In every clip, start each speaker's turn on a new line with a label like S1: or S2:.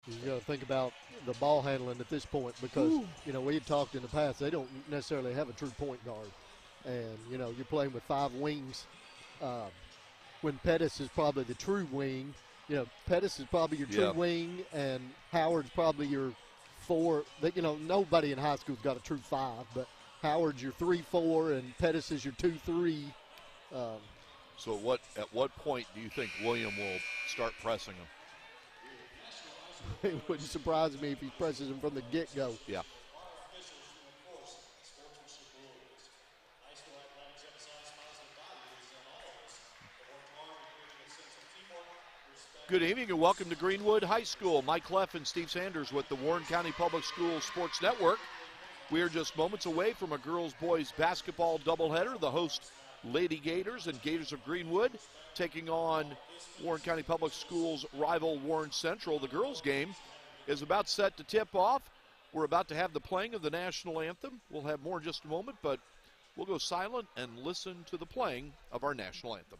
S1: You got to think about the ball handling at this point because, we had talked in the past, they don't necessarily have a true point guard. And, you're playing with 5 wings. When Pettis is probably the true wing, Pettis is probably your true wing, and Howard's probably your 4. Nobody in high school's got a true 5, but Howard's your 3-4, and Pettis is your 2-3.
S2: So at what point do you think William will start pressing him?
S1: It wouldn't surprise me if he presses him from the get-go.
S2: Yeah. Good evening and welcome to Greenwood High School. Mike Cleff and Steve Sanders with the Warren County Public Schools Sports Network. We are just moments away from a girls-boys basketball doubleheader. The host Lady Gators and Gators of Greenwood taking on Warren County Public Schools rival Warren Central. The girls' game is about set to tip off. We're about to have the playing of the national anthem. We'll have more in just a moment, but we'll go silent and listen to the playing of our national anthem.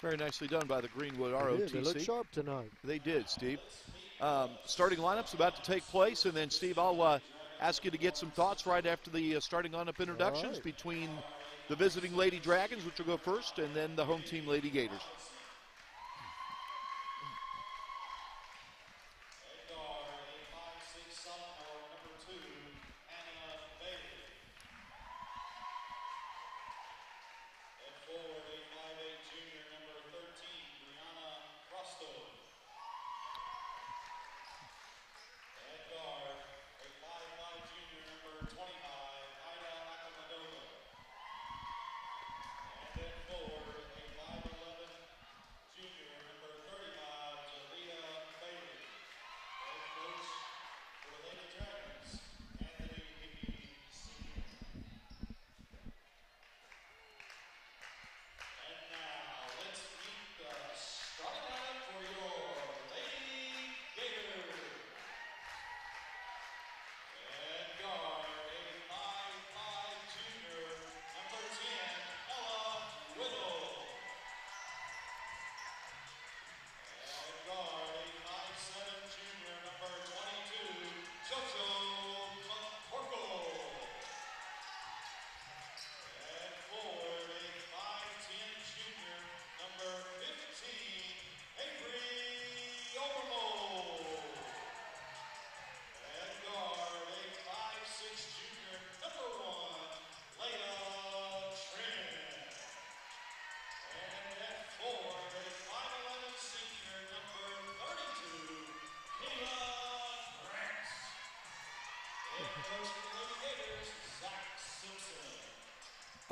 S2: Very nicely done by the Greenwood ROTC.
S1: They look sharp tonight.
S2: They did, Steve. Starting lineup's about to take place, and then, Steve, I'll ask you to get some thoughts right after the starting lineup introductions between the visiting Lady Dragons, which will go first, and then the home team Lady Gators.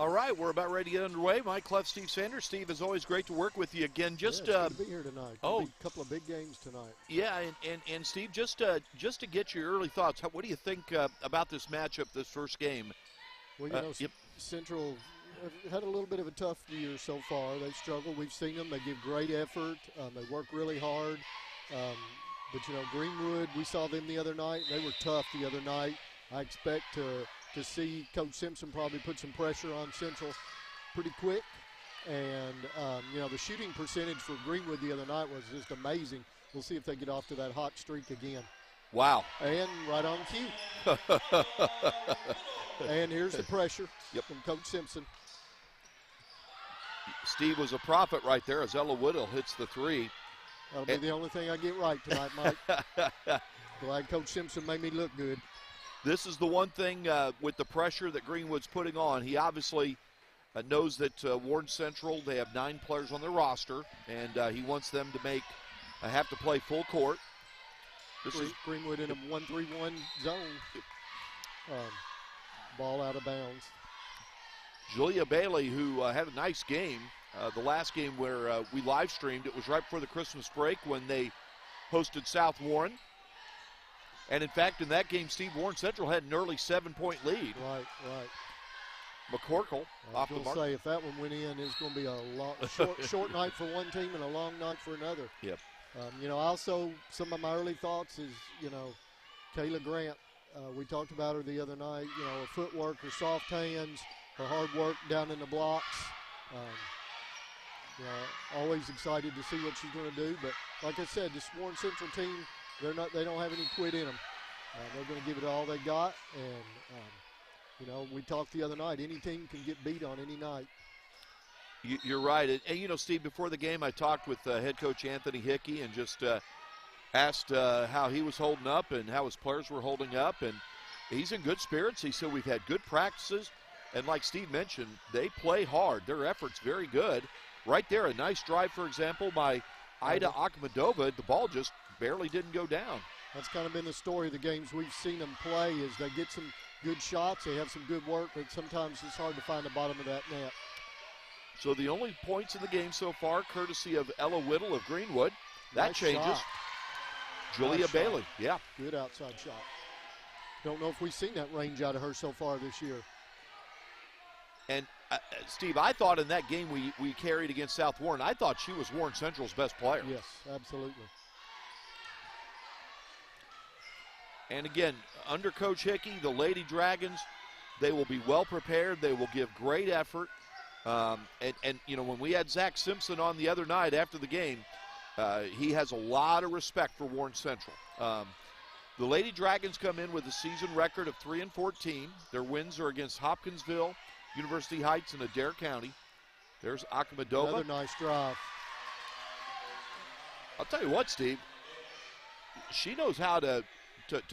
S2: All right, we're about ready to get underway. Mike Cleff, Steve Sanders. Steve, it's always great to work with you again.
S1: Just to be here tonight.
S2: Oh,
S1: a couple of big games tonight.
S2: Yeah, and Steve, just to get your early thoughts, what do you think about this matchup, this first game?
S1: Well, Central had a little bit of a tough year so far. They've struggled. We've seen them. They give great effort. They work really hard. But Greenwood, we saw them the other night. They were tough the other night. I expect to see Coach Simpson probably put some pressure on Central pretty quick. And, the shooting percentage for Greenwood the other night was just amazing. We'll see if they get off to that hot streak again.
S2: Wow.
S1: And right on cue. And here's the pressure from Coach Simpson.
S2: Steve was a prophet right there as Ella Whittle hits the three.
S1: That'll be the only thing I get right tonight, Mike. Glad Coach Simpson made me look good.
S2: This is the one thing with the pressure that Greenwood's putting on. He obviously knows that Warren Central, they have 9 players on their roster, and he wants them to have to play full court. This is
S1: Greenwood in a 1-3-1 zone. Ball out of bounds.
S2: Julia Bailey, who had a nice game. The last game where we live streamed, it was right before the Christmas break when they hosted South Warren. And in fact, in that game, Steve, Warren Central had an early 7-point lead.
S1: Right.
S2: McCorkle off the mark.
S1: I was going to say, if that one went in, it's going to be a short night for one team and a long night for another.
S2: Yep.
S1: Also, some of my early thoughts is, Kayla Grant. We talked about her the other night. Her footwork, her soft hands, her hard work down in the blocks. Always excited to see what she's going to do. But like I said, this Warren Central team, they don't have any quit in them. They're going to give it all they got. And, we talked the other night. Any team can get beat on any night.
S2: You're right. And Steve, before the game, I talked with head coach Anthony Hickey and just asked how he was holding up and how his players were holding up. And he's in good spirits. He said we've had good practices. And like Steve mentioned, they play hard. Their effort's very good. Right there, a nice drive, for example, by Ida Akhmadova. The ball just barely didn't go down.
S1: That's kind of been the story of the games we've seen them play is they get some good shots. They have some good work, but sometimes it's hard to find the bottom of that net.
S2: So the only points in the game so far, courtesy of Ella Whittle of Greenwood. That
S1: nice
S2: changes.
S1: Shot.
S2: Julia
S1: nice
S2: Bailey,
S1: shot.
S2: yeah.
S1: Good outside shot. Don't know if we've seen that range out of her so far this year.
S2: And, Steve, I thought in that game we carried against South Warren, I thought she was Warren Central's best player.
S1: Yes, absolutely.
S2: And, again, under Coach Hickey, the Lady Dragons, they will be well prepared. They will give great effort. When we had Zach Simpson on the other night after the game, he has a lot of respect for Warren Central. The Lady Dragons come in with a season record of 3-14. Their wins are against Hopkinsville, University Heights, and Adair County. There's Akhmadova.
S1: Another nice drive.
S2: I'll tell you what, Steve. She knows how to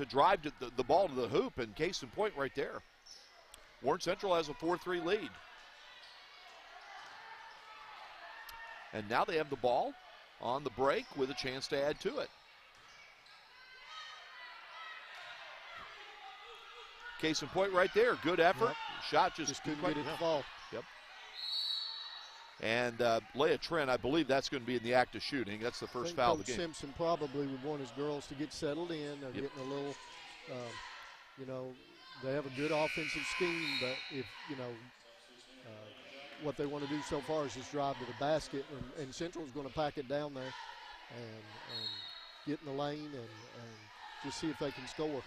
S2: drive the ball to the hoop, and case in point right there. Warren Central has a 4-3 lead. And now they have the ball on the break with a chance to add to it. Case in point right there. Good effort.
S1: Yep.
S2: Shot just
S1: couldn't get it to fall.
S2: Yep. And Leah Trent, I believe that's going to be in the act of shooting. That's the first foul of the game.
S1: Simpson probably would want his girls to get settled in. They're getting a little, they have a good offensive scheme, but if, what they want to do so far is just drive to the basket, and Central's going to pack it down there and get in the lane and just see if they can score.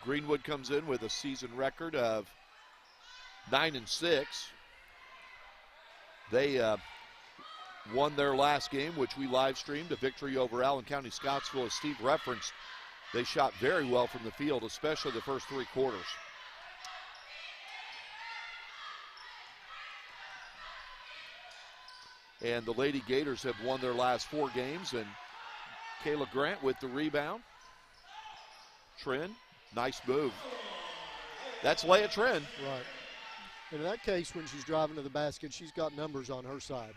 S2: Greenwood comes in with a season record of 9-6. They won their last game, which we live streamed, a victory over Allen County Scottsville. As Steve referenced, they shot very well from the field, especially the first 3 quarters. And the Lady Gators have won their last 4 games, and Kayla Grant with the rebound. Trin, nice move. That's Leah Trin.
S1: Right. And in that case, when she's driving to the basket, she's got numbers on her side.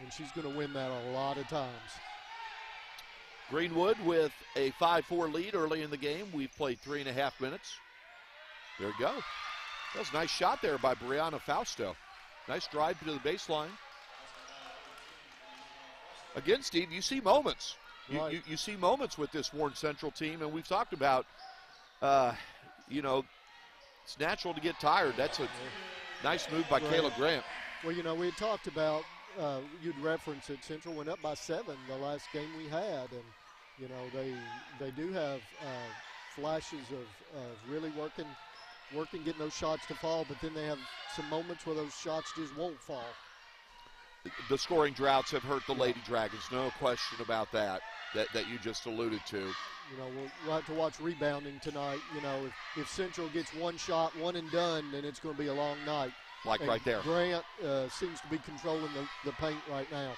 S1: And she's going to win that a lot of times.
S2: Greenwood with a 5-4 lead early in the game. We've played 3.5 minutes. There you go. That was a nice shot there by Brianna Fausto. Nice drive to the baseline. Again, Steve, you see moments.
S1: Right.
S2: You see moments with this Warren Central team, and we've talked about, you know, it's natural to get tired. That's a nice move by Kayla Grant.
S1: Well, you know, we had talked about, you'd reference it, Central went up by 7 the last game we had, and, you know, they do have flashes of really working, getting those shots to fall, but then they have some moments where those shots just won't fall.
S2: The scoring droughts have hurt the Lady Dragons, no question about that you just alluded to.
S1: You know, we'll have to watch rebounding tonight. You know, if Central gets one shot, one and done, then it's going to be a long night.
S2: Like right there.
S1: Grant seems to be controlling the paint right now.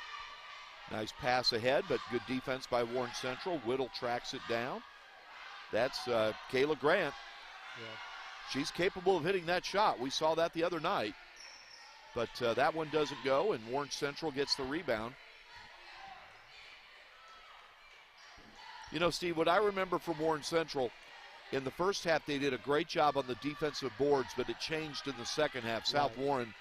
S2: Nice pass ahead, but good defense by Warren Central. Whittle tracks it down. That's Kayla Grant.
S1: Yeah.
S2: She's capable of hitting that shot. We saw that the other night. But that one doesn't go, and Warren Central gets the rebound. You know, Steve, what I remember from Warren Central, in the first half they did a great job on the defensive boards, but it changed in the second half.
S1: Right.
S2: South Warren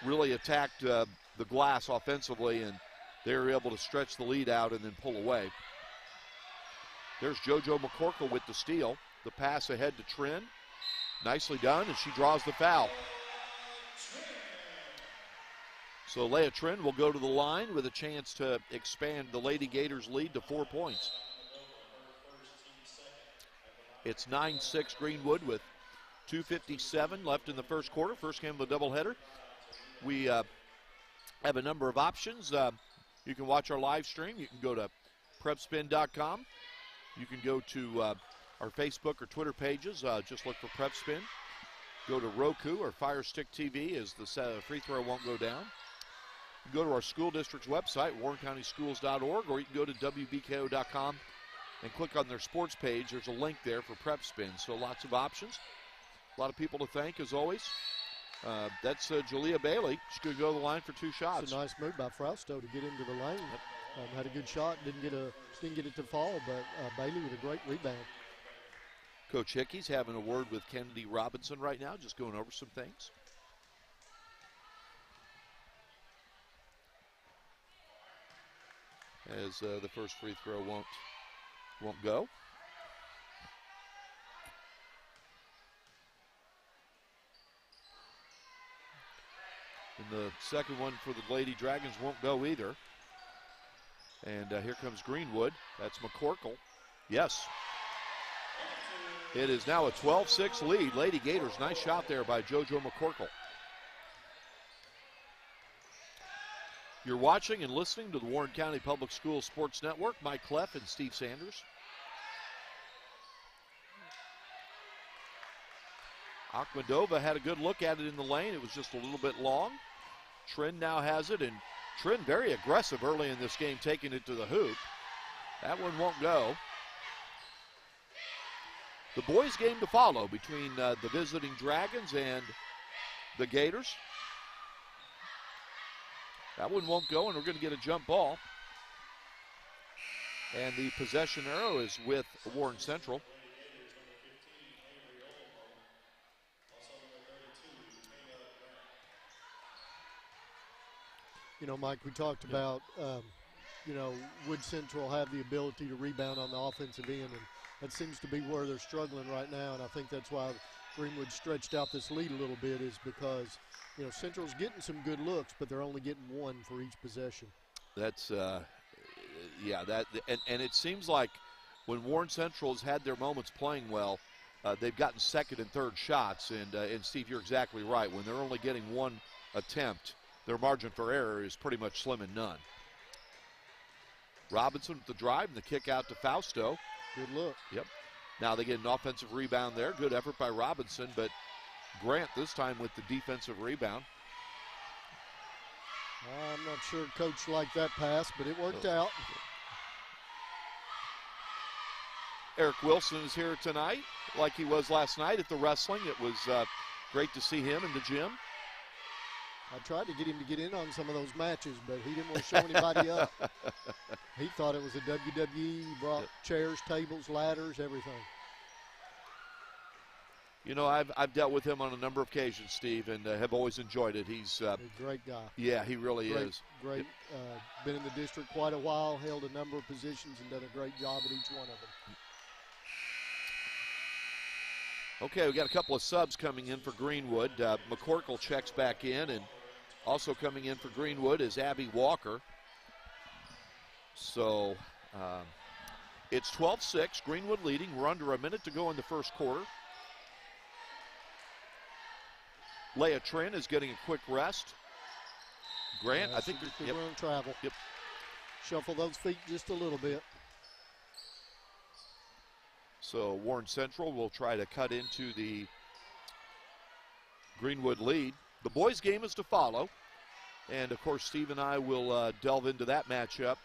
S2: really attacked the glass offensively, and they were able to stretch the lead out and then pull away. There's JoJo McCorkle with the steal. The pass ahead to Trin. Nicely done, and she draws the foul. So Leah Trin will go to the line with a chance to expand the Lady Gators' lead to 4 points. It's 9-6 Greenwood with 2:57 left in the first quarter. First game of the doubleheader. We have a number of options. You can watch our live stream. You can go to prepspin.com. You can go to our Facebook or Twitter pages. Just look for PrepSpin. Go to Roku or Fire Stick TV as the free throw won't go down. You can go to our school district's website, warrencountyschools.org, or you can go to WBKO.com and click on their sports page. There's a link there for PrepSpin. So lots of options. A lot of people to thank, as always. That's Jalea Bailey. She's going to go to the line for 2 shots.
S1: It's a nice move by Frausto to get into the lane. Had a good shot. Didn't get it to fall, but Bailey with a great rebound.
S2: Coach Hickey's having a word with Kennedy Robinson right now, just going over some things. As the first free throw won't go. And the second one for the Lady Dragons won't go either. And here comes Greenwood. That's McCorkle. Yes. It is now a 12-6 lead. Lady Gators, nice shot there by JoJo McCorkle. You're watching and listening to the Warren County Public Schools Sports Network. Mike Cleff and Steve Sanders. Akhmadova had a good look at it in the lane. It was just a little bit long. Trin now has it, and Trin very aggressive early in this game, taking it to the hoop. That one won't go. The boys' game to follow between the visiting Dragons and the Gators. That one won't go, and we're going to get a jump ball. And the possession arrow is with Warren Central.
S1: You know, Mike, we talked about, you know, would Central have the ability to rebound on the offensive end, and that seems to be where they're struggling right now, and I think that's why Greenwood stretched out this lead a little bit, is because, you know, Central's getting some good looks, but they're only getting one for each possession.
S2: That's, yeah, and it seems like when Warren Central has had their moments playing well, they've gotten second and third shots, and Steve, you're exactly right. When they're only getting one attempt, their margin for error is pretty much slim and none. Robinson with the drive and the kick out to Fausto.
S1: Good look.
S2: Yep. Now they get an offensive rebound there. Good effort by Robinson, but Grant this time with the defensive rebound.
S1: I'm not sure Coach liked that pass, but it worked out.
S2: Eric Wilson is here tonight like he was last night at the wrestling. It was great to see him in the gym.
S1: I tried to get him to get in on some of those matches, but he didn't want to show anybody up. He thought it was a WWE. He brought chairs, tables, ladders, everything.
S2: You know, I've dealt with him on a number of occasions, Steve, and have always enjoyed it. He's
S1: a great guy.
S2: Yeah, he really is.
S1: Great. Yep. Been in the district quite a while, held a number of positions, and done a great job at each one of them.
S2: Okay, we got a couple of subs coming in for Greenwood. McCorkle checks back in, and also coming in for Greenwood is Abby Walker. So it's 12-6, Greenwood leading. We're under a minute to go in the first quarter. Leah Trin is getting a quick rest. Grant, I think
S1: we're on travel.
S2: Yep.
S1: Shuffle those feet just a little bit.
S2: So Warren Central will try to cut into the Greenwood lead. The boys' game is to follow. And, of course, Steve and I will delve into that matchup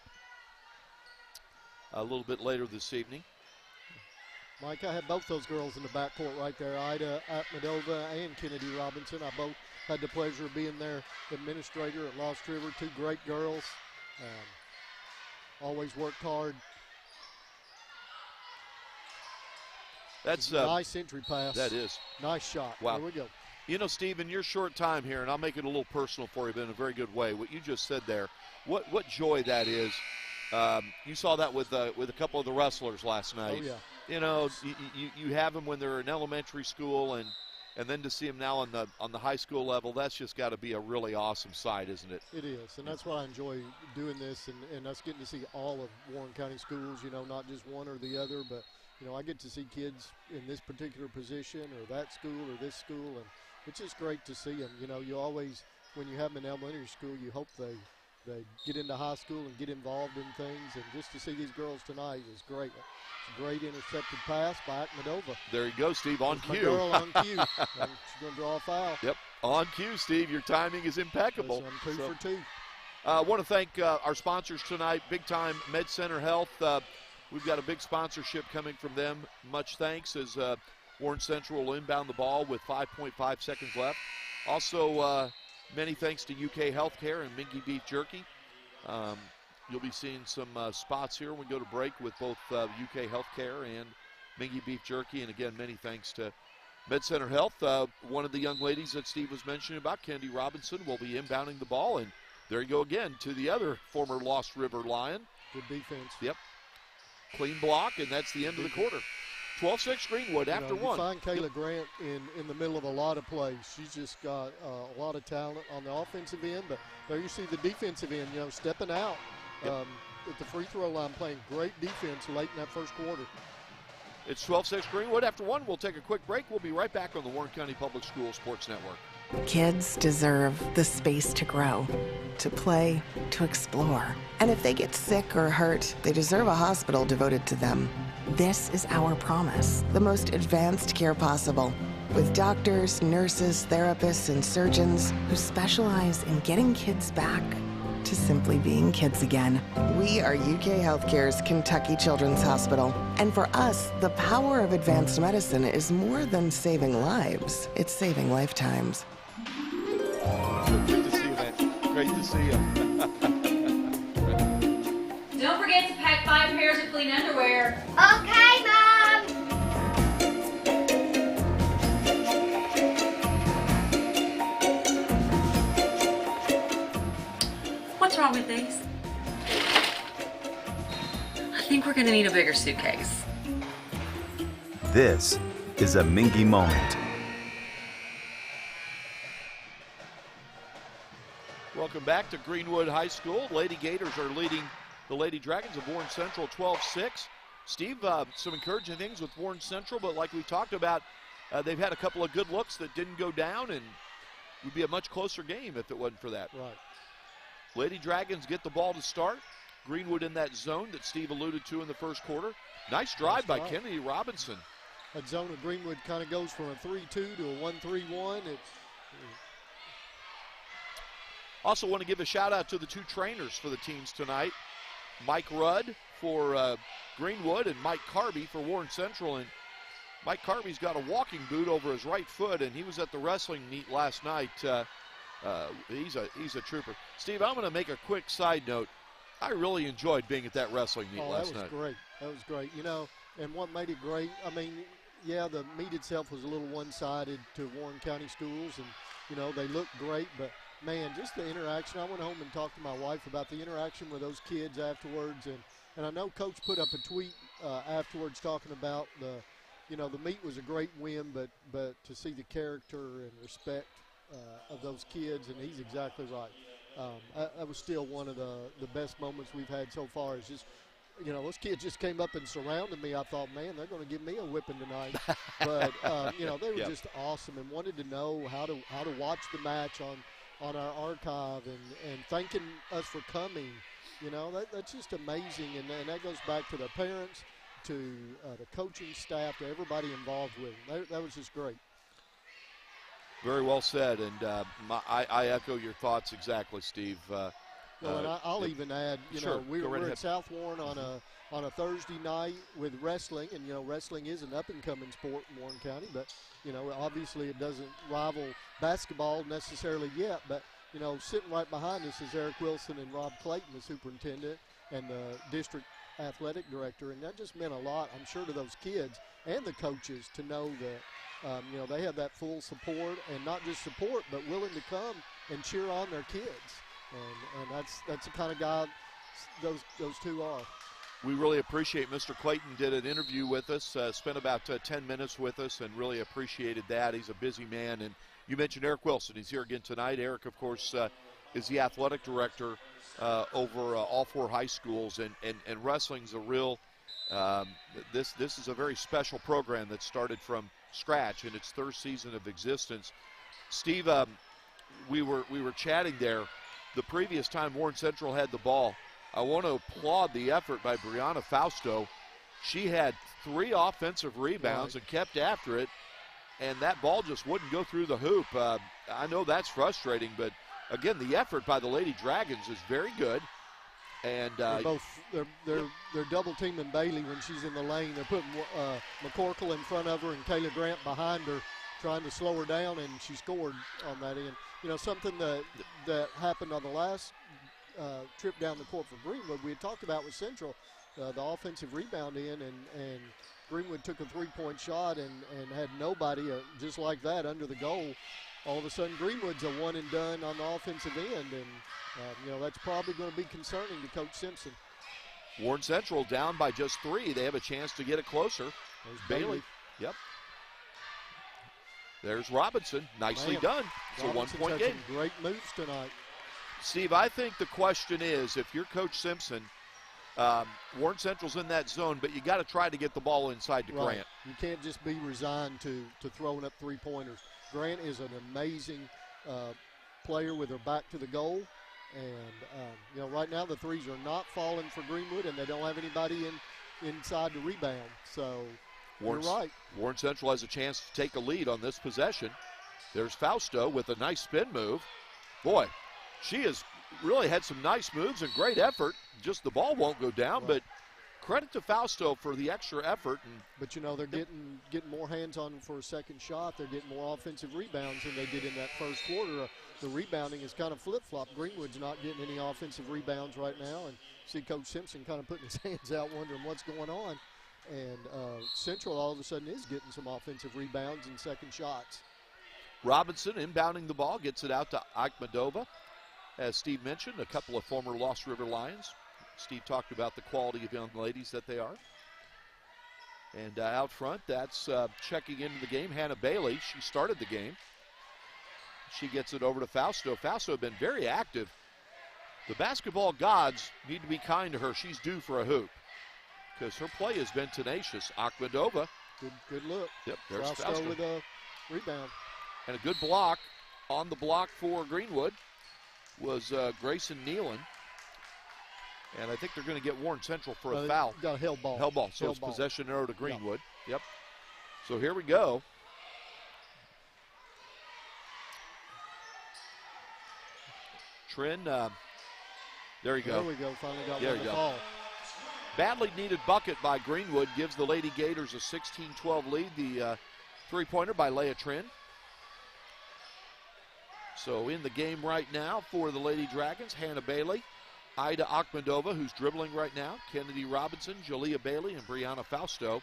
S2: a little bit later this evening.
S1: Mike, I had both those girls in the backcourt right there, Ida Akhmedova and Kennedy Robinson. I both had the pleasure of being their administrator at Lost River. Two great girls. Always worked hard.
S2: That's
S1: a nice entry pass.
S2: That is.
S1: Nice shot.
S2: Wow.
S1: There we go.
S2: You know, Steve, in your short time here, and I'll make it a little personal for you, but in a very good way, what you just said there, what joy that is. You saw that with a couple of the wrestlers last night.
S1: Oh, yeah.
S2: You know, you have them when they're in elementary school, and then to see them now on the high school level, that's just got to be a really awesome sight, isn't it?
S1: It is, and that's why I enjoy doing this, and us getting to see all of Warren County schools, you know, not just one or the other, but, you know, I get to see kids in this particular position or that school or this school, and it's just great to see them. You know, you always, when you have them in elementary school, you hope they get into high school and get involved in things, and just to see these girls tonight is great. It's a great intercepted pass by Akhmedova.
S2: There you go, Steve, on cue.
S1: My girl on cue. She's going to draw a foul.
S2: Yep, on cue, Steve. Your timing is impeccable.
S1: I'm 2 for 2.
S2: I want to thank our sponsors tonight, Big Time Med Center Health. We've got a big sponsorship coming from them. Much thanks as Warren Central will inbound the ball with 5.5 seconds left. Also, many thanks to UK Healthcare and Mingy Beef Jerky. You'll be seeing some spots here when we go to break with both UK Healthcare and Mingy Beef Jerky. And again, many thanks to Med Center Health. One of the young ladies that Steve was mentioning about, Kennedy Robinson, will be inbounding the ball. And there you go again to the other former Lost River Lion.
S1: Good defense.
S2: Yep. Clean block, and that's the end of the quarter. 12-6 Greenwood after one.
S1: You find Kayla Grant in the middle of a lot of plays. She's just got a lot of talent on the offensive end, but there you see the defensive end, you know, stepping out at the free throw line, playing great defense late in that first quarter.
S2: It's 12-6 Greenwood after one. We'll take a quick break. We'll be right back on the Warren County Public Schools Sports Network.
S3: Kids deserve the space to grow, to play, to explore. And if they get sick or hurt, they deserve a hospital devoted to them. This is our promise, the most advanced care possible, with doctors, nurses, therapists, and surgeons who specialize in getting kids back to simply being kids again. We are UK Healthcare's Kentucky Children's Hospital. And for us, the power of advanced medicine is more than saving lives. It's saving lifetimes.
S2: Great to see you, man. Great to see you.
S4: Don't forget to pack 5 pairs of clean underwear.
S5: Okay, Mom!
S4: What's wrong with these? I think we're gonna need a bigger suitcase.
S6: This is a Mingy moment.
S2: Welcome back to Greenwood High School. Lady Gators are leading the Lady Dragons of Warren Central 12-6. Steve, some encouraging things with Warren Central, but like we talked about, they've had a couple of good looks that didn't go down, and it would be a much closer game if it wasn't for that.
S1: Right.
S2: Lady Dragons get the ball to start. Greenwood in that zone that Steve alluded to in the first quarter. Nice drive by Kennedy Robinson.
S1: That zone of Greenwood kind of goes from a 3-2 to a 1-3-1.
S2: Also want to give a shout out to the two trainers for the teams tonight. Mike Rudd for Greenwood and Mike Carby for Warren Central. And Mike Carby's got a walking boot over his right foot, and he was at the wrestling meet last night. He's a trooper. Steve, I'm going to make a quick side note. I really enjoyed being at that wrestling meet last night.
S1: That was great. That was great. You know, and what made it great, I mean, yeah, the meet itself was a little one-sided to Warren County schools, and, you know, they looked great, but, man, just the interaction. I went home and talked to my wife about the interaction with those kids afterwards, and I know Coach put up a tweet afterwards talking about the meet was a great win, but to see the character and respect of those kids, and he's exactly right. That was still one of the best moments we've had so far. Is just, you know, those kids just came up and surrounded me. I thought, man, they're going to give me a whipping tonight. But you know, they were just awesome and wanted to know how to watch the match on our archive and thanking us for coming. You know, that's just amazing, and that goes back to the parents, to the coaching staff, to everybody involved with them. That was just great.
S2: Very well said, and I echo your thoughts exactly, Steve.
S1: Well, and I'll even add, you know, we're at South Warren on a Thursday night with wrestling, and, you know, wrestling is an up-and-coming sport in Warren County, but, you know, obviously it doesn't rival basketball necessarily yet, but, you know, sitting right behind us is Eric Wilson and Rob Clayton, the superintendent, and the district athletic director, and that just meant a lot, I'm sure, to those kids and the coaches to know that, you know, they have that full support, and not just support, but willing to come and cheer on their kids. And that's the kind of guy those two are.
S2: We really appreciate Mr. Clayton did an interview with us, spent about 10 minutes with us, and really appreciated that. He's a busy man. And you mentioned Eric Wilson. He's here again tonight. Eric, of course, is the athletic director over all 4 high schools, and wrestling's a real this is a very special program that started from scratch in its 3rd season of existence. Steve, we were chatting there. The previous time Warren Central had the ball, I want to applaud the effort by Brianna Fausto. She had 3 offensive rebounds and kept after it, and that ball just wouldn't go through the hoop. I know that's frustrating, but again, the effort by the Lady Dragons is very good. And
S1: they're double teaming Bailey when she's in the lane. They're putting McCorkle in front of her and Kayla Grant behind her, trying to slow her down, and she scored on that end. You know, something that happened on the last trip down the court for Greenwood, we had talked about with Central, the offensive rebound in, and Greenwood took a 3-point shot and had nobody just like that under the goal. All of a sudden, Greenwood's a one and done on the offensive end, and you know, that's probably going to be concerning to Coach Simpson.
S2: Warren Central down by just 3. They have a chance to get it closer.
S1: There's Bailey.
S2: Yep. There's Robinson. Nicely done. It's a 1-point game.
S1: Some great moves tonight.
S2: Steve, I think the question is, if you're Coach Simpson, Warren Central's in that zone, but you got to try to get the ball inside to Grant.
S1: You can't just be resigned to throwing up 3-pointers. Grant is an amazing player with her back to the goal. And, you know, right now the threes are not falling for Greenwood, and they don't have anybody inside to rebound. So you're right.
S2: Warren Central has a chance to take a lead on this possession. There's Fausto with a nice spin move. Boy, she has really had some nice moves and great effort. Just the ball won't go down, but credit to Fausto for the extra effort.
S1: But, you know, they're getting more hands on for a second shot. They're getting more offensive rebounds than they did in that first quarter. The rebounding is kind of flip-flop. Greenwood's not getting any offensive rebounds right now, and see Coach Simpson kind of putting his hands out wondering what's going on. And Central all of a sudden is getting some offensive rebounds and second shots.
S2: Robinson inbounding the ball, gets it out to Akhmadova. As Steve mentioned, a couple of former Lost River Lions. Steve talked about the quality of young ladies that they are. And out front, that's checking into the game, Hannah Bailey. She started the game. She gets it over to Fausto. Fausto has been very active. The basketball gods need to be kind to her. She's due for a hoop because her play has been tenacious. Akhmadova.
S1: Good look.
S2: Yep, there's
S1: Fausto with a rebound.
S2: And a good block. On the block for Greenwood was Grayson Nealon. And I think they're going to get Warren Central for a foul.
S1: Got a held ball.
S2: Held ball. So it's possession arrow to Greenwood. Yep. So here we go. Trin, there you go.
S1: There we go. Finally got one to fall.
S2: Badly needed bucket by Greenwood gives the Lady Gators a 16-12 lead. The three-pointer by Leah Trin. So in the game right now for the Lady Dragons, Hannah Bailey, Ida Akhmadova, who's dribbling right now, Kennedy Robinson, Jalea Bailey, and Brianna Fausto.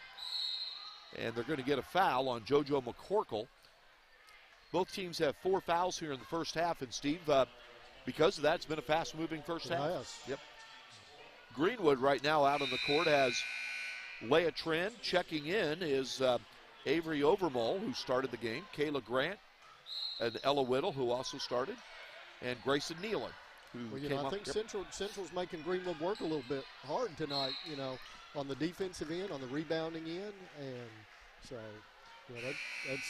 S2: And they're going to get a foul on JoJo McCorkle. Both teams have 4 fouls here in the first half. And, Steve, because of that, it's been a fast-moving first half.
S1: Yes.
S2: Yep. Greenwood right now out on the court has Leah Trend. Checking in is Avery Overmole, who started the game, Kayla Grant, and Ella Whittle, who also started, and Grayson Nealon, who came
S1: I
S2: up.
S1: think Central's making Greenwood work a little bit hard tonight, on the defensive end, on the rebounding end, and so, that's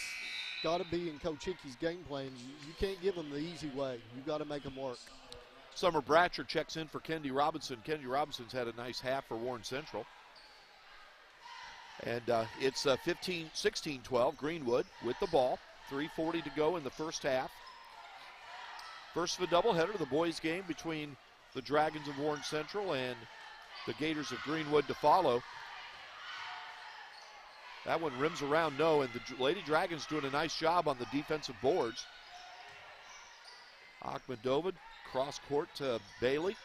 S1: got to be in Coach Hickey's game plan. You can't give them the easy way. You got to make them work.
S2: Summer Bratcher checks in for Kendi Robinson. Kendi Robinson's had a nice half for Warren Central. And it's 16-12, Greenwood with the ball. 3:40 to go in the first half. First of a doubleheader, the boys' game between the Dragons of Warren Central and the Gators of Greenwood to follow. That one rims around no, and the Lady Dragons doing a nice job on the defensive boards. Akhmedova cross court to Bailey.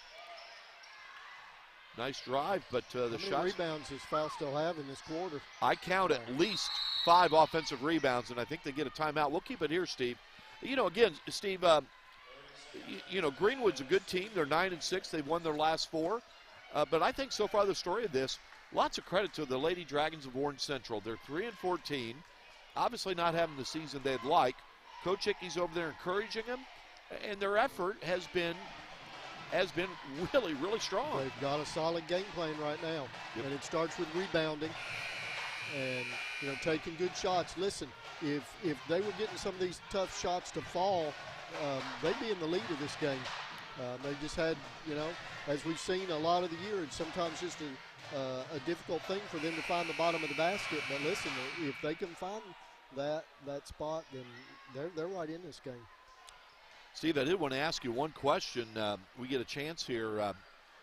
S2: Nice drive, but the
S1: How
S2: shot.
S1: many rebounds does Foul still have in this quarter?
S2: I count at least 5 offensive rebounds, and I think they get a timeout. We'll keep it here, Steve. Again, Steve, Greenwood's a good team. They're 9-6. They've won their last 4. But I think so far the story of this, lots of credit to the Lady Dragons of Warren Central. They're 3-14, obviously not having the season they'd like. Coach Hickey's over there encouraging them, and their effort has been really, really strong.
S1: They've got a solid game plan right now, and it starts with rebounding and taking good shots. Listen, if they were getting some of these tough shots to fall, they'd be in the lead of this game. They just had, as we've seen a lot of the year, it's sometimes just a difficult thing for them to find the bottom of the basket. But listen, if they can find that spot, then they're right in this game.
S2: Steve, I did want to ask you one question. We get a chance here.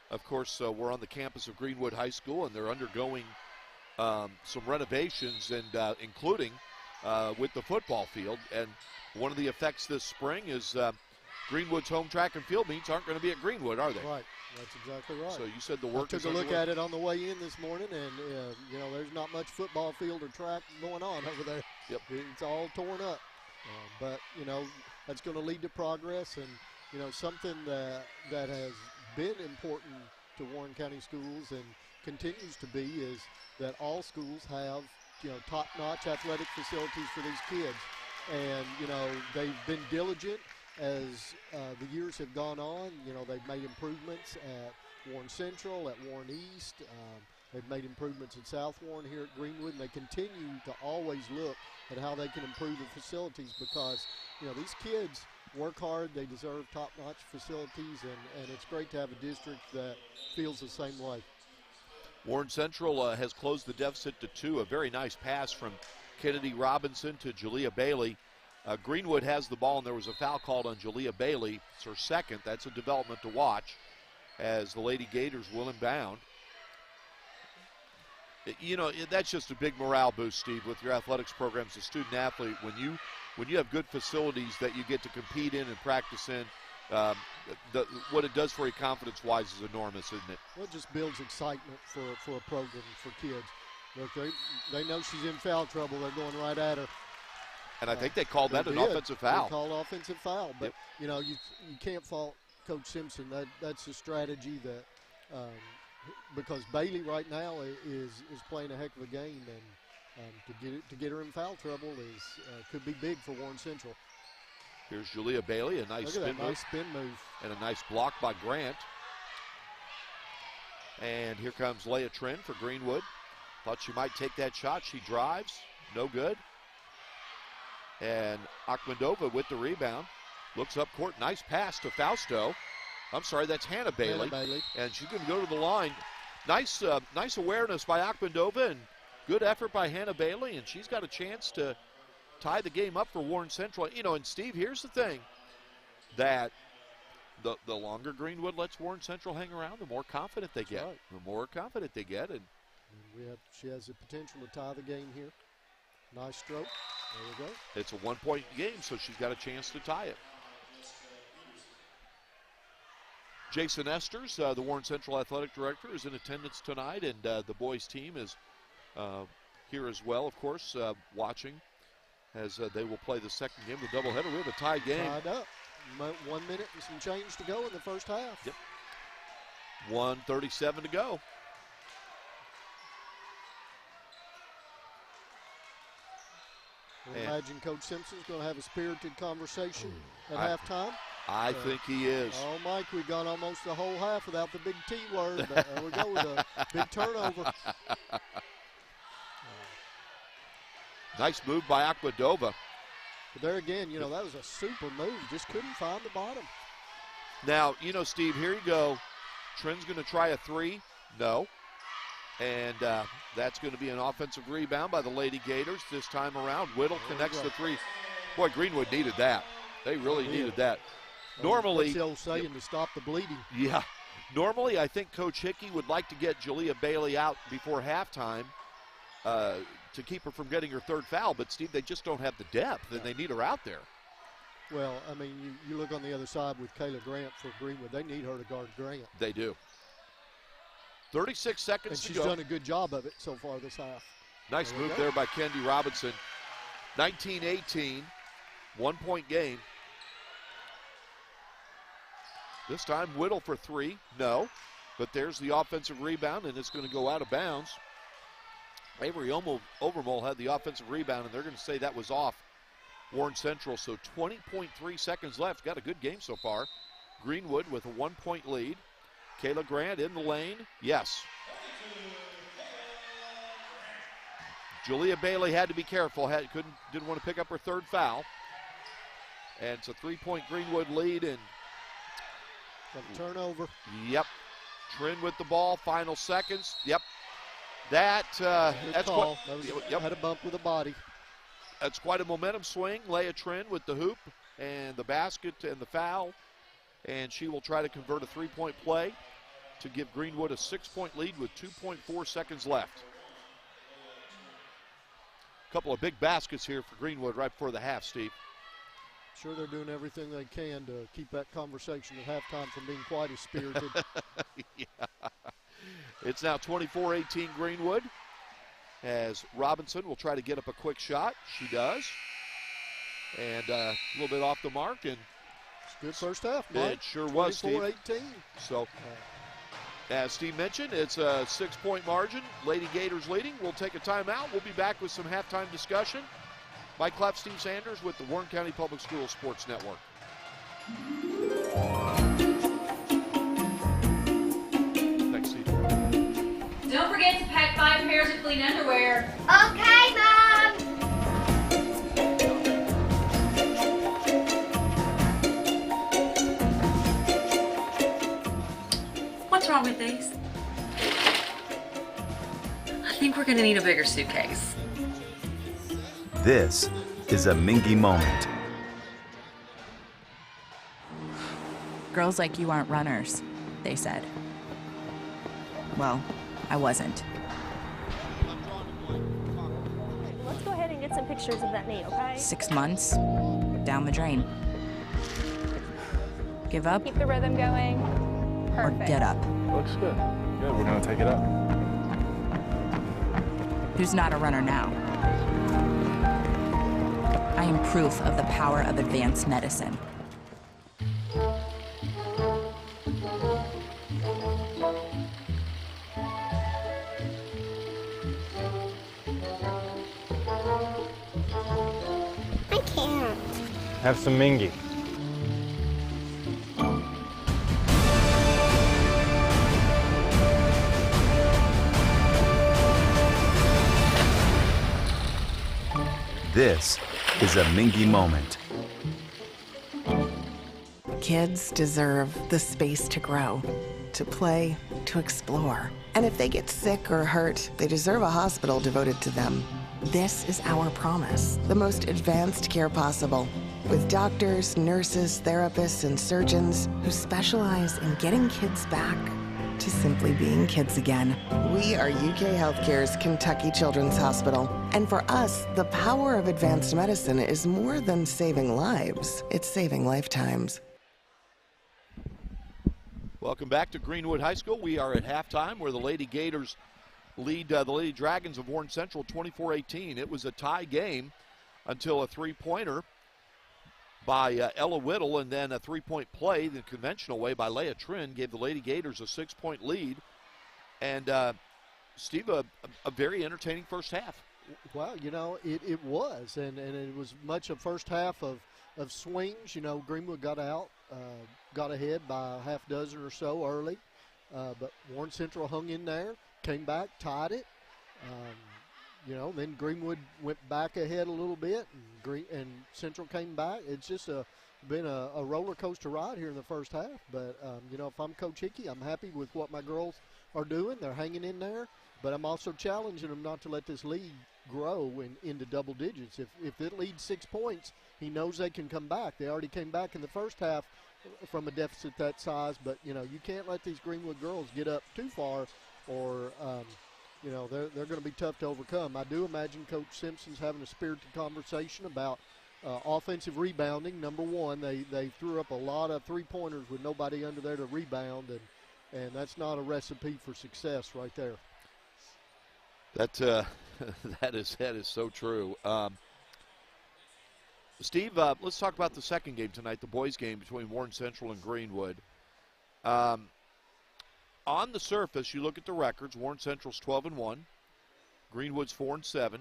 S2: Of course, we're on the campus of Greenwood High School, and they're undergoing some renovations, and including with the football field. And one of the effects this spring is Greenwood's home track and field meets aren't going to be at Greenwood, are they?
S1: Right. That's exactly right.
S2: So you said the work
S1: I took a look at it on the way in this morning, and, there's not much football field or track going on over there.
S2: Yep.
S1: It's all torn up. But, that's going to lead to progress, and, something that has been important to Warren County schools and continues to be is that all schools have, top-notch athletic facilities for these kids. And, they've been diligent as the years have gone on. They've made improvements at Warren Central, at Warren East. They've made improvements at South Warren here at Greenwood, and they continue to always look at how they can improve the facilities because, these kids work hard. They deserve top-notch facilities, and it's great to have a district that feels the same way.
S2: Warren Central has closed the deficit to 2. A very nice pass from Kennedy Robinson to Jalea Bailey. Greenwood has the ball, and there was a foul called on Jalea Bailey. It's her second. That's a development to watch as the Lady Gators will inbound. That's just a big morale boost, Steve, with your athletics program as a student athlete. When you have good facilities that you get to compete in and practice in, what it does for you confidence-wise is enormous, isn't it?
S1: Well, it just builds excitement for a program, for kids. Look, they know she's in foul trouble. They're going right at her.
S2: And I think they called that an offensive foul.
S1: They called offensive foul. But,
S2: yep.
S1: You can't fault Coach Simpson. That's a strategy that because Bailey right now is playing a heck of a game, and to get her in foul trouble could be big for Warren Central.
S2: Here's Jalea Bailey, a nice spin move.
S1: Nice spin move.
S2: And a nice block by Grant. And here comes Leah Trent for Greenwood. Thought she might take that shot. She drives. No good. And Akhmedova with the rebound. Looks up court. Nice pass to Fausto. I'm sorry, that's Hannah Bailey. And she's going to go to the line. Nice awareness by Akhmedova and good effort by Hannah Bailey. And she's got a chance to tie the game up for Warren Central. And Steve, here's the thing. That the longer Greenwood lets Warren Central hang around, the more confident they get.
S1: Right.
S2: The more confident they get. And
S1: she has the potential to tie the game here. Nice stroke. There we go.
S2: It's a 1-point game, so she's got a chance to tie it. Jason Esters, the Warren Central Athletic Director, is in attendance tonight, and the boys' team is here as well, of course, watching as they will play the second game, the doubleheader. We have a tie game.
S1: Tied up. 1 minute and some change to go in the first half.
S2: Yep. 1:37 to go.
S1: I imagine Coach Simpson's going to have a spirited conversation at halftime.
S2: I think he is.
S1: Oh, Mike, we've gone almost the whole half without the big T word, but there we go with a big turnover.
S2: Nice move by Aquadova.
S1: But there again, you know, that was a super move. Just couldn't find the bottom.
S2: Now, you know, Steve, here you go. Trent's going to try a three. No. And that's going to be an offensive rebound by the Lady Gators this time around. Whittle connects the three. Boy, Greenwood needed that. They really needed that. Normally,
S1: that's the old saying, to stop the bleeding.
S2: Yeah. Normally, I think Coach Hickey would like to get Jalea Bailey out before halftime to keep her from getting her third foul. But, Steve, they just don't have the depth, and they need her out there.
S1: Well, I mean, you look on the other side with Kayla Grant for Greenwood. They need her to guard Grant.
S2: They do. 36 seconds to go.
S1: And she's done a good job of it so far this half.
S2: Nice move there by Kendi Robinson. 19-18, 1 point game. This time Whittle for three, no. But there's the offensive rebound, and it's going to go out of bounds. Avery Overmole had the offensive rebound, and they're going to say that was off Warren Central. So 20.3 seconds left. Got a good game so far. Greenwood with a 1 point lead. Kayla Grant in the lane. Yes. Jalea Bailey had to be careful. Didn't want to pick up her third foul. And it's a 3 point Greenwood lead. And
S1: turnover.
S2: Yep. Trin with the ball. Final seconds. Yep. That's
S1: call. Had a bump with the body.
S2: That's quite a momentum swing. Leah Trin with the hoop and the basket and the foul. And she will try to convert a 3 point play to give Greenwood a 6 point lead with 2.4 seconds left. A couple of big baskets here for Greenwood right before the half, Steve.
S1: Sure, they're doing everything they can to keep that conversation at halftime from being quite as spirited.
S2: Yeah. It's now 24-18 Greenwood as Robinson will try to get up a quick shot. She does. And a little bit off the mark. And
S1: good first half, Mike.
S2: It sure was, Steve.
S1: 24-18.
S2: So, as Steve mentioned, it's a 6 point margin. Lady Gators leading. We'll take a timeout. We'll be back with some halftime discussion. Mike Cleff, Steve Sanders with the Warren County Public Schools Sports Network. Thanks, Steve.
S4: Don't forget to pack 5 pairs of clean underwear.
S5: Okay, Mom!
S4: What's wrong with these? I think we're gonna need a bigger suitcase.
S6: This is a Mingy moment.
S7: Girls like you aren't runners, they said. Well, I wasn't.
S5: Let's go ahead and get some pictures of that knee, okay?
S7: 6 months, down the drain. Give up
S5: Keep the rhythm going.
S7: or
S5: Perfect.
S7: get up.
S8: Looks good. Good, we're gonna take it up.
S7: Who's not a runner now? I am proof of the power of advanced medicine.
S5: I can't.
S8: Have some Mingy.
S6: This is a Mingy moment.
S3: Kids deserve the space to grow, to play, to explore. And if they get sick or hurt, they deserve a hospital devoted to them. This is our promise, the most advanced care possible, with doctors, nurses, therapists, and surgeons who specialize in getting kids back to simply being kids again. We are UK Healthcare's Kentucky Children's Hospital. And for us, the power of advanced medicine is more than saving lives. It's saving lifetimes.
S2: Welcome back to Greenwood High School. We are at halftime where the Lady Gators lead the Lady Dragons of Warren Central 24-18. It was a tie game until a three-pointer by Ella Whittle, and then a three-point play the conventional way by Leah Trin gave the Lady Gators a 6-point lead. And, Steve, a very entertaining first half.
S1: Well, it was, and it was much a first half of swings. Greenwood got ahead by a half dozen or so early, but Warren Central hung in there, came back, tied it. Then Greenwood went back ahead a little bit, and Central came back. It's just been a roller coaster ride here in the first half. But, if I'm Coach Hickey, I'm happy with what my girls are doing. They're hanging in there. But I'm also challenging them not to let this lead grow into double digits. If it leads 6 points, he knows they can come back. They already came back in the first half from a deficit that size. But, you can't let these Greenwood girls get up too far or they're going to be tough to overcome. I do imagine Coach Simpson's having a spirited conversation about offensive rebounding. Number one, they threw up a lot of three-pointers with nobody under there to rebound, and that's not a recipe for success right there.
S2: That is so true. Steve, let's talk about the second game tonight, the boys' game between Warren Central and Greenwood. On the surface, you look at the records. Warren Central's 12-1, Greenwood's 4-7,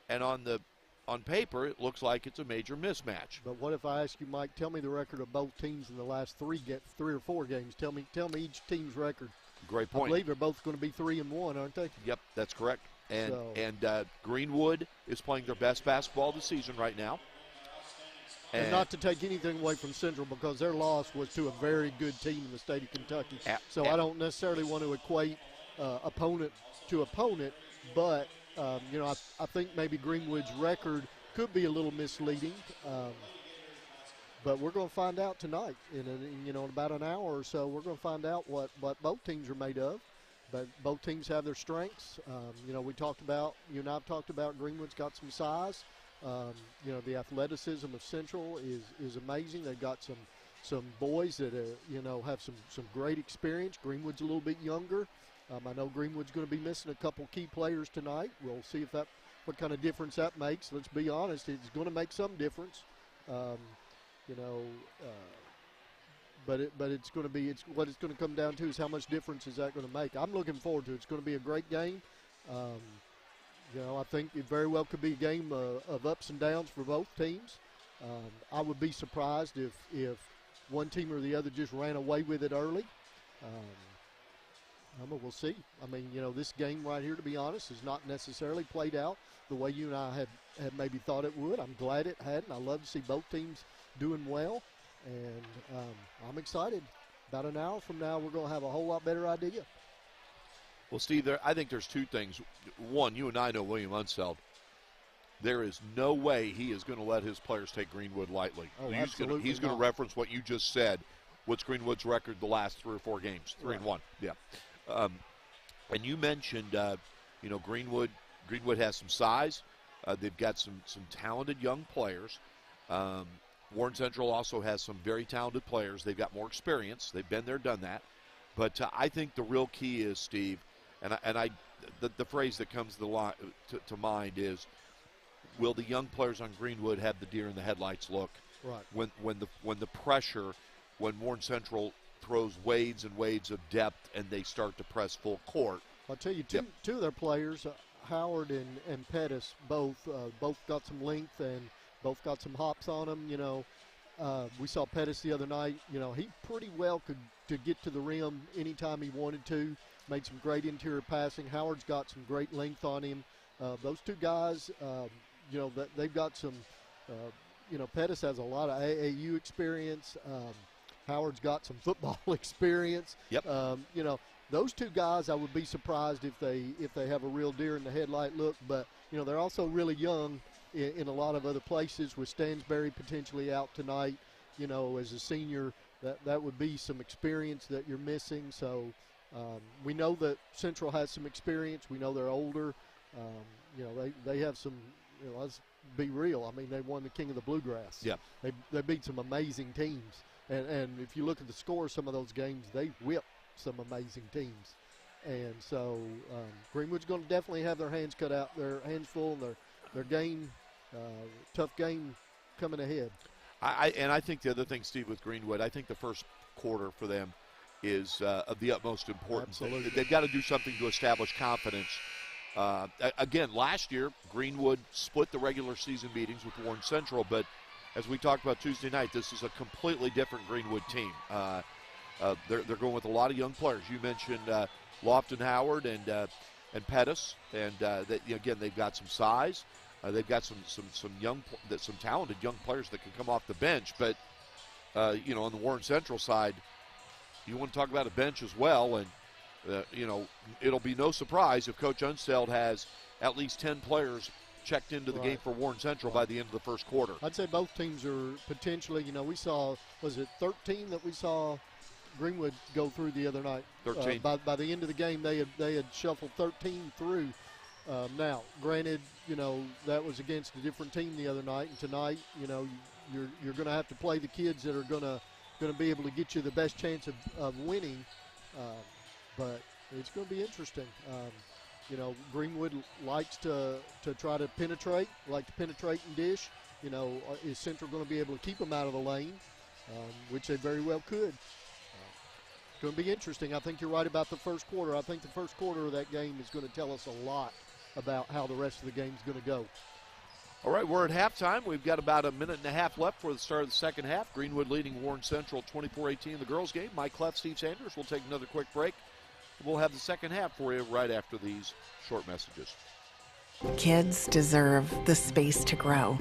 S2: and on paper, it looks like it's a major mismatch.
S1: But what if I ask you, Mike? Tell me the record of both teams in the last three or four games. Tell me each team's record.
S2: Great point.
S1: I believe they're both going to be 3-1, aren't they?
S2: Yep, that's correct. And Greenwood is playing their best basketball of the season right now.
S1: And not to take anything away from Central, because their loss was to a very good team in the state of Kentucky. So I don't necessarily want to equate opponent to opponent, but I think maybe Greenwood's record could be a little misleading. But we're going to find out tonight. In about an hour or so, we're going to find out what both teams are made of. But both teams have their strengths. You and I've talked about Greenwood's got some size. The athleticism of Central is amazing. They've got some boys that have some great experience. Greenwood's a little bit younger. I know Greenwood's going to be missing a couple key players tonight. We'll see what kind of difference that makes. Let's be honest, it's going to make some difference. But it's going to be what it's going to come down to is how much difference is that going to make. I'm looking forward to it. It's going to be a great game. I think it very well could be a game of ups and downs for both teams. I would be surprised if one team or the other just ran away with it early. We'll see. This game right here, to be honest, is not necessarily played out the way you and I had maybe thought it would. I'm glad it hadn't. I love to see both teams doing well, and I'm excited. About an hour from now, we're going to have a whole lot better idea.
S2: Well, Steve, I think there's two things. One, you and I know William Unseld. There is no way he is going to let his players take Greenwood lightly.
S1: Oh,
S2: he's going to reference what you just said. What's Greenwood's record the last 3 or 4 games? 3-1. Yeah. And you mentioned, Greenwood has some size. They've got some talented young players. Warren Central also has some very talented players. They've got more experience. They've been there, done that. But I think the real key is, Steve, the phrase that comes to mind is, will the young players on Greenwood have the deer in the headlights look?
S1: Right.
S2: When the pressure, when Warren Central throws wades and wades of depth and they start to press full court.
S1: I'll tell you, two of their players, Howard and Pettis, both got some length and both got some hops on them. We saw Pettis the other night. He pretty well could get to the rim anytime he wanted to. Made some great interior passing. Howard's got some great length on him. Those two guys, they've got some. Pettis has a lot of AAU experience. Howard's got some football experience.
S2: Yep.
S1: Those two guys, I would be surprised if they have a real deer in the headlight look. But they're also really young in a lot of other places. With Stansberry potentially out tonight, as a senior, that would be some experience that you're missing. So we know that Central has some experience. We know they're older. They have some. Let's be real. They won the King of the Bluegrass.
S2: Yeah.
S1: They beat some amazing teams. And if you look at the score of some of those games, they whipped some amazing teams. And so Greenwood's going to definitely have their hands full, and their game, tough game coming ahead.
S2: I think the other thing, Steve, with Greenwood, I think the first quarter for them is of the utmost importance.
S1: Absolutely.
S2: They've got to do something to establish confidence. Again, last year, Greenwood split the regular season meetings with Warren Central, but as we talked about Tuesday night, this is a completely different Greenwood team. They're going with a lot of young players. You mentioned Lofton Howard and Pettis, and again, they've got some size. They've got some talented young players that can come off the bench. But on the Warren Central side, you want to talk about a bench as well, and it'll be no surprise if Coach Unsteld has at least 10 players checked into the game for Warren Central by the end of the first quarter.
S1: I'd say both teams are potentially, we saw, was it 13 that we saw Greenwood go through the other night?
S2: 13.
S1: By the end of the game, they had shuffled 13 through. Now, granted, that was against a different team the other night, and tonight, you're going to have to play the kids that are going to be able to get you the best chance of winning. But it's going to be interesting. Greenwood likes to try to penetrate, and dish. Is Central going to be able to keep them out of the lane, which they very well could. It's going to be interesting. I think you're right about the first quarter. I think the first quarter of that game is going to tell us a lot about how the rest of the game is going to go.
S2: All right, we're at halftime. We've got about a minute and a half left for the start of the second half. Greenwood leading Warren Central 24-18 in the girls' game. Mike Cleff, Steve Sanders. We'll take another quick break. We'll have the second half for you right after these short messages.
S3: Kids deserve the space to grow,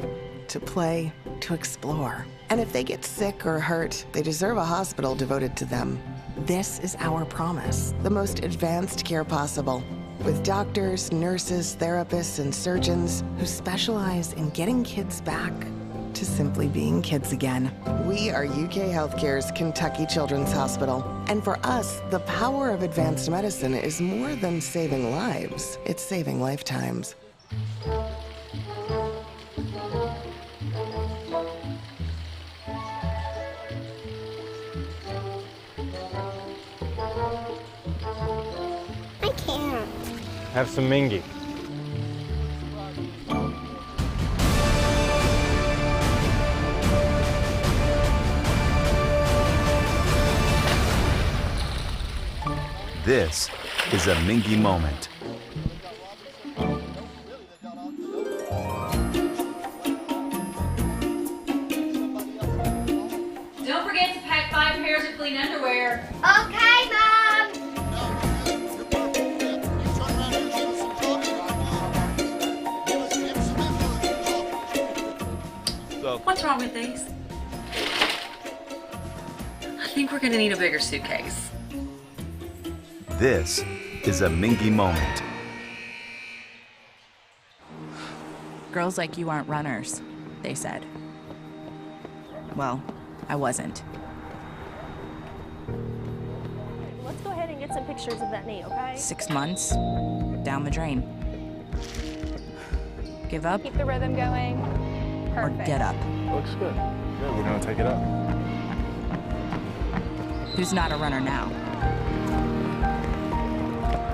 S3: to play, to explore. And if they get sick or hurt, they deserve a hospital devoted to them. This is our promise, the most advanced care possible, with doctors, nurses, therapists, and surgeons who specialize in getting kids back to simply being kids again. We are UK Healthcare's Kentucky Children's Hospital. And for us, the power of advanced medicine is more than saving lives. It's saving lifetimes.
S5: I can't.
S8: Have some Mingy.
S6: This is a Mingy moment.
S4: Don't forget to pack 5 pairs of clean underwear.
S5: Okay, Mom.
S9: What's wrong with these? I think we're gonna need a bigger suitcase.
S6: This is a Mingy moment.
S7: Girls like you aren't runners, they said. Well, I wasn't.
S5: Let's go ahead and get some pictures of that knee, okay?
S7: 6 months, down the drain. Give up
S5: Keep the rhythm going.
S7: or
S5: Perfect.
S7: get up.
S8: Looks good. Good, we're gonna take it up.
S7: Who's not a runner now?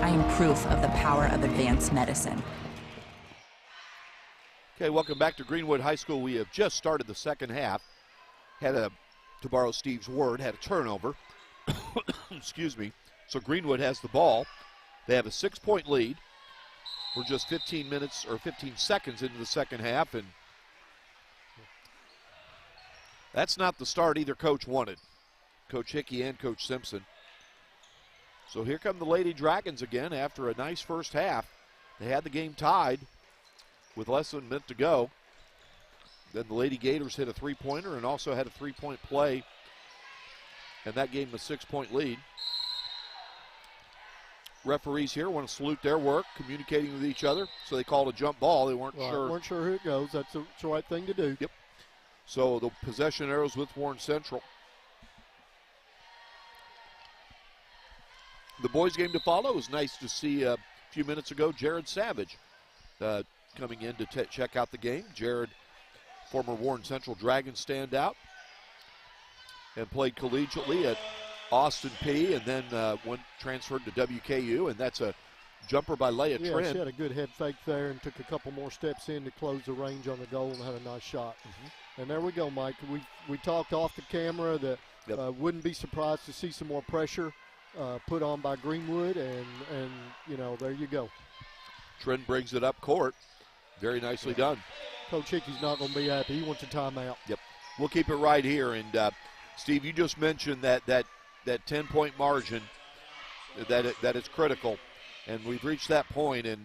S7: I am proof of the power of advanced medicine.
S2: Okay, welcome back to Greenwood High School. We have just started the second half. To borrow Steve's word, had a turnover. Excuse me. So Greenwood has the ball. They have a 6-point lead. We're just 15 seconds into the second half, and that's not the start either coach wanted. Coach Hickey and Coach Simpson. So here come the Lady Dragons again after a nice first half. They had the game tied with less than a minute to go. Then the Lady Gators hit a three-pointer and also had a three-point play, and that gave them a 6-point lead. Referees here want to salute their work, communicating with each other, so they called a jump ball. They weren't
S1: sure who it goes. That's the right thing to do.
S2: Yep. So the possession arrows with Warren Central. The boys' game to follow. It was nice to see a few minutes ago Jared Savage coming in to check out the game. Jared, former Warren Central Dragons standout, and played collegiately at Austin P, and then went transferred to WKU, and that's a jumper by Leia
S1: Yeah,
S2: Trent.
S1: she had a good head fake there and took a couple more steps in to close the range on the goal and had a nice shot. And there we go, Mike. We talked off the camera that wouldn't be surprised to see some more pressure put on by Greenwood, and you know, there you go.
S2: Trent brings it up court. Very nicely done.
S1: Coach Hickey's not going to be happy. He wants a timeout.
S2: Yep. We'll keep it right here. And, Steve, you just mentioned that 10-point margin, that it's critical. And we've reached that point, and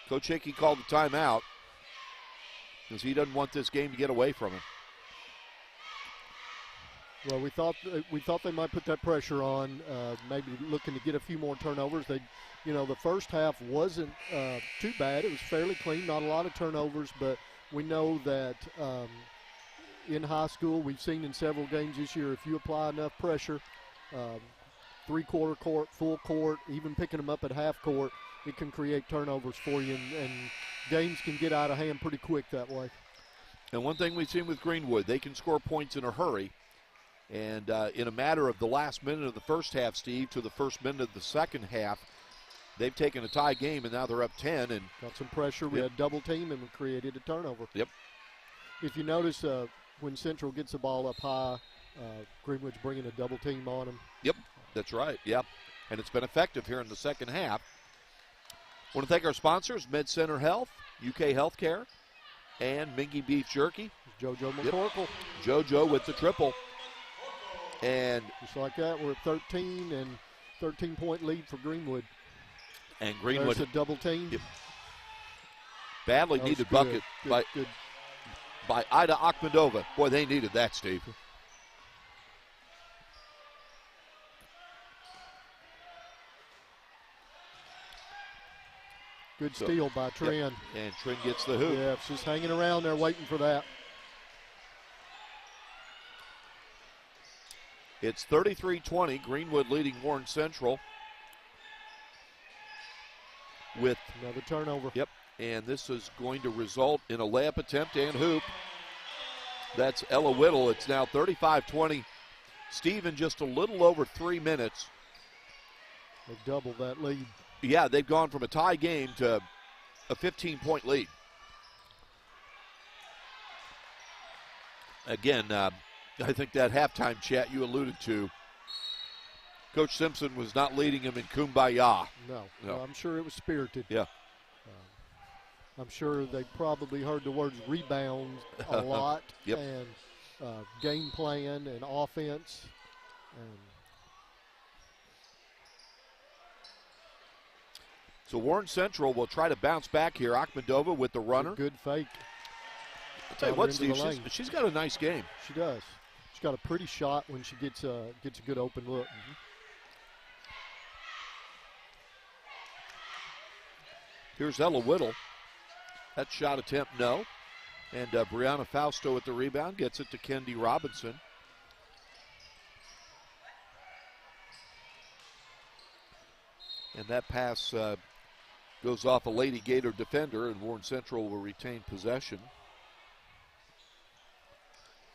S2: Coach Hickey called the timeout because he doesn't want this game to get away from him.
S1: Well, we thought they might put that pressure on, maybe looking to get a few more turnovers. They, you know, the first half wasn't too bad. It was fairly clean, not a lot of turnovers, but we know that in high school, we've seen in several games this year, if you apply enough pressure, three-quarter court, full court, even picking them up at half court, it can create turnovers for you, and games can get out of hand pretty quick that way.
S2: And one thing we've seen with Greenwood, they can score points in a hurry. And in a matter of the last minute of the first half, Steve, to the first minute of the second half, they've taken a tie game, and now they're up 10. And
S1: got some pressure. We had double team, and we created a turnover.
S2: Yep.
S1: If you notice, when Central gets the ball up high, Greenwood's bringing a double team on them.
S2: Yep, that's right. Yep. And it's been effective here in the second half. Want to thank our sponsors, Med Center Health, UK Healthcare, and Mingy Beef Jerky.
S1: JoJo McCorkle.
S2: JoJo with the triple. And
S1: just like that, we're at 13 and 13-point lead for Greenwood.
S2: And Greenwood.
S1: There's a double team.
S2: Yep. Badly needed bucket by Ida Akhmedova. Boy, they needed that, Steve.
S1: Good steal by Trin.
S2: Yep. And Trin gets the hoop.
S1: Yeah, she's hanging around there waiting for that.
S2: It's 33-20, Greenwood leading Warren Central with
S1: another turnover.
S2: Yep, and this is going to result in a layup attempt and hoop. That's Ella Whittle. It's now 35-20. Steve, in just a little over 3 minutes.
S1: They've doubled that lead.
S2: Yeah, they've gone from a tie game to a 15-point lead. Again, I think that halftime chat you alluded to, Coach Simpson was not leading him in kumbaya.
S1: No, I'm sure it was spirited.
S2: Yeah.
S1: I'm sure they probably heard the words rebound a lot and game plan and offense.
S2: So Warren Central will try to bounce back here. Akhmedova with the runner.
S1: Good fake.
S2: I'll tell you what, Steve, she's got a nice game.
S1: She does. She's got a pretty shot when she gets a good open look.
S2: Here's Ella Whittle. That shot attempt, no. And Brianna Fausto with the rebound gets it to Kendi Robinson. And that pass goes off a Lady Gator defender, and Warren Central will retain possession.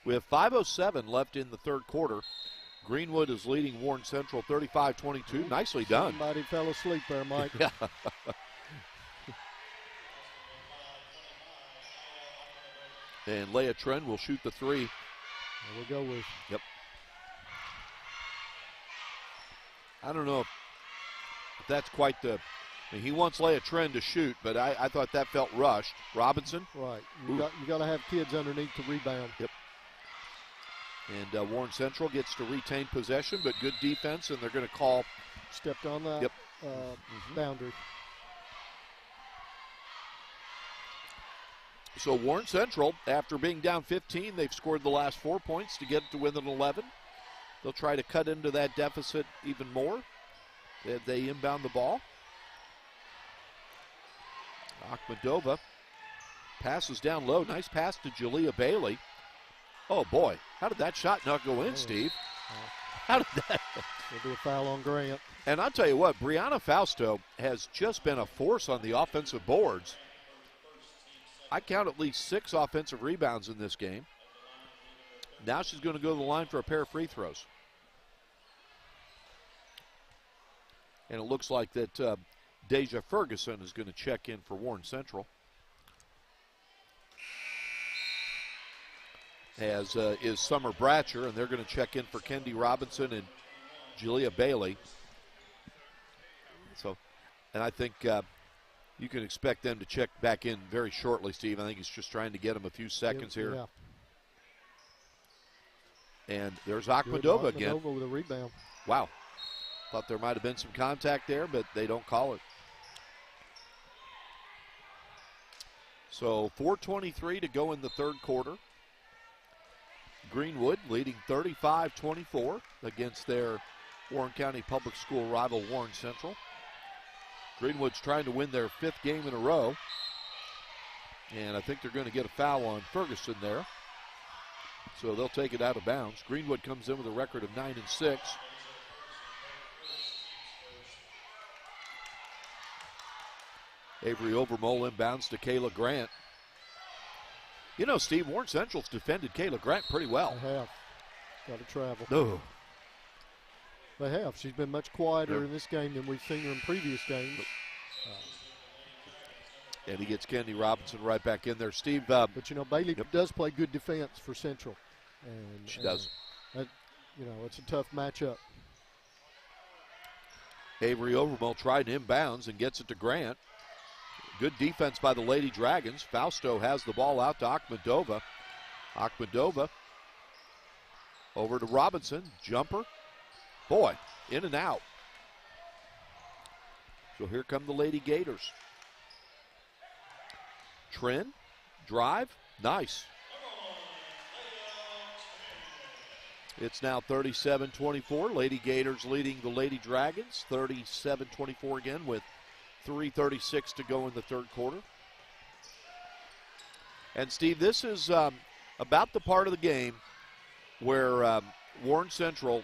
S2: We have 5:07 left in the third quarter. Greenwood is leading Warren Central 35-22. Nicely done.
S1: Somebody fell asleep there, Mike.
S2: Yeah. And Leia Trent will shoot the three.
S1: There we go with.
S2: Yep. I don't know if that's quite the. I mean, he wants Leia Trent to shoot, but I thought that felt rushed. Robinson.
S1: Right. You got to have kids underneath the rebound.
S2: Yep. And Warren Central gets to retain possession, but good defense, and they're going to call.
S1: Stepped on that boundary.
S2: So Warren Central, after being down 15, they've scored the last 4 points to get it to within 11. They'll try to cut into that deficit even more. They inbound the ball. Akhmedova passes down low. Nice pass to Jalea Bailey. Oh, boy. How did that shot not go in, Steve? How did that?
S1: There'll be a foul on Grant.
S2: And I'll tell you what, Brianna Fausto has just been a force on the offensive boards. I count at least 6 offensive rebounds in this game. Now she's going to go to the line for a pair of free throws. And it looks like that Deja Ferguson is going to check in for Warren Central. As is Summer Bratcher, and they're going to check in for Kendi Robinson and Julia Bailey. So, and I think you can expect them to check back in very shortly, Steve. I think he's just trying to get them a few seconds here.
S1: Yeah.
S2: And there's Akhmedova again.
S1: Akhmedova with a rebound.
S2: Wow. Thought there might have been some contact there, but they don't call it. So 4:23 to go in the third quarter. Greenwood leading 35-24 against their Warren County Public School rival Warren Central. Greenwood's trying to win their 5th game in a row. And I think they're going to get a foul on Ferguson there. So they'll take it out of bounds. Greenwood comes in with a record of 9-6. Avery Overmole inbounds to Kayla Grant. You know, Steve, Warren Central's defended Kayla Grant pretty well.
S1: They have. Got to travel.
S2: No.
S1: They have. She's been much quieter in this game than we've seen her in previous games.
S2: And he gets Kendi Robinson right back in there. Steve.
S1: But, you know, Bailey does play good defense for Central. And
S2: she does.
S1: That, you know, it's a tough matchup.
S2: Avery Overmole tried inbounds and gets it to Grant. Good defense by the Lady Dragons. Fausto has the ball out to Akhmedova. Akhmedova over to Robinson. Jumper. Boy, in and out. So here come the Lady Gators. Trin, drive, nice. It's now 37-24. Lady Gators leading the Lady Dragons. 37-24 again with 3:36 to go in the third quarter. And Steve, this is about the part of the game where Warren Central,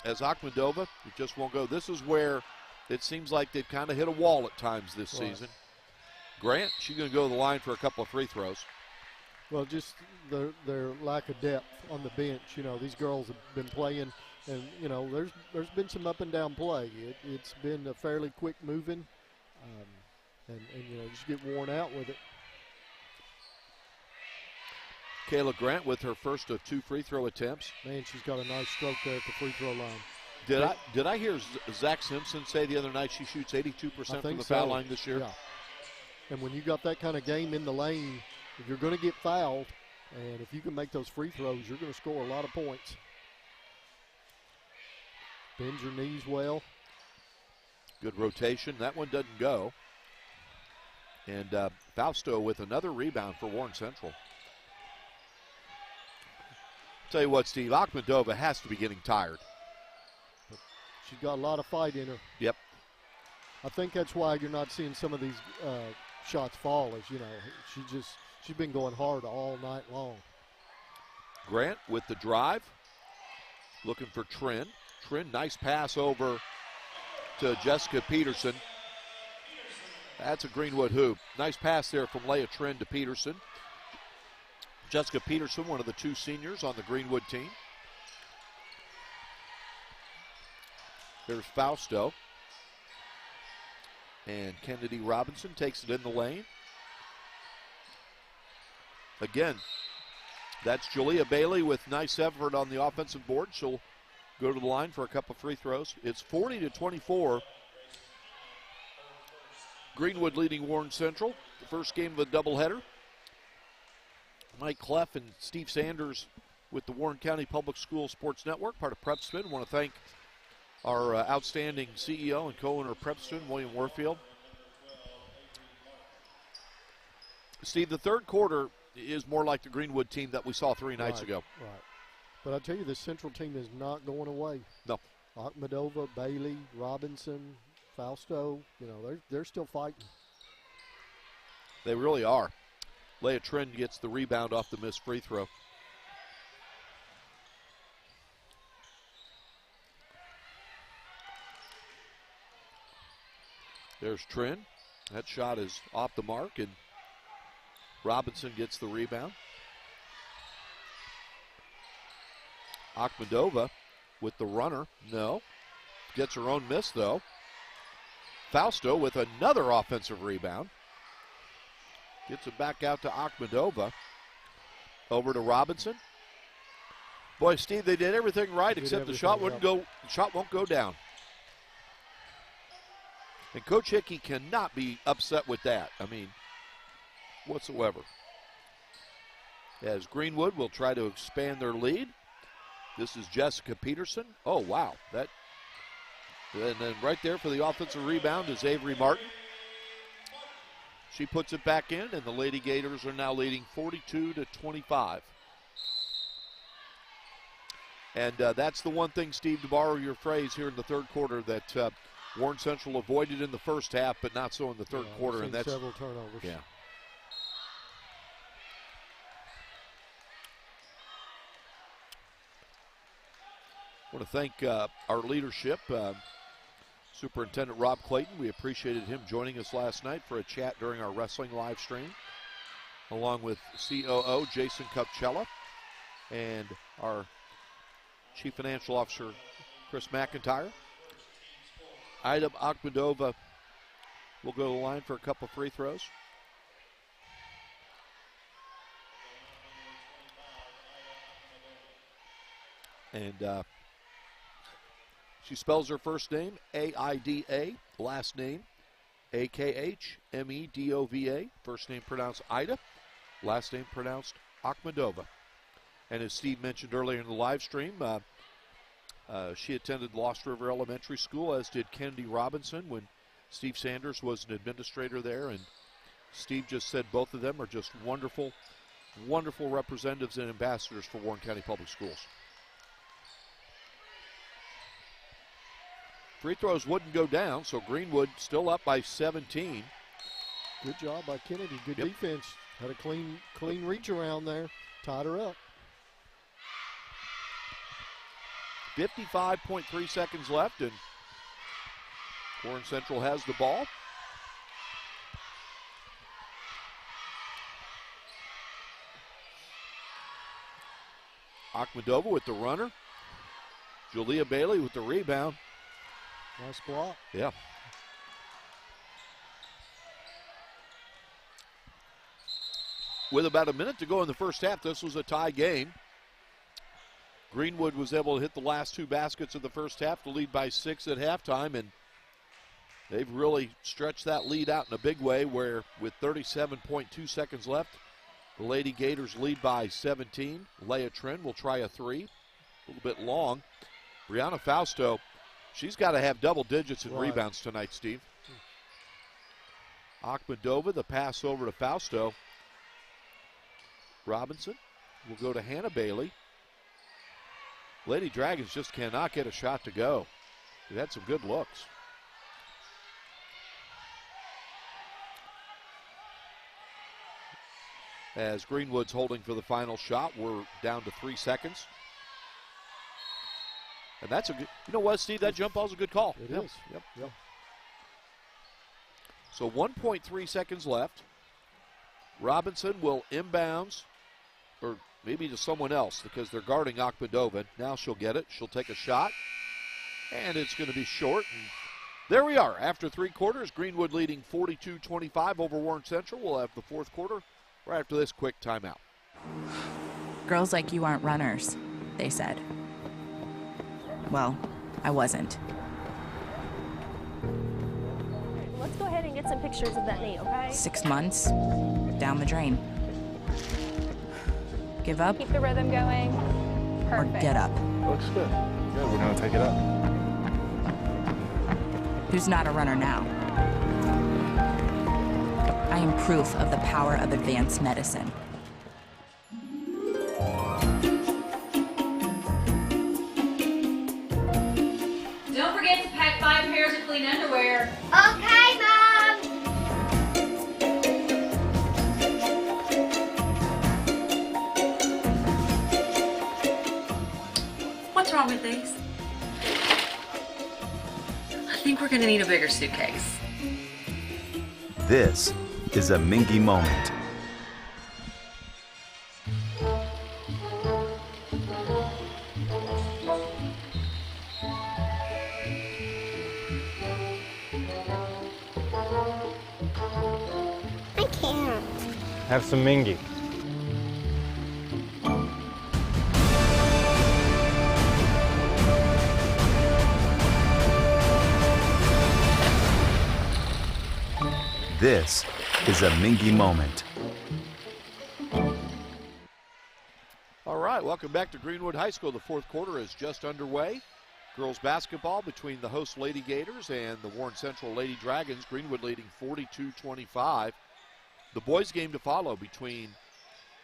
S2: as Akhmedova, it just won't go. This is where it seems like they've kind of hit a wall at times this season. Grant, she's going to go to the line for a couple of free throws.
S1: Well, just their lack of depth on the bench. You know, these girls have been playing, and, you know, there's been some up and down play. It's been a fairly quick moving, and, you know, just get worn out with it.
S2: Kayla Grant with her first of 2 free throw attempts.
S1: Man, she's got a nice stroke there at the free throw line.
S2: Did I hear Zach Simpson say the other night she shoots 82% from the foul line this year?
S1: Yeah. And when you got that kind of game in the lane, if you're going to get fouled, and if you can make those free throws, you're going to score a lot of points. Bends your knees well.
S2: Good rotation. That one doesn't go. And Fausto with another rebound for Warren Central. Tell you what, Steve, Akhmedova has to be getting tired.
S1: She's got a lot of fight in her.
S2: Yep.
S1: I think that's why you're not seeing some of these shots fall, as, you know, she's been going hard all night long.
S2: Grant with the drive, looking for Trin. Trin, nice pass over to Jessica Peterson. That's a Greenwood hoop. Nice pass there from Leah Trin to Peterson. Jessica Peterson, one of the 2 seniors on the Greenwood team. There's Fausto. And Kennedy Robinson takes it in the lane. Again, that's Julia Bailey with nice effort on the offensive board. She'll go to the line for a couple free throws. It's 40-24. Greenwood leading Warren Central. The first game of a doubleheader. Mike Cleff and Steve Sanders with the Warren County Public School Sports Network, part of Prepspin. I want to thank our outstanding CEO and co-owner of Prepspin, William Warfield. Steve, the third quarter is more like the Greenwood team that we saw 3 nights ago.
S1: Right. But I tell you, this Central team is not going away.
S2: No.
S1: Akhmedova, Bailey, Robinson, Fausto, you know, they're still fighting.
S2: They really are. Leah Trin gets the rebound off the missed free throw. There's Trin. That shot is off the mark, and Robinson gets the rebound. Akhmedova with the runner. No. Gets her own miss, though. Fausto with another offensive rebound. Gets it back out to Akhmedova. Over to Robinson. Boy, Steve, they did everything right except the shot won't go down. And Coach Hickey cannot be upset with that. I mean, whatsoever. As Greenwood will try to expand their lead. This is Jessica Peterson. Oh, wow. And then right there for the offensive rebound is Avery Martin. She puts it back in, and the Lady Gators are now leading 42-25. And that's the one thing, Steve, to borrow your phrase here in the third quarter, that Warren Central avoided in the first half, but not so in the third quarter. And that's
S1: several turnovers.
S2: Yeah. I want to thank our leadership, Superintendent Rob Clayton. We appreciated him joining us last night for a chat during our wrestling live stream, along with COO Jason Cupcella and our Chief Financial Officer Chris McIntyre. Ida Akhmedova will go to the line for a couple free throws. And she spells her first name A-I-D-A, last name A-K-H-M-E-D-O-V-A. First name pronounced Ida, last name pronounced Akhmedova. And as Steve mentioned earlier in the live stream, she attended Lost River Elementary School, as did Kennedy Robinson when Steve Sanders was an administrator there. And Steve just said both of them are just wonderful, wonderful representatives and ambassadors for Warren County Public Schools. Free throws wouldn't go down, so Greenwood still up by 17.
S1: Good job by Kennedy. Good defense. Had a clean reach around there. Tied her up.
S2: 55.3 seconds left, and Warren Central has the ball. Akhmedova with the runner. Julia Bailey with the rebound.
S1: Nice block.
S2: Yeah. With about a minute to go in the first half, this was a tie game. Greenwood was able to hit the last two baskets of the first half to lead by 6 at halftime, and they've really stretched that lead out in a big way, where with 37.2 seconds left, the Lady Gators lead by 17. Leah Trin will try a three, a little bit long. Brianna Fausto, she's got to have double digits in rebounds tonight, Steve. Akhmedova, the pass over to Fausto. Robinson will go to Hannah Bailey. Lady Dragons just cannot get a shot to go. They've had some good looks. As Greenwood's holding for the final shot, we're down to 3 seconds. And that's a good, you know what, Steve, that jump ball's a good call.
S1: It is. Yep.
S2: So 1.3 seconds left. Robinson will inbounds, or maybe to someone else because they're guarding Akhmedova. Now she'll get it. She'll take a shot, and it's going to be short. And there we are. After 3 quarters, Greenwood leading 42-25 over Warren Central. We'll have the fourth quarter right after this quick timeout.
S7: Girls like you aren't runners, they said. Well, I wasn't.
S5: Let's go ahead and get some pictures of that knee, okay?
S7: 6 months, down the drain. Give up.
S5: Keep the rhythm going. Perfect.
S7: Or get up.
S8: Looks good. Good, we're gonna take it up.
S7: Who's not a runner now? I am proof of the power of advanced medicine.
S4: Don't forget to pack 5 pairs of clean underwear.
S10: Okay, Mom.
S9: What's wrong with these? I think we're gonna need a bigger suitcase.
S6: This is a Mingy moment.
S8: Have some Mingy.
S6: This is a Mingy moment.
S2: All right, welcome back to Greenwood High School. The fourth quarter is just underway. Girls basketball between the host Lady Gators and the Warren Central Lady Dragons. Greenwood leading 42-25. The boys game to follow between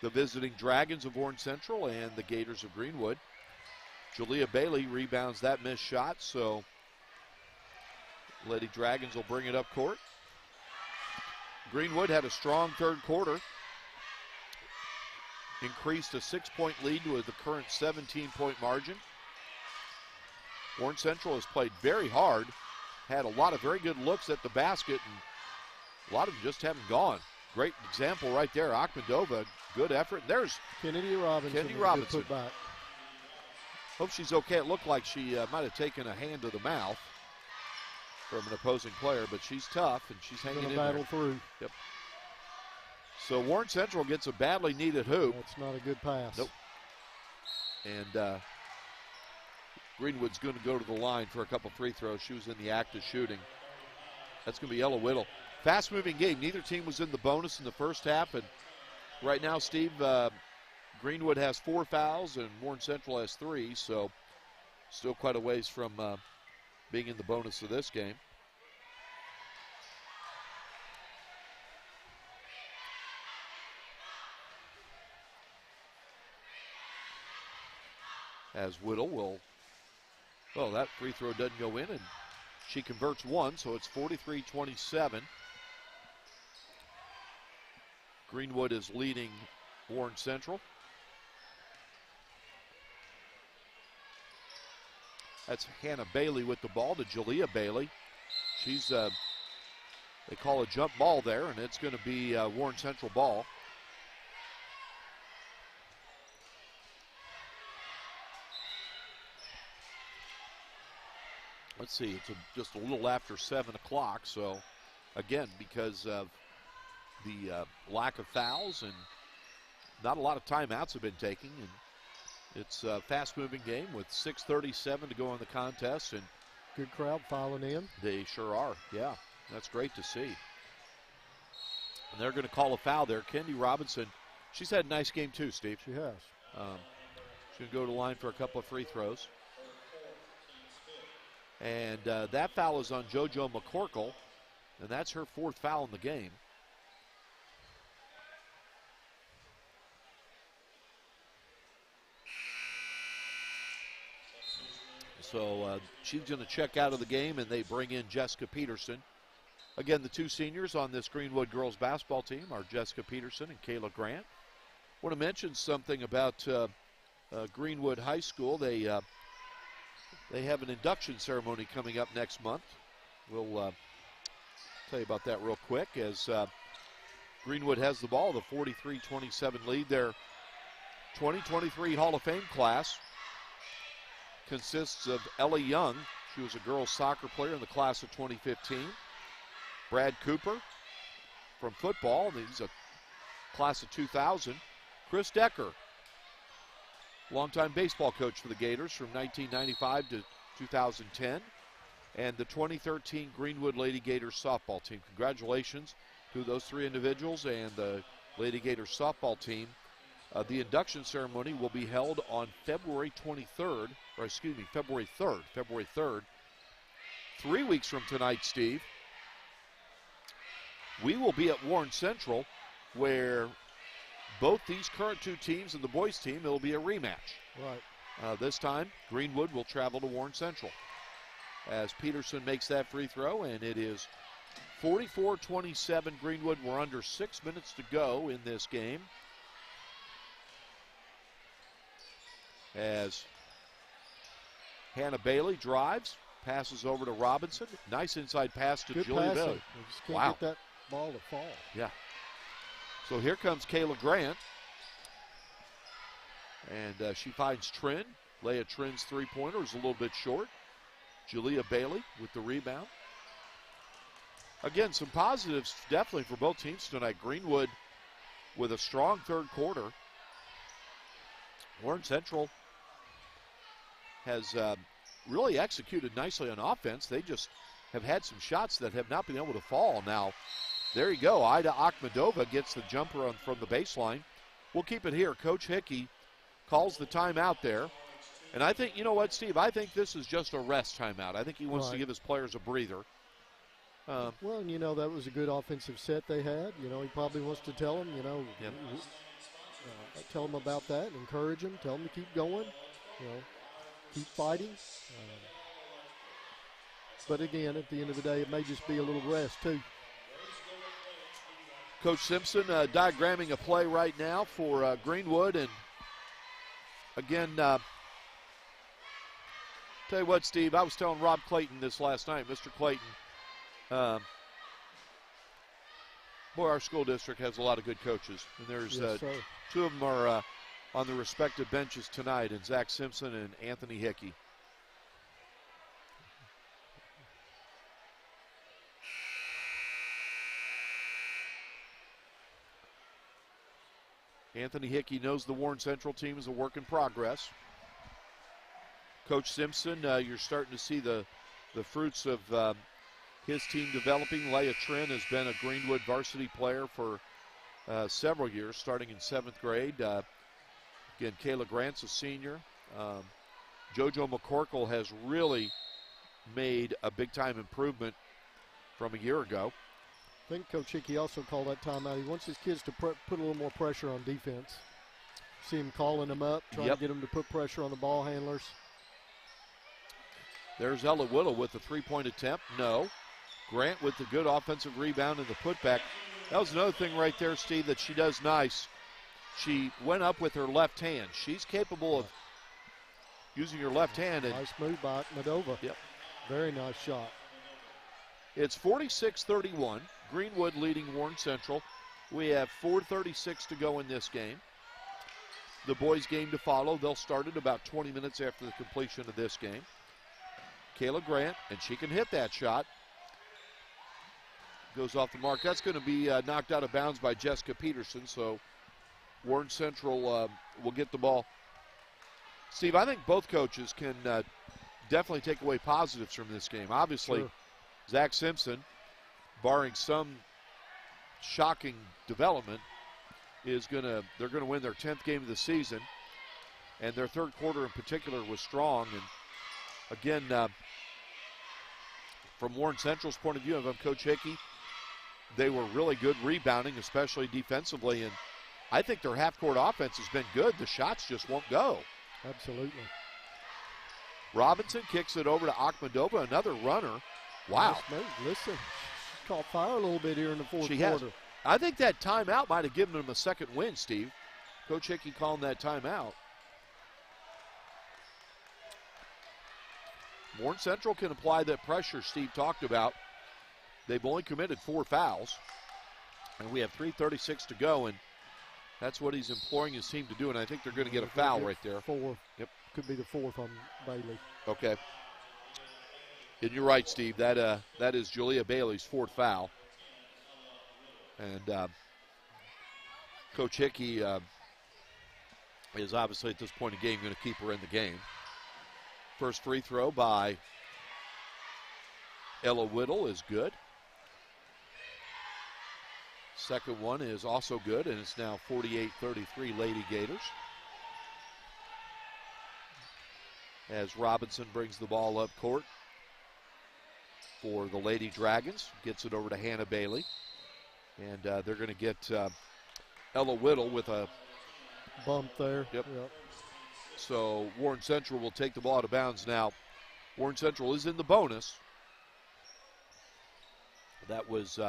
S2: the visiting Dragons of Warren Central and the Gators of Greenwood. Julia Bailey rebounds that missed shot, so Lady Dragons will bring it up court. Greenwood had a strong third quarter. Increased a 6-point lead with the current 17-point margin. Warren Central has played very hard, had a lot of very good looks at the basket, and a lot of them just haven't gone. Great example right there, Akhmedova, good effort. And there's
S1: Kennedy Robinson.
S2: Robinson.
S1: Put back.
S2: Hope she's okay. It looked like she might have taken a hand to the mouth from an opposing player, but she's tough and she's hanging in
S1: battle
S2: there.
S1: Through.
S2: Yep. So Warren Central gets a badly needed hoop.
S1: That's not a good pass.
S2: Nope. And Greenwood's going to go to the line for a couple free throws. She was in the act of shooting. That's going to be Ella Whittle. Fast-moving game. Neither team was in the bonus in the first half, and right now, Steve, Greenwood has 4 fouls and Warren Central has 3, so still quite a ways from being in the bonus of this game. As Whittle will, well, that free throw doesn't go in, and she converts one, so it's 43-27. Greenwood is leading Warren Central. That's Hannah Bailey with the ball to Jalea Bailey. She's, they call a jump ball there, and it's going to be Warren Central ball. Let's see, it's just a little after 7 o'clock, so again, because of the lack of fouls and not a lot of timeouts have been taken, and it's a fast-moving game with 6:37 to go in the contest, and
S1: good crowd filing in.
S2: They sure are, yeah. That's great to see. And they're going to call a foul there. Kendi Robinson, she's had a nice game too, Steve.
S1: She has.
S2: She's going to go to the line for a couple of free throws. And that foul is on JoJo McCorkle, and that's her 4th foul in the game. So she's going to check out of the game, and they bring in Jessica Peterson. Again, the 2 seniors on this Greenwood girls basketball team are Jessica Peterson and Kayla Grant. I want to mention something about Greenwood High School. They have an induction ceremony coming up next month. We'll tell you about that real quick as Greenwood has the ball, the 43-27 lead. Their 2023 Hall of Fame class consists of Ellie Young. She was a girls soccer player in the class of 2015. Brad Cooper from football, he's a class of 2000. Chris Decker, longtime baseball coach for the Gators from 1995 to 2010. And the 2013 Greenwood Lady Gators softball team. Congratulations to those 3 individuals and the Lady Gators softball team. The induction ceremony will be held on February 3rd. 3 weeks from tonight, Steve, we will be at Warren Central, where both these current 2 teams and the boys team, it will be a rematch.
S1: Right.
S2: This time, Greenwood will travel to Warren Central. As Peterson makes that free throw, and it is 44-27 Greenwood. We're under 6 minutes to go in this game. As Hannah Bailey drives, passes over to Robinson. Nice inside pass to Julia Bailey.
S1: You just can't get that ball to fall.
S2: Yeah. So here comes Kayla Grant. And she finds Trin. Leah Trin's three-pointer is a little bit short. Julia Bailey with the rebound. Again, some positives definitely for both teams tonight. Greenwood with a strong third quarter. Warren Central has really executed nicely on offense. They just have had some shots that have not been able to fall. Now, there you go. Ida Akhmedova gets the jumper from the baseline. We'll keep it here. Coach Hickey calls the timeout there. And I think, you know what, Steve, I think this is just a rest timeout. I think he wants to give his players a breather.
S1: Well, and, you know, that was a good offensive set they had. You know, he probably wants to tell them, you know, tell them about that, encourage them, tell them to keep going, you know, keep fighting. But again, at the end of the day, it may just be a little rest too.
S2: Coach Simpson diagramming a play right now for Greenwood. And again, tell you what, Steve, I was telling Rob Clayton this last night, Mr. Clayton, boy, our school district has a lot of good coaches. And there's two of them are on the respective benches tonight, and Zach Simpson and Anthony Hickey. Anthony Hickey knows the Warren Central team is a work in progress. Coach Simpson, you're starting to see the fruits of his team developing. Leah Trin has been a Greenwood varsity player for several years, starting in 7th grade. Again, Kayla Grant's a senior. JoJo McCorkle has really made a big-time improvement from a year ago.
S1: I think Coach Hickey also called that timeout. He wants his kids to put a little more pressure on defense. See him calling them up, trying to get them to put pressure on the ball handlers.
S2: There's Ella Whittle with the three-point attempt. No. Grant with the good offensive rebound and the putback. That was another thing right there, Steve, that she does nice. She went up with her left hand. She's capable of using her left hand. And
S1: nice move by Medova.
S2: Yep.
S1: Very nice shot.
S2: It's 46-31. Greenwood leading Warren Central. We have 4:36 to go in this game. The boys' game to follow. They'll start it about 20 minutes after the completion of this game. Kayla Grant, and she can hit that shot. Goes off the mark. That's going to be knocked out of bounds by Jessica Peterson, so Warren Central will get the ball. Steve, I think both coaches can definitely take away positives from this game. Obviously, Zach Simpson, barring some shocking development, they're going to win their 10th game of the season, and their third quarter in particular was strong. And again, from Warren Central's point of view, of Coach Hickey, they were really good rebounding, especially defensively, and I think their half-court offense has been good. The shots just won't go.
S1: Absolutely.
S2: Robinson kicks it over to Akhmedova, another runner. Wow.
S1: Nice move. Listen, she's caught fire a little bit here in the fourth quarter.
S2: Has. I think that timeout might have given them a second win, Steve. Coach Hickey calling that timeout. Warren Central can apply that pressure Steve talked about. They've only committed 4 fouls, and we have 3:36 to go, and that's what he's imploring his team to do, and I think they're going to get a foul right there.
S1: 4.
S2: Yep.
S1: Could be the 4th on Bailey.
S2: Okay. And you're right, Steve. That is Julia Bailey's 4th foul. And Coach Hickey is obviously at this point in the game going to keep her in the game. First free throw by Ella Whittle is good. Second one is also good, and it's now 48-33 Lady Gators. As Robinson brings the ball up court for the Lady Dragons. Gets it over to Hannah Bailey. And they're going to get Ella Whittle with a
S1: bump there.
S2: Yep. So Warren Central will take the ball out of bounds now. Warren Central is in the bonus. That was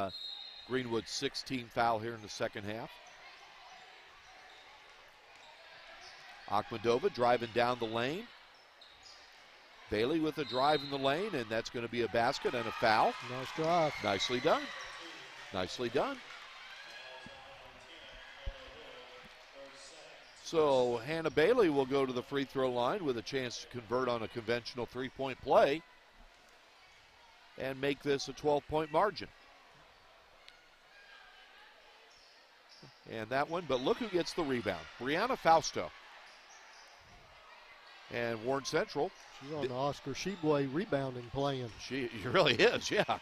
S2: Greenwood's 16th foul here in the second half. Akhmedova driving down the lane. Bailey with a drive in the lane, and that's going to be a basket and a foul.
S1: Nice drive.
S2: Nicely done. Nicely done. So Hannah Bailey will go to the free throw line with a chance to convert on a conventional three-point play and make this a 12-point margin. And that one, but look who gets the rebound. Brianna Fausto. And Warren Central.
S1: She's on the Oscar Sheboy rebounding plan.
S2: She really is, yeah.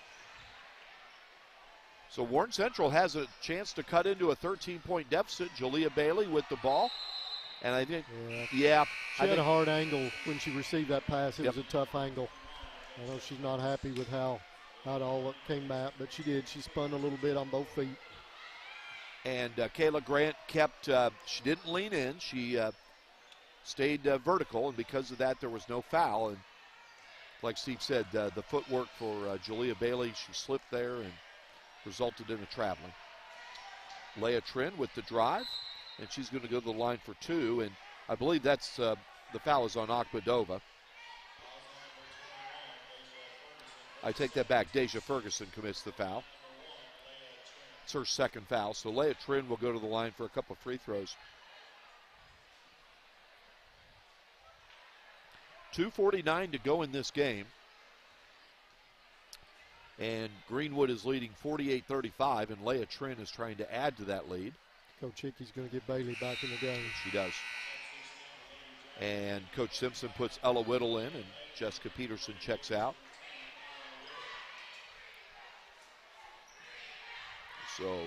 S2: So Warren Central has a chance to cut into a 13-point deficit. Jalea Bailey with the ball. And I think,
S1: she had a hard angle when she received that pass. It was a tough angle. I know she's not happy with how it all came out, but she did. She spun a little bit on both feet.
S2: And Kayla Grant kept, she didn't lean in. She stayed vertical, and because of that, there was no foul. And like Steve said, the footwork for Jalea Bailey, she slipped there and resulted in a traveling. Leah Trin with the drive, and she's going to go to the line for 2. And I believe that's the foul is on Akhmadova. I take that back. Deja Ferguson commits the foul. It's her second foul. So Leah Trin will go to the line for a couple of free throws. 2:49 to go in this game. And Greenwood is leading 48-35, and Leah Trin is trying to add to that lead.
S1: Coach Hickey's going to get Bailey back in the game.
S2: She does. And Coach Simpson puts Ella Whittle in, and Jessica Peterson checks out. So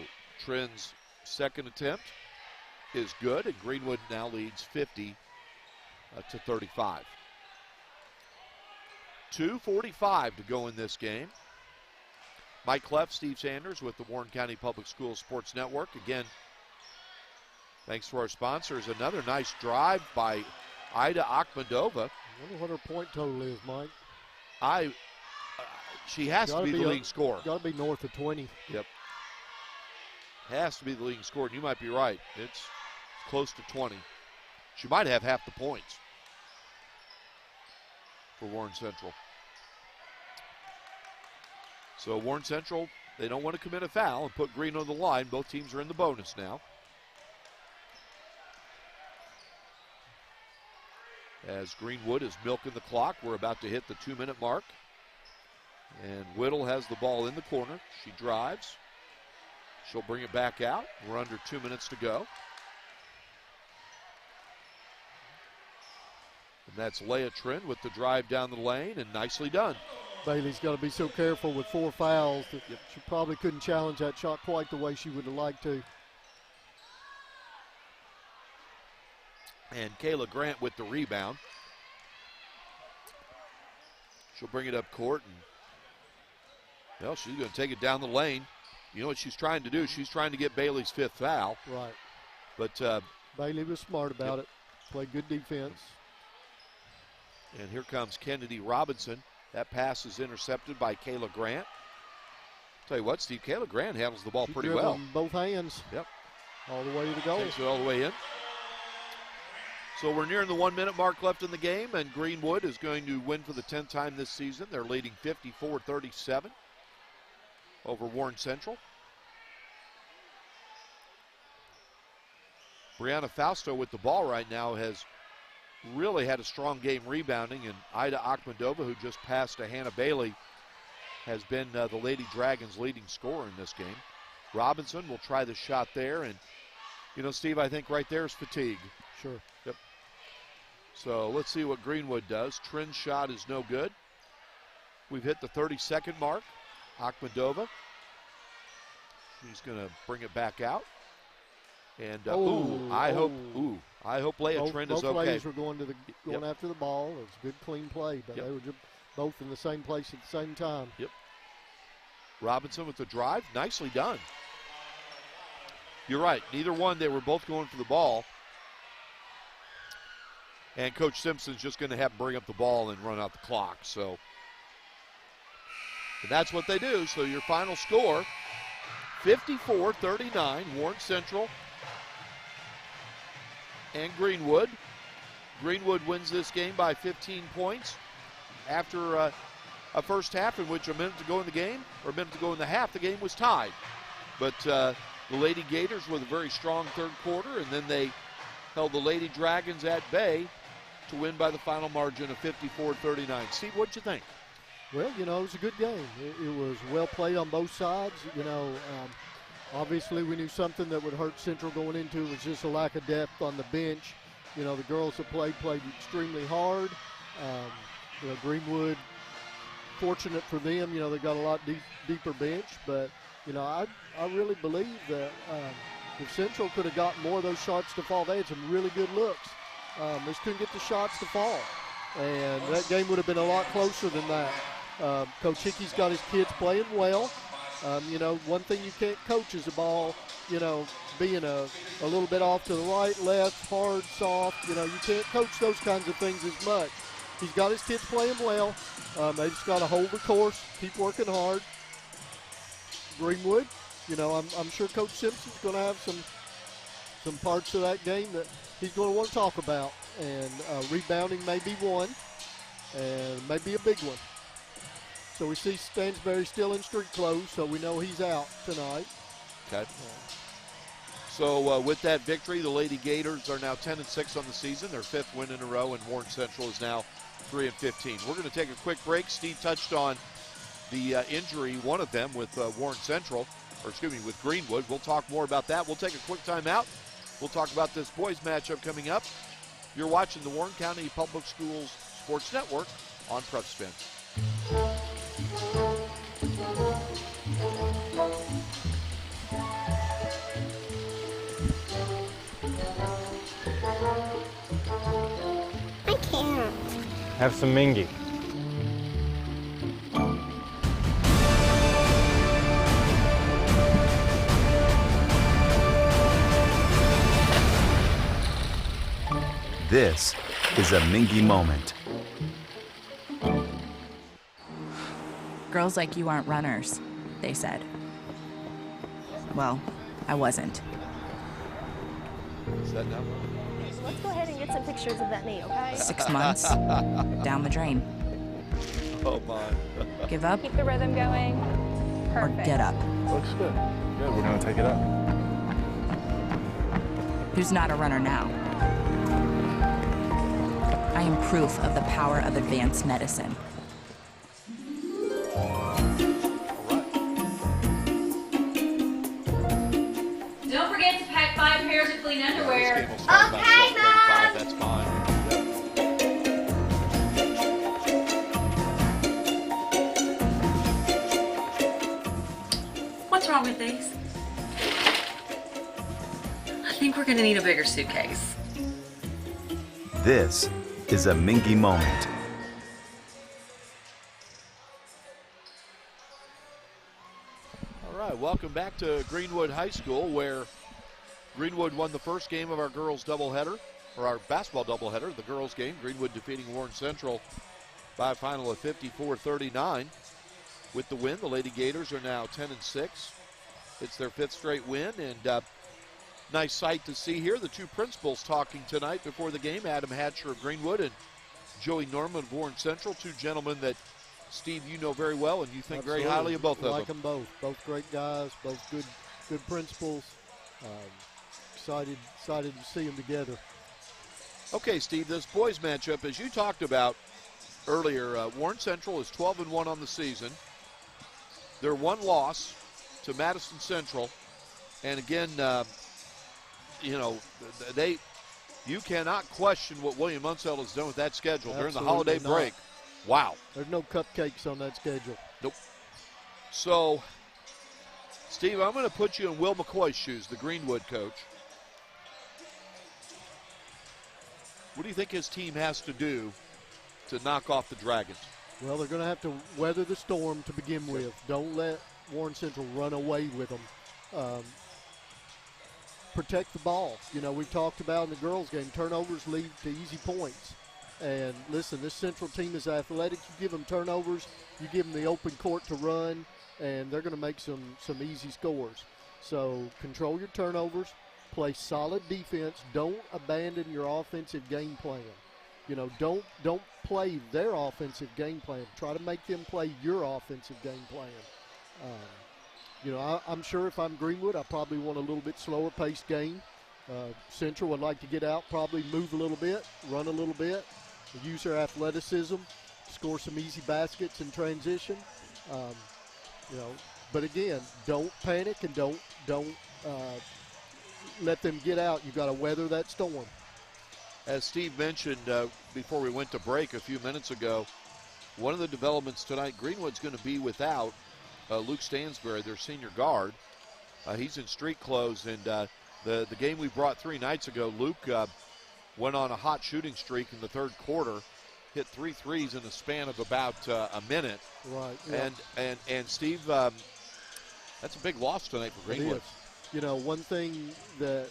S2: Trin's second attempt is good, and Greenwood now leads 50 to 35. 2:45 to go in this game. Mike Cleff, Steve Sanders with the Warren County Public Schools Sports Network. Again, thanks to our sponsors. Another nice drive by Ida Akhmadova.
S1: I wonder what her point total is, Mike.
S2: She has to be the leading scorer.
S1: Got to be north of 20.
S2: Yep. Has to be the leading scorer, and you might be right. It's close to 20. She might have half the points for Warren Central. So Warren Central, they don't want to commit a foul and put Green on the line. Both teams are in the bonus now. As Greenwood is milking the clock, we're about to hit the 2-minute mark. And Whittle has the ball in the corner. She drives. She'll bring it back out. We're under 2 minutes to go. And that's Leah Trin with the drive down the lane, and nicely done.
S1: Bailey's got to be so careful with 4 fouls that she probably couldn't challenge that shot quite the way she would have liked to.
S2: And Kayla Grant with the rebound. She'll bring it up court, and well, she's going to take it down the lane. You know what she's trying to do? She's trying to get Bailey's 5th foul.
S1: Right.
S2: But
S1: Bailey was smart about it. Played good defense.
S2: And here comes Kennedy Robinson. That pass is intercepted by Kayla Grant. Tell you what, Steve, Kayla Grant handles the ball pretty well.
S1: On both hands.
S2: Yep.
S1: All the way to the goal.
S2: Takes it all the way in. So we're nearing the 1-minute mark left in the game, and Greenwood is going to win for the 10th time this season. They're leading 54-37 over Warren Central. Brianna Fausto with the ball right now has really had a strong game rebounding, and Ida Akhmadova, who just passed to Hannah Bailey, has been the Lady Dragons' leading scorer in this game. Robinson will try the shot there, and, you know, Steve, I think right there is fatigue.
S1: Sure.
S2: Yep. So let's see what Greenwood does. Trin's shot is no good. We've hit the 30-second mark. Akhmadova. She's going to bring it back out. And I hope Leah Trin is okay.
S1: Both ladies were going after the ball. It was a good, clean play, but they were just both in the same place at the same time.
S2: Yep. Robinson with the drive, nicely done. You're right. Neither one. They were both going for the ball. And Coach Simpson's just going to have to bring up the ball and run out the clock. So, and that's what they do. So your final score, 54-39, Warren Central and Greenwood. Greenwood wins this game by 15 points after a first half in which a minute to go in the game, or a minute to go in the half, the game was tied. But the Lady Gators with a very strong third quarter, and then they held the Lady Dragons at bay to win by the final margin of 54-39. Steve, what'd you think?
S1: Well, you know, it was a good game. It was well played on both sides. You know, Obviously, we knew something that would hurt Central going into was just a lack of depth on the bench. You know, the girls that played extremely hard. You know, Greenwood, fortunate for them, you know, they got a lot deeper bench. But, you know, I really believe that if Central could have got more of those shots to fall, they had some really good looks. They just couldn't get the shots to fall. And that game would have been a lot closer than that. Coach Hickey's got his kids playing well. You know, one thing you can't coach is the ball, you know, being a little bit off to the right, left, hard, soft. You know, you can't coach those kinds of things as much. He's got his kids playing well. They just got to hold the course, keep working hard. Greenwood, you know, I'm sure Coach Simpson's going to have some parts of that game that he's going to want to talk about. And rebounding may be one, and maybe a big one. So we see Stansberry still in street clothes, so we know he's out tonight.
S2: Okay. So with that victory, the Lady Gators are now 10-6 on the season, their 5th win in a row, and Warren Central is now 3-15. We're going to take a quick break. Steve touched on the injury, one of them with Warren Central, or excuse me, with Greenwood. We'll talk more about that. We'll take a quick timeout. We'll talk about this boys matchup coming up. You're watching the Warren County Public Schools Sports Network on Prep Spin.
S5: I can't.
S8: Have some Mingy.
S6: This is a Mingy moment.
S7: Girls like you aren't runners, they said. Well, I wasn't.
S2: Is that now?
S5: Let's go ahead and get some pictures of that knee, okay?
S7: 6 months, down the drain.
S2: Oh, my.
S7: Give up
S5: Keep the rhythm going.
S7: or
S5: Perfect.
S7: get up.
S8: Looks good. Good, we're gonna take it up.
S7: Who's not a runner now? I am proof of the power of advanced medicine.
S4: Don't forget to pack 5 pairs of clean underwear.
S2: This game will start about 7:35. That's fine.
S9: What's wrong with these? I think we're gonna need a bigger suitcase.
S6: This is a Mingy moment.
S2: All right, welcome back to Greenwood High School, where Greenwood won the first game of our girls doubleheader, or our basketball doubleheader, the girls game. Greenwood defeating Warren Central by a final of 54-39. With the win, the Lady Gators are now 10-6. It's their 5th straight win, and nice sight to see here. The two principals talking tonight before the game, Adam Hatcher of Greenwood and Joey Norman of Warren Central, two gentlemen that, Steve, you know very well, and you think
S1: Absolutely.
S2: very highly of both of
S1: like
S2: them.
S1: them both great guys, both good principals. Excited to see them together.
S2: Okay, Steve, this boys matchup, as you talked about earlier, Warren Central is 12-1 on the season. Their one loss to Madison Central, and again, you know, you cannot question what William Munsell has done with that schedule during the holiday break. Wow.
S1: There's no cupcakes on that schedule.
S2: Nope. So, Steve, I'm going to put you in Will McCoy's shoes, the Greenwood coach. What do you think his team has to do to knock off the Dragons?
S1: Well, they're going to have to weather the storm to begin with. Don't let Warren Central run away with them. Protect the ball. You know, we've talked about in the girls' game, turnovers lead to easy points. And listen, this Central team is athletic. You give them turnovers, you give them the open court to run, and they're going to make some easy scores. So control your turnovers, play solid defense. Don't abandon your offensive game plan. You know, don't play their offensive game plan. Try to make them play your offensive game plan. You know, I'm sure if I'm Greenwood, I probably want a little bit slower paced game. Central would like to get out, probably move a little bit, run a little bit, use their athleticism, score some easy baskets in transition. You know, but again, don't panic and don't let them get out. You got to weather that storm.
S2: As Steve mentioned before we went to break a few minutes ago, one of the developments tonight, Greenwood's going to be without Luke Stansberry, their senior guard. He's in street clothes, and the game we brought 3 nights ago, Luke went on a hot shooting streak in the third quarter, hit 3 threes in the span of about a minute.
S1: Right. Yeah.
S2: And Steve, that's a big loss tonight for Greenwood.
S1: You know, one thing that,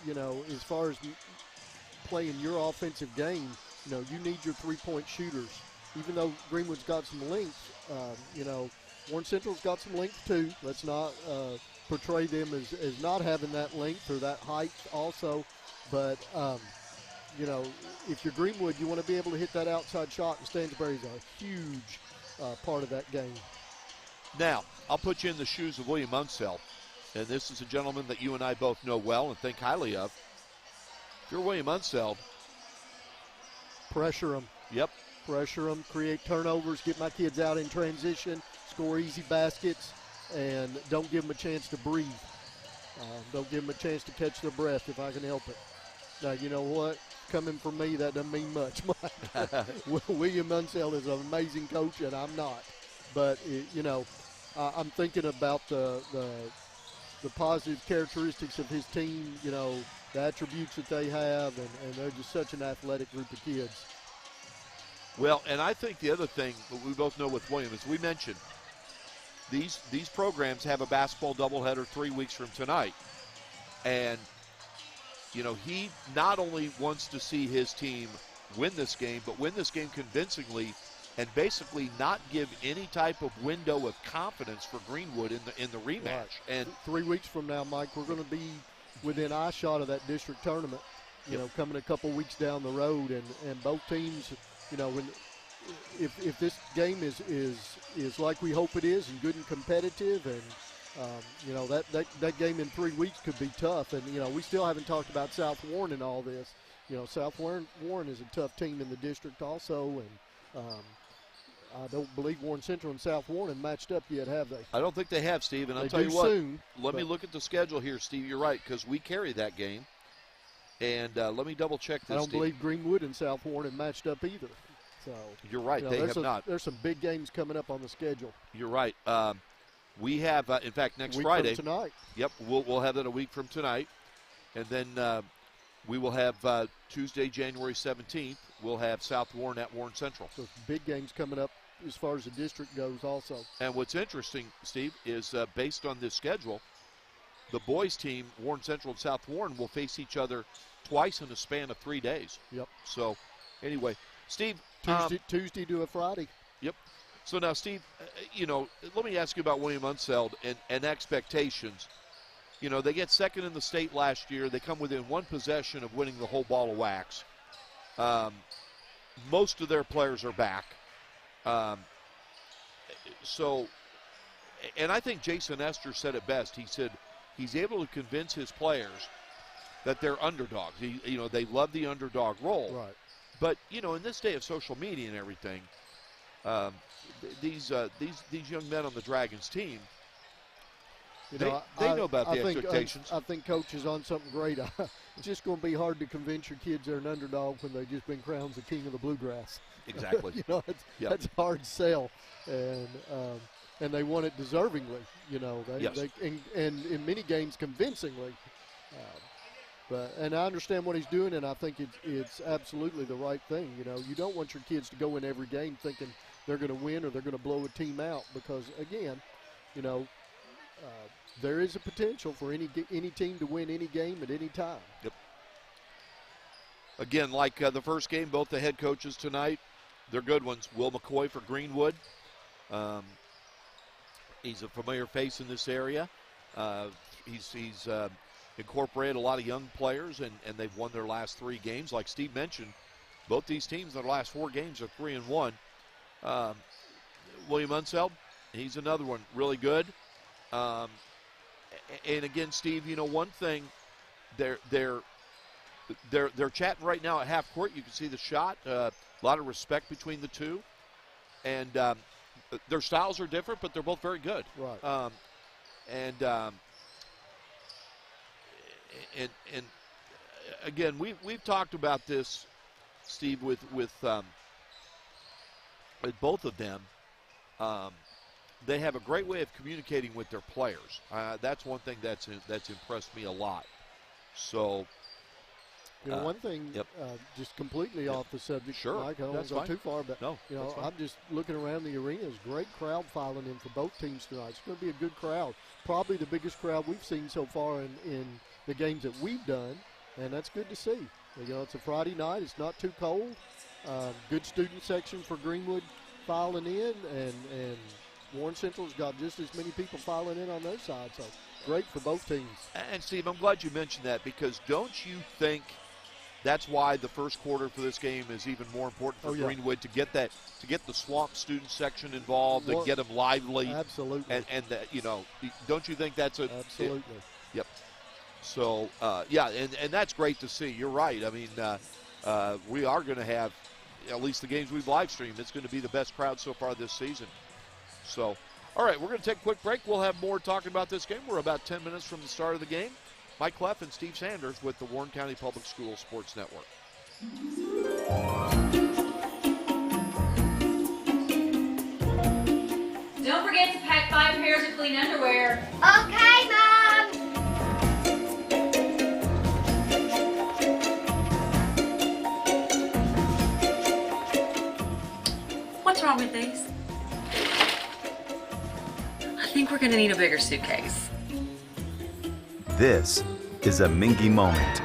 S1: you know, as far as playing your offensive game, you know, you need your three-point shooters. Even though Greenwood's got some length, you know, Warren Central's got some length too. Let's not portray them as not having that length or that height also. But, you know, if you're Greenwood, you want to be able to hit that outside shot, and Stansberry's a huge part of that game.
S2: Now, I'll put you in the shoes of William Unseld, and this is a gentleman that you and I both know well and think highly of. If you're William Unseld,
S1: pressure them.
S2: Yep.
S1: Pressure them, create turnovers, get my kids out in transition, score easy baskets, and don't give them a chance to breathe. Don't give them a chance to catch their breath if I can help it. Now, you know what? Coming from me, that doesn't mean much. William Unseld is an amazing coach, and I'm not. But, you know, I'm thinking about the positive characteristics of his team, you know, the attributes that they have, and they're just such an athletic group of kids.
S2: Well, and I think the other thing that we both know with William is we mentioned these programs have a basketball doubleheader 3 weeks from tonight. And, you know, he not only wants to see his team win this game, but win this game convincingly and basically not give any type of window of confidence for Greenwood in the rematch.
S1: Right.
S2: And
S1: 3 weeks from now, Mike, we're going to be within eye shot of that district tournament, you know, coming a couple weeks down the road. And both teams, you know, if this game is like we hope it is and good and competitive, and you know, that game in 3 weeks could be tough. And you know, we still haven't talked about South Warren in all this. You know, South Warren is a tough team in the district also, and I don't believe Warren Central and South Warren have matched up yet, have they?
S2: I don't think they have, Steve. And I'll
S1: they
S2: tell you what.
S1: Soon,
S2: let me look at the schedule here, Steve. You're right, because we carry that game. And let me double check this.
S1: I don't
S2: Steve.
S1: believe Greenwood and South Warren have matched up either. So
S2: you're right,
S1: you know,
S2: they have not.
S1: There's some big games coming up on the schedule.
S2: You're right. We have, in fact, next
S1: week
S2: Friday.
S1: From tonight.
S2: Yep, we'll have that a week from tonight, and then we will have Tuesday, January 17th. We'll have South Warren at Warren Central.
S1: So big games coming up as far as the district goes, also.
S2: And what's interesting, Steve, is based on this schedule, the boys' team, Warren Central and South Warren, will face each other twice in a span of 3 days.
S1: Yep.
S2: So, anyway, Steve.
S1: Tuesday to a Friday.
S2: Yep. So now, Steve, you know, let me ask you about William Unseld and expectations. You know, they get second in the state last year. They come within one possession of winning the whole ball of wax. Most of their players are back. So, and I think Jason Esther said it best. He said he's able to convince his players that they're underdogs. You know, they love the underdog role.
S1: Right.
S2: But, you know, in this day of social media and everything, these young men on the Dragons team, they know about the expectations.
S1: I think Coach is on something great. It's just going to be hard to convince your kids they're an underdog when they've just been crowned the king of the bluegrass.
S2: Exactly.
S1: You know, that's a hard sell, and they won it deservingly. You know, and in many games convincingly. And I understand what he's doing, and I think it's absolutely the right thing. You know, you don't want your kids to go in every game thinking they're going to win or they're going to blow a team out, because, again, you know, there is a potential for any team to win any game at any time.
S2: Yep. Again, like the first game, both the head coaches tonight, they're good ones. Will McCoy for Greenwood. He's a familiar face in this area. He's incorporated a lot of young players, and they've won their last 3 games. Like Steve mentioned, both these teams in their last 4 games are 3-1. William Unseld, he's another one, really good. And again, Steve, you know, one thing, they're chatting right now at half court. You can see the shot. A lot of respect between the two. And their styles are different, but they're both very good.
S1: Right.
S2: And again, we've talked about this, Steve, with both of them. They have a great way of communicating with their players. That's one thing that's impressed me a lot. So,
S1: one thing, just completely off the subject.
S2: Sure,
S1: Mike, I don't want to go too far, but I'm just looking around the arena. There's a great crowd filing in for both teams tonight. It's going to be a good crowd. Probably the biggest crowd we've seen so far in the games that we've done, and that's good to see. It's a Friday night. It's not too cold. Good student section for Greenwood filing in, and Warren Central's got just as many people filing in on their side, so great for both teams. And,
S2: Steve, I'm glad you mentioned that, because don't you think that's why the first quarter for this game is even more important for Greenwood, to get the Swamp student section involved, and get them lively.
S1: Absolutely.
S2: And that, don't you think that's
S1: absolutely.
S2: Yep. So, and that's great to see. You're right. I mean, we are going to have, at least the games we've live streamed, it's going to be the best crowd so far this season. So, all right, we're going to take a quick break. We'll have more talking about this game. We're about 10 minutes from the start of the game. Mike Cleff and Steve Sanders with the Warren County Public Schools Sports Network.
S4: Don't forget to pack 5 pairs of clean underwear.
S10: Okay, Mom!
S9: What's wrong with these? I think we're going to need a bigger suitcase.
S6: This is a Mingy moment.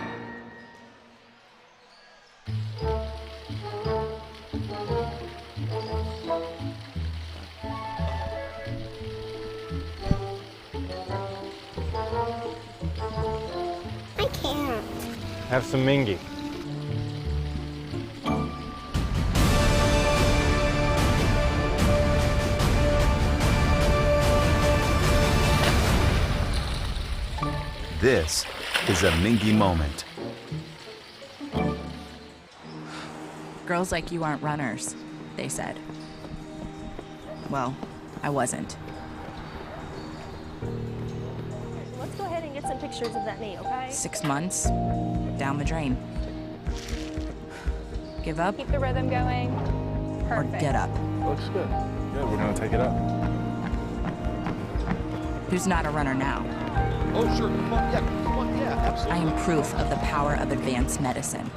S10: I can't.
S8: Have some Mingy.
S6: This is a Mingy moment.
S7: Girls like you aren't runners, they said. Well, I wasn't.
S5: Let's go ahead and get some pictures of that knee, okay?
S7: 6 months, down the drain. Give up
S5: Keep the rhythm going.
S7: or
S5: Perfect.
S7: get up.
S8: Looks good. Yeah, we're going to take it up.
S7: Who's not a runner now?
S2: Oh, sure. Come on. Yeah,
S7: I
S2: absolutely.
S7: am proof of the power of advanced medicine.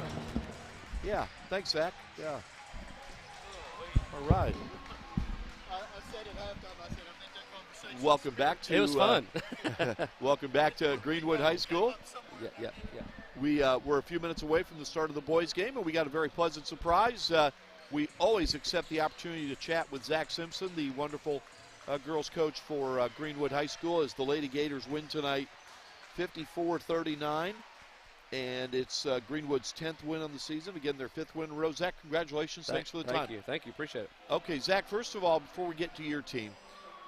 S2: Yeah, thanks, Zach. Yeah. All right.
S1: I said at halftime, I said I think that conversation.
S2: Welcome back to.
S11: It was fun.
S2: Welcome back to Greenwood High School.
S11: Yeah.
S2: We're a few minutes away from the start of the boys' game, and we got a very pleasant surprise. We always accept the opportunity to chat with Zach Simpson, the wonderful girls coach for Greenwood High School, as the Lady Gators win tonight 54-39. And it's Greenwood's 10th win on the season. Again, their 5th win in a row. Zach, congratulations. Thanks for the time.
S11: Thank you. Appreciate it.
S2: Okay, Zach, first of all, before we get to your team,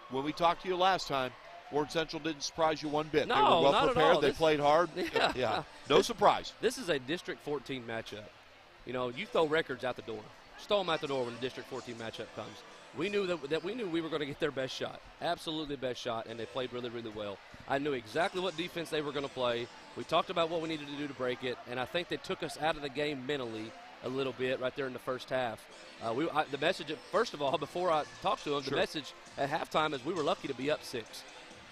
S2: when we talked to you last time, Warren Central didn't surprise you one bit.
S11: No,
S2: they were well
S11: not at
S2: prepared.
S11: all.
S2: They played hard.
S11: Yeah.
S2: No surprise.
S11: This is a District 14 matchup. You throw records out the door. Just throw them out the door when the District 14 matchup comes. We knew that we were going to get their best shot, absolutely best shot, and they played really, really well. I knew exactly what defense they were going to play. We talked about what we needed to do to break it, and I think they took us out of the game mentally a little bit right there in the first half. The message, first of all, before I talked to them,
S2: Sure.
S11: The message at halftime is we were lucky to be up 6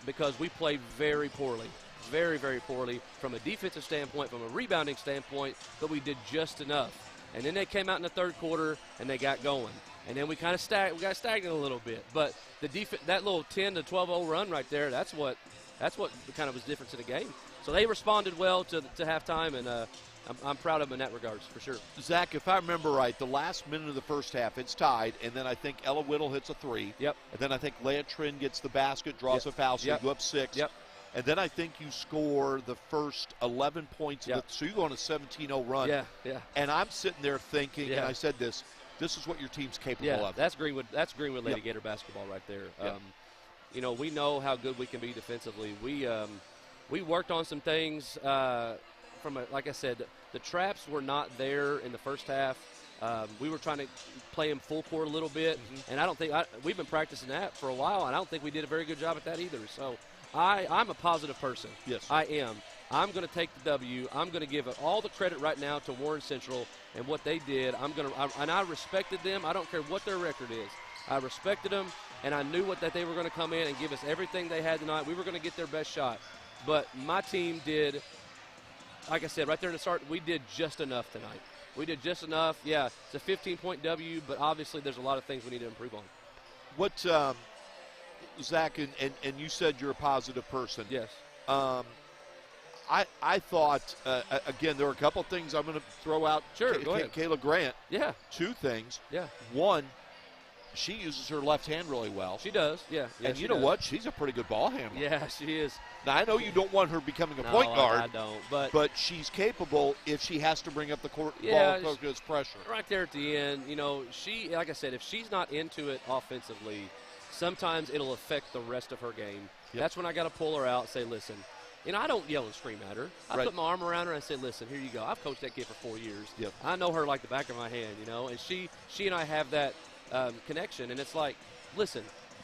S11: because we played very poorly. Very, very poorly from a defensive standpoint, from a rebounding standpoint, but we did just enough. And then they came out in the third quarter and they got going. And then we kind of got stagnant a little bit. But that little 10 to 12-0 run right there, that's what kind of was difference in the game. So they responded well to halftime, and I'm proud of them in that regards for sure.
S2: Zach, if I remember right, the last minute of the first half, it's tied, and then I think Ella Whittle hits a 3.
S11: Yep.
S2: And then I think Leah Trin gets the basket, draws a foul, so you go up 6.
S11: Yep.
S2: And then I think you score the first 11 points, so you go on a 17-0 run.
S11: Yeah.
S2: And I'm sitting there thinking, and I said this is what your team's capable of.
S11: That's Greenwood Lady Gator basketball right there.
S2: Yep.
S11: We know how good we can be defensively. We worked on some things like I said, the traps were not there in the first half. We were trying to play him full court a little bit, and I don't think we've been practicing that for a while, and I don't think we did a very good job at that either. So I'm a positive person.
S2: Yes.
S11: I am. I'm going to take the W. I'm going to give all the credit right now to Warren Central and what they did. And I respected them. I don't care what their record is. I respected them, and I knew that they were going to come in and give us everything they had tonight. We were going to get their best shot. But my team did, like I said, right there in the start, we did just enough tonight. We did just enough. Yeah, it's a 15-point W, but obviously there's a lot of things we need to improve on.
S2: What, Zach, and you said you're a positive person.
S11: Yes.
S2: I thought, again, there were a couple of things I'm going to throw out.
S11: Sure, go ahead.
S2: Kayla Grant.
S11: Yeah.
S2: Two things.
S11: Yeah.
S2: One, she uses her left hand really well.
S11: She does, yeah.
S2: And you know what? She's a pretty good ball handler.
S11: Yeah, she is.
S2: Now, I know you don't want her becoming a point guard.
S11: I don't.
S2: But she's capable if she has to bring up the court
S11: yeah,
S2: ball because pressure.
S11: Right there at the end, she, like I said, if she's not into it offensively, sometimes it'll affect the rest of her game. Yep. That's when I got to pull her out and say, listen, I don't yell and scream at her. I put my arm around her and say, listen, here you go. I've coached that kid for 4 years.
S2: Yep.
S11: I know her like the back of my hand, and she and I have that connection, and it's like, listen,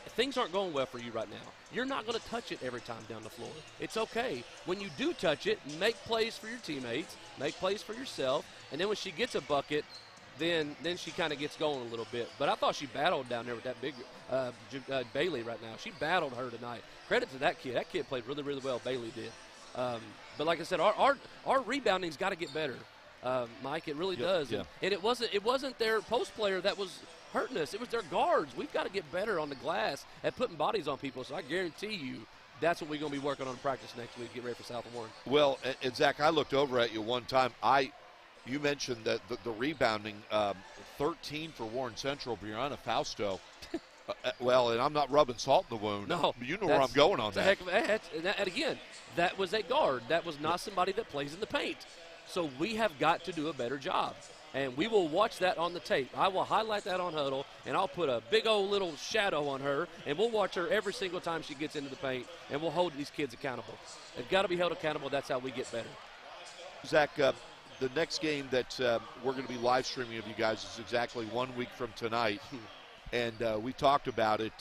S11: things aren't going well for you right now. You're not going to touch it every time down the floor. It's okay. When you do touch it, make plays for your teammates, make plays for yourself, and then when she gets a bucket, then she kind of gets going a little bit. But I thought she battled down there with that big Bailey right now. She battled her tonight. Credit to that kid. That kid played really, really well. Bailey did. But like I said, our rebounding's got to get better, Mike. It really does.
S2: Yeah.
S11: And it wasn't their post player that was hurting us. It was their guards. We've got to get better on the glass at putting bodies on people. So I guarantee you, that's what we're going to be working on in practice next week. Get ready for South Warren.
S2: Well, and Zach, I looked over at you one time. You mentioned that the rebounding, 13 for Warren Central, Brianna Fausto. Well, and I'm not rubbing salt in the wound.
S11: No.
S2: But you know where I'm going on that.
S11: And again, that was a guard. That was not somebody that plays in the paint. So we have got to do a better job. And we will watch that on the tape. I will highlight that on Huddle, and I'll put a big old little shadow on her, and we'll watch her every single time she gets into the paint, and we'll hold these kids accountable. They've got to be held accountable. That's how we get better.
S2: Zach, the next game that we're going to be live streaming of you guys is exactly 1 week from tonight. And we talked about it,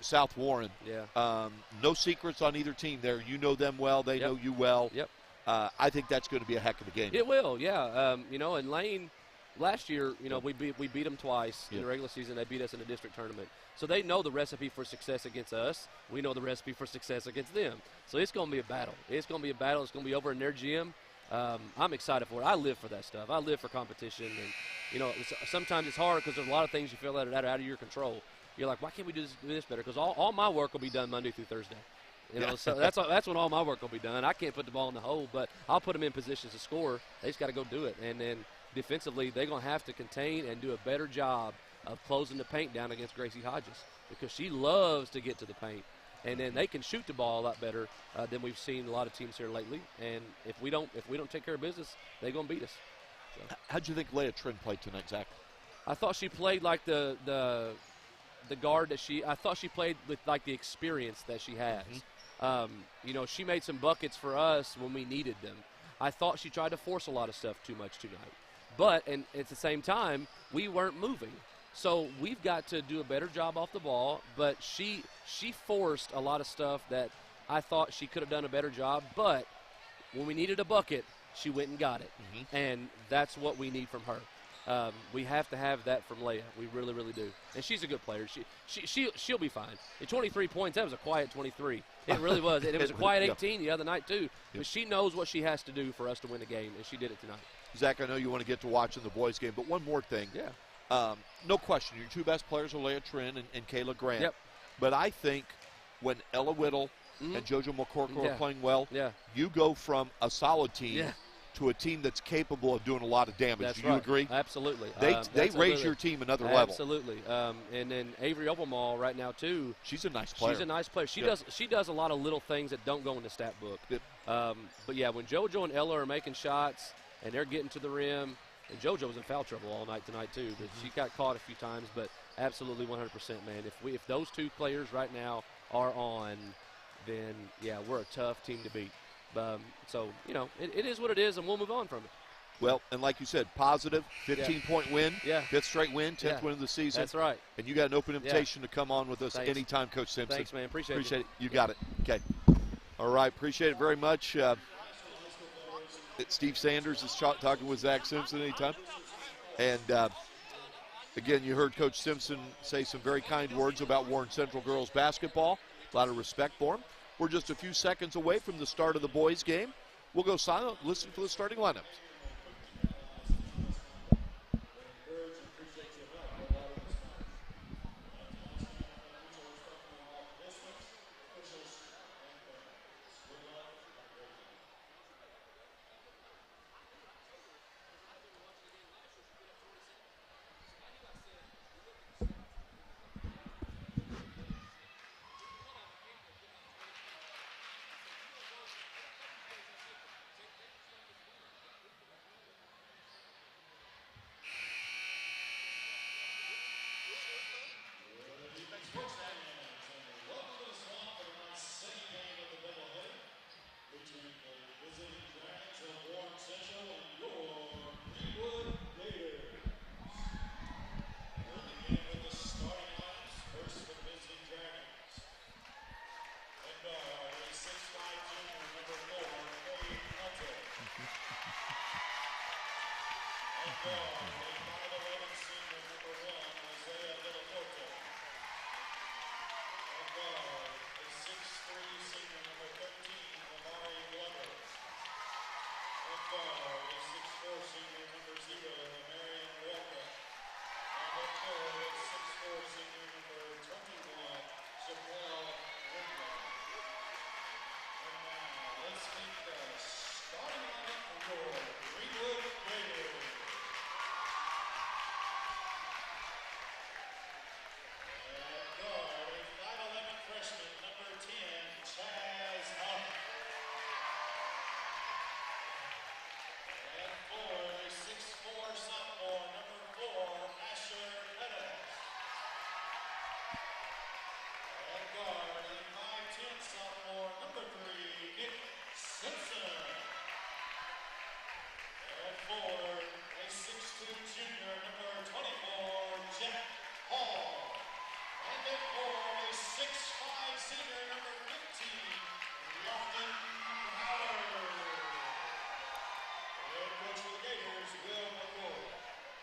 S2: South Warren.
S11: Yeah.
S2: No secrets on either team there. You know them well. They know you well.
S11: Yep.
S2: I think that's going to be a heck of a game.
S11: It will, yeah. And Lane, last year, we beat them twice in the regular season. They beat us in the district tournament. So they know the recipe for success against us. We know the recipe for success against them. So it's going to be a battle. It's going to be a battle. It's going to be over in their gym. I'm excited for it. I live for that stuff. I live for competition. And, sometimes it's hard because there's a lot of things you feel that are out of your control. You're like, why can't we do this better? Because all my work will be done Monday through Thursday. So that's when all my work will be done. I can't put the ball in the hole, but I'll put them in positions to score. They just got to go do it. And then defensively, they're going to have to contain and do a better job of closing the paint down against Gracie Hodges because she loves to get to the paint. And then they can shoot the ball a lot better than we've seen a lot of teams here lately. And if we don't take care of business, they're going to beat us. So.
S2: How'd you think Leah Trin played tonight, Zach?
S11: I thought she played like the guard that I thought she played with like the experience that she has. She made some buckets for us when we needed them. I thought she tried to force a lot of stuff too much tonight. But and at the same time, we weren't moving. So we've got to do a better job off the ball. But she forced a lot of stuff that I thought she could have done a better job. But when we needed a bucket, she went and got it. And that's what we need from her. We have to have that from Leah. We really, really do. And she's a good player. She'll be fine. At 23 points, that was a quiet 23. It really was. And it was a quiet 18 the other night, too. But she knows what she has to do for us to win the game, and she did it tonight.
S2: Zach, I know you want to get to watching the boys' game, but one more thing.
S11: Yeah.
S2: No question, your two best players are Leah Trin and Kayla Grant.
S11: Yep.
S2: But I think when Ella Whittle and JoJo McCorkle are playing well, you go from a solid team to a team that's capable of doing a lot of damage.
S11: That's
S2: Do you agree?
S11: Absolutely.
S2: They raise your team another level.
S11: Absolutely. And then Avery Opalmall right now too.
S2: She's a nice player.
S11: She's a nice player. She does a lot of little things that don't go in the stat book. But yeah, when JoJo and Ella are making shots and they're getting to the rim, and JoJo was in foul trouble all night tonight too. But she got caught a few times. But absolutely 100%, man. If those two players right now are on, then yeah, we're a tough team to beat. So, it is what it is, and we'll move on from it.
S2: Well, and like you said, positive, 15-point win,
S11: Yeah.
S2: 5th straight win, 10th win of the season.
S11: That's right.
S2: And you got an open invitation to come on with us
S11: Thanks.
S2: anytime, Coach Simpson.
S11: Thanks, man. Appreciate
S2: it. You got it. Okay. All right. Appreciate it very much. Steve Sanders is talking with Zach Simpson anytime. And, again, you heard Coach Simpson say some very kind words about Warren Central girls basketball. A lot of respect for him. We're just a few seconds away from the start of the boys' game. We'll go silent, listen to the starting lineups.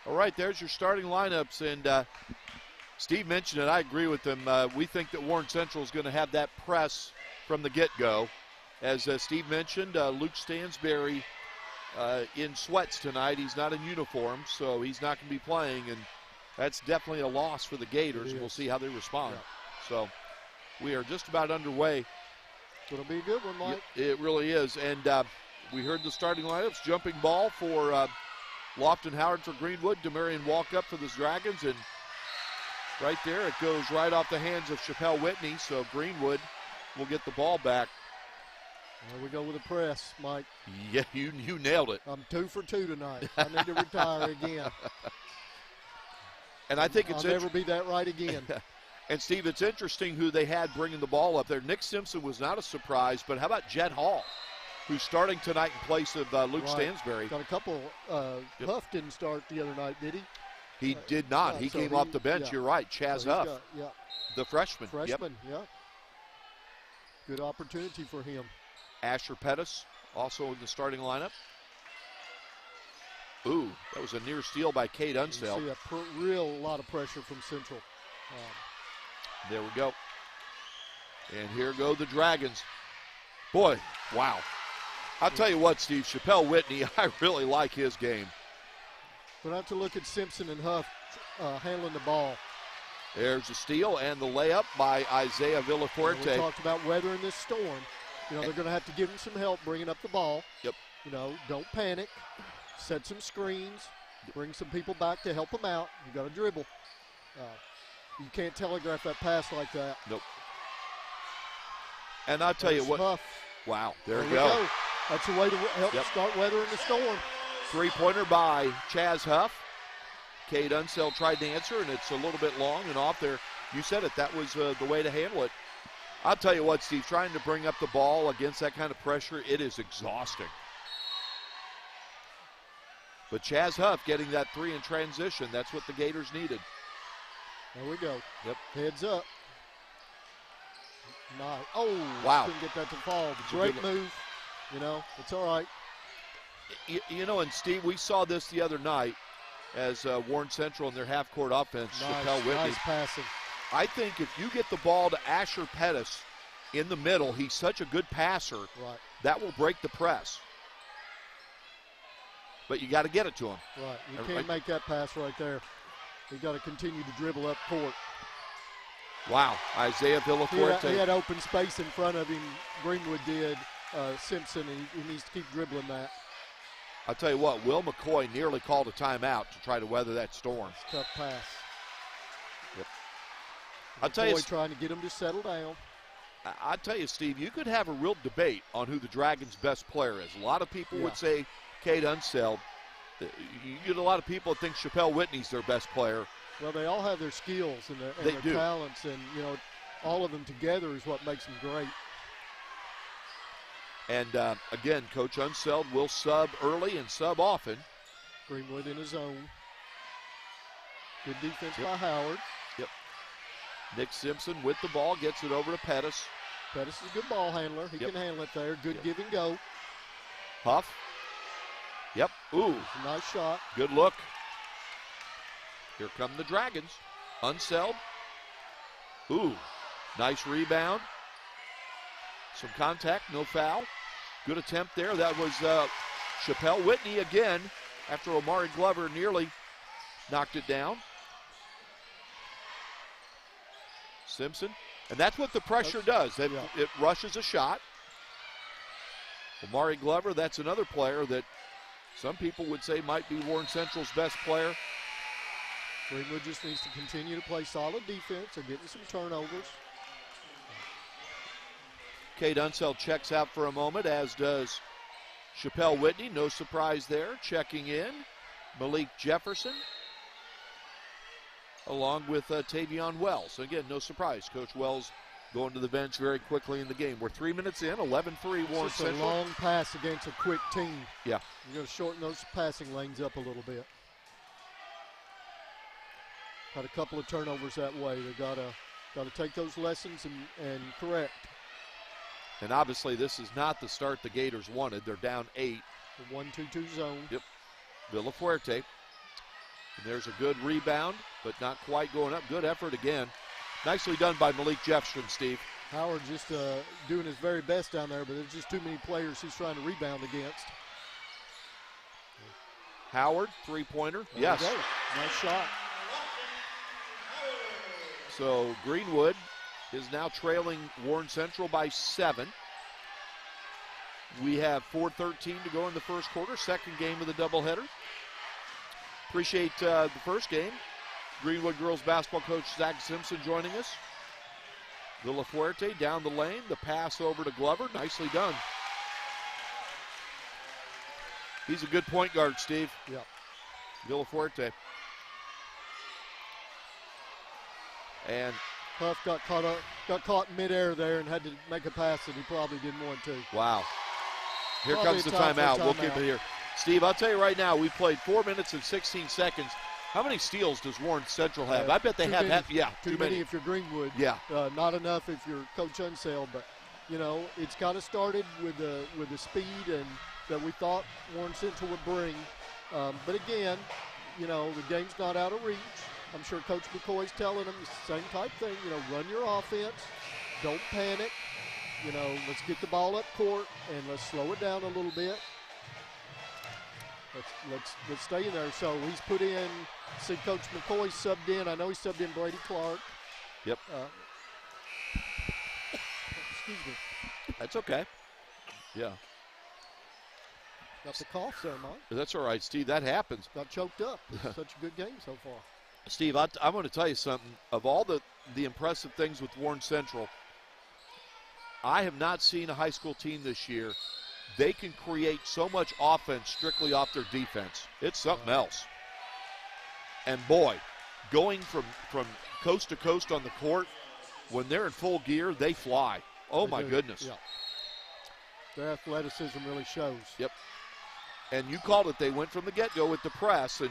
S2: All right, there's your starting lineups, and Steve mentioned it. I agree with him. We think that Warren Central is going to have that press from the get-go. As Steve mentioned, Luke Stansberry in sweats tonight. He's not in uniform, so he's not going to be playing, and that's definitely a loss for the Gators. We'll see how they respond. Yeah. So we are just about underway.
S1: It's going to be a good one, Mike.
S2: It really is, and we heard the starting lineups. Jumping ball for Lofton Howard for Greenwood. Demarion Walkup for the Dragons, and right there it goes right off the hands of Chappelle Whitney, so Greenwood will get the ball back.
S1: There we go with the press, Mike.
S2: Yeah, you nailed it.
S1: I'm 2 for 2 tonight. I need to retire again.
S2: And I think
S1: I'll never be that right again.
S2: And, Steve, it's interesting who they had bringing the ball up there. Nick Simpson was not a surprise, but how about Jed Hall, who's starting tonight in place of Luke Stansberry.
S1: Got a couple. Huff didn't start the other night, did he?
S2: He did not. He came off the bench. You're right. Chaz Huff, the freshman.
S1: Yeah. Good opportunity for him.
S2: Asher Pettis also in the starting lineup. Ooh, that was a near steal by Kate Unseld.
S1: You see a real lot of pressure from Central.
S2: There we go. And here go the Dragons. Boy, wow. I'll tell you what, Steve, Chappelle Whitney, I really like his game.
S1: But I have to look at Simpson and Huff handling the ball.
S2: There's a steal and the layup by Isaiah Villafuerte.
S1: We talked about weathering this storm. You know, they're going to have to give him some help bringing up the ball.
S2: Yep.
S1: You know, don't panic. Set some screens. Bring some people back to help them out. You got to dribble. You can't telegraph that pass like that.
S2: Nope. And I'll tell you what.
S1: Huff.
S2: Wow, there we go.
S1: That's a way to help start weathering the storm.
S2: Three-pointer by Chaz Huff. Kate Unseld tried to answer, and it's a little bit long and off there. You said it. That was the way to handle it. I'll tell you what, Steve, trying to bring up the ball against that kind of pressure, it is exhausting. But Chaz Huff getting that 3 in transition. That's what the Gators needed.
S1: There we go.
S2: Yep.
S1: Heads up. Nice. Oh,
S2: wow.
S1: Couldn't get that to fall. Great move. You know, it's all right.
S2: You know, and Steve, we saw this the other night as Warren Central in their half-court offense, Chappelle Whitney.
S1: Nice passing.
S2: I think if you get the ball to Asher Pettis in the middle, he's such a good passer,
S1: right,
S2: that will break the press. But you got to get it to him.
S1: Right. You can't make that pass right there. You got to continue to dribble up court.
S2: Wow. Isaiah Villafuerte.
S1: He had open space in front of him. Greenwood did. Simpson, and he needs to keep dribbling that.
S2: I'll tell you what, Will McCoy nearly called a timeout to try to weather that storm.
S1: It's a tough pass.
S2: Yep. I'll tell you,
S1: trying to get him to settle down.
S2: I'll tell you, Steve, you could have a real debate on who the Dragons' best player is. A lot of people would say Cade Unseld. You get a lot of people that think Chappelle Whitney's their best player.
S1: Well, they all have their skills and their talents, and, you know, all of them together is what makes them great.
S2: And, again, Coach Unseld will sub early and sub often.
S1: Greenwood in his own. Good defense by Howard.
S2: Yep. Nick Simpson with the ball, gets it over to Pettis.
S1: Pettis is a good ball handler. He can handle it there. Good give and go.
S2: Huff. Yep. Ooh.
S1: A nice shot.
S2: Good look. Here come the Dragons. Unseld. Ooh. Nice rebound. Some contact, no foul. Good attempt there. That was Chappelle Whitney again after Omari Glover nearly knocked it down. Simpson. And that's what the pressure does. It rushes a shot. Omari Glover, that's another player that some people would say might be Warren Central's best player.
S1: Greenwood just needs to continue to play solid defense. They're getting some turnovers.
S2: Cade Unseld checks out for a moment, as does Chappelle Whitney. No surprise there. Checking in, Malik Jefferson, along with Tavion Wells. Again, no surprise. Coach Wells going to the bench very quickly in the game. We're 3 minutes in, 11-3 Warren Central.
S1: It's a long pass against a quick team.
S2: Yeah.
S1: You're going to shorten those passing lanes up a little bit. Had a couple of turnovers that way. They got to take those lessons and correct.
S2: And obviously this is not the start the Gators wanted. They're down 8.
S1: The 1-2-2 zone.
S2: Yep. Villafuerte. And there's a good rebound, but not quite going up. Good effort again. Nicely done by Malik Jefferson, Steve.
S1: Howard just doing his very best down there, but there's just too many players he's trying to rebound against.
S2: Howard, three-pointer. Yes.
S1: Nice shot.
S2: So Greenwood is now trailing Warren Central by 7. We have 4:13 to go in the first quarter, second game of the doubleheader. Appreciate the first game. Greenwood girls basketball coach Zach Simpson joining us. Villafuerte down the lane, the pass over to Glover, nicely done. He's a good point guard, Steve.
S1: Yeah.
S2: Villafuerte. And
S1: Huff got caught in midair there and had to make a pass that he probably didn't want to.
S2: Wow. Here
S1: Probably
S2: comes the timeout. We'll keep it here. Steve, I'll tell you right now, we played 4 minutes and 16 seconds. How many steals does Warren Central have? I bet they have.
S1: Too many if you're Greenwood.
S2: Yeah.
S1: Not enough if you're Coach Unseld. But, you know, it's kind of started with the speed and that we thought Warren Central would bring. But, again, you know, the game's not out of reach. I'm sure Coach McCoy's telling them the same type thing. You know, run your offense. Don't panic. You know, let's get the ball up court and let's slow it down a little bit. Let's stay in there. So he's put in, see Coach McCoy subbed in. I know he subbed in Brady Clark.
S2: Yep.
S1: Excuse me.
S2: That's okay. Yeah.
S1: Got the cough there, Mike.
S2: That's all right, Steve. That happens.
S1: Got choked up. Such a good game so far.
S2: Steve, I'm going to tell you something. Of all the impressive things with Warren Central, I have not seen a high school team this year. They can create so much offense strictly off their defense. It's something else. And, boy, going from coast to coast on the court, when they're in full gear, they fly. Oh, my goodness.
S1: Yeah. Their athleticism really shows.
S2: Yep. And you called it. They went from the get-go with the press, and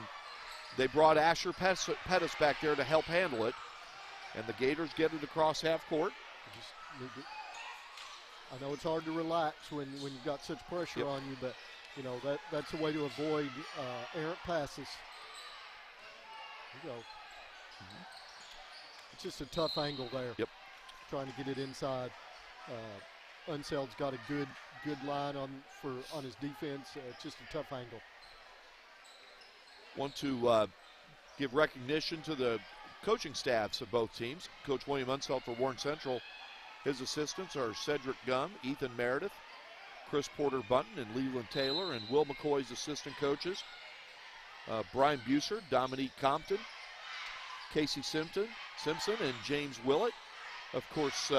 S2: they brought Asher Pettis back there to help handle it. And the Gators get it across half court.
S1: I know it's hard to relax when you've got such pressure on you, but, you know, that's a way to avoid errant passes. There you go. It's just a tough angle there.
S2: Yep.
S1: Trying to get it inside. Unseld's got a good line on his defense. It's just a tough angle.
S2: Want to give recognition to the coaching staffs of both teams. Coach William Unseld for Warren Central. His assistants are Cedric Gum, Ethan Meredith, Chris Porter Bunton, and Leland Taylor, and Will McCoy's assistant coaches, Brian Buser, Dominique Compton, Casey Simpson, and James Willett. Of course,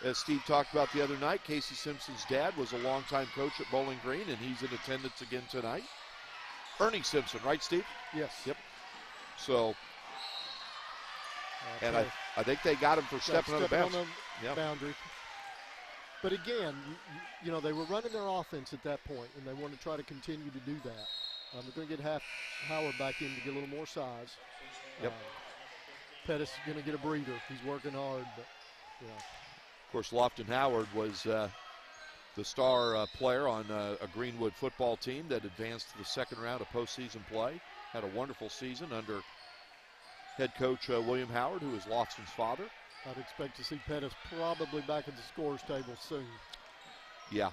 S2: as Steve talked about the other night, Casey Simpson's dad was a longtime coach at Bowling Green, and he's in attendance again tonight. Ernie Simpson, right, Steve?
S1: Yes.
S2: Yep. So, and I think they got him for stepping on the boundary. But again, you know, they were running their offense at that point, and they want to try to continue to do that. They're going to get Howard back in to get a little more size. Yep.
S1: Pettis is going to get a breather. He's working hard, but, you know.
S2: Of course, Lofton Howard was the star player on a Greenwood football team that advanced to the second round of postseason play. Had a wonderful season under head coach William Howard, who is Lofton's father.
S1: I'd expect to see Pettis probably back at the scorer's table soon.
S2: Yeah.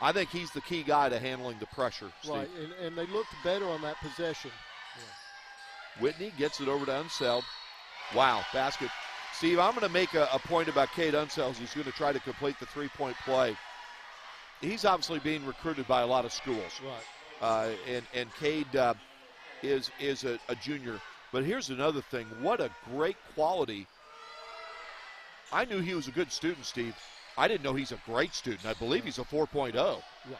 S2: I think he's the key guy to handling the pressure, Steve.
S1: Right, and they looked better on that possession. Yeah.
S2: Whitney gets it over to Unseld. Wow, basket. Steve, I'm going to make a point about Cade Unseld. He's going to try to complete the three-point play. He's obviously being recruited by a lot of schools.
S1: Right.
S2: And Cade is a junior. But here's another thing. What a great quality. I knew he was a good student, Steve. I didn't know he's a great student. I believe he's a 4.0.
S1: Yeah,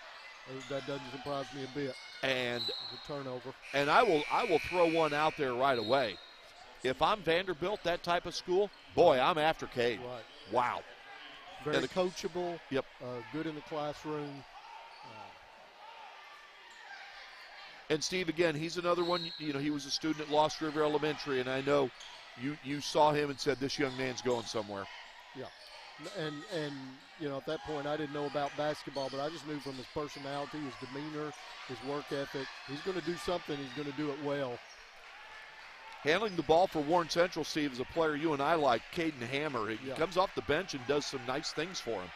S1: that doesn't surprise me a bit.
S2: And
S1: the turnover.
S2: And I will throw one out there right away. If I'm Vanderbilt, that type of school, boy, I'm after Cade.
S1: Right.
S2: Wow.
S1: Very coachable.
S2: Yep.
S1: Good in the classroom.
S2: And Steve, again, he's another one. You know, he was a student at Lost River Elementary, and I know you saw him and said, this young man's going somewhere.
S1: Yeah. And you know, at that point, I didn't know about basketball, but I just knew from his personality, his demeanor, his work ethic, he's going to do something. He's going to do it well.
S2: Handling the ball for Warren Central, Steve, is a player you and I like, Caden Hammer. He comes off the bench and does some nice things for him.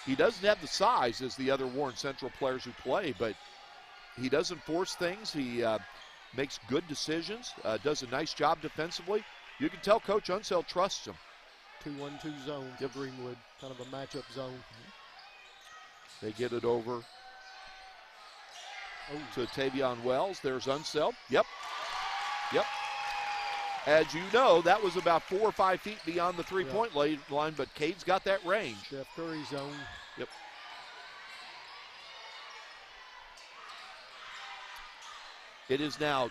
S2: He doesn't have the size as the other Warren Central players who play, but he doesn't force things. He makes good decisions, does a nice job defensively. You can tell Coach Unseld trusts him.
S1: 2-1-2 zone for Greenwood, kind of a matchup zone.
S2: They get it over to Tavion Wells. There's Unseld. Yep. As you know, that was about 4 or 5 feet beyond the three-point line, but Cade's got that range.
S1: Steph Curry zone.
S2: Yep. It is now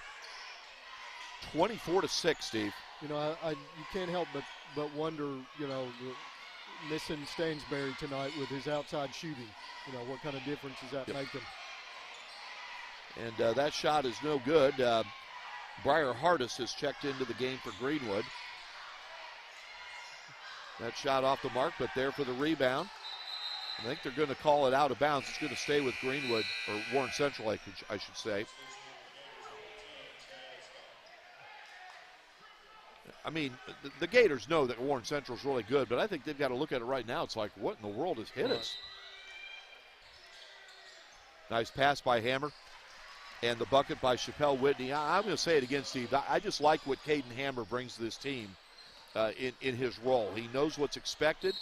S2: 24-6, Steve.
S1: You know, you can't help but wonder, you know, missing Stansberry tonight with his outside shooting. You know, what kind of difference is that making?
S2: And that shot is no good. Briar Hardis has checked into the game for Greenwood. That shot off the mark, but there for the rebound. I think they're going to call it out of bounds. It's going to stay with Greenwood, or Warren Central, I should say. I mean, the Gators know that Warren Central is really good, but I think they've got to look at it right now. It's like, what in the world has hit us? Nice pass by Hammer. And the bucket by Chappelle Whitney. I'm going to say it again, Steve. I just like what Caden Hammer brings to this team in his role. He knows what's expected,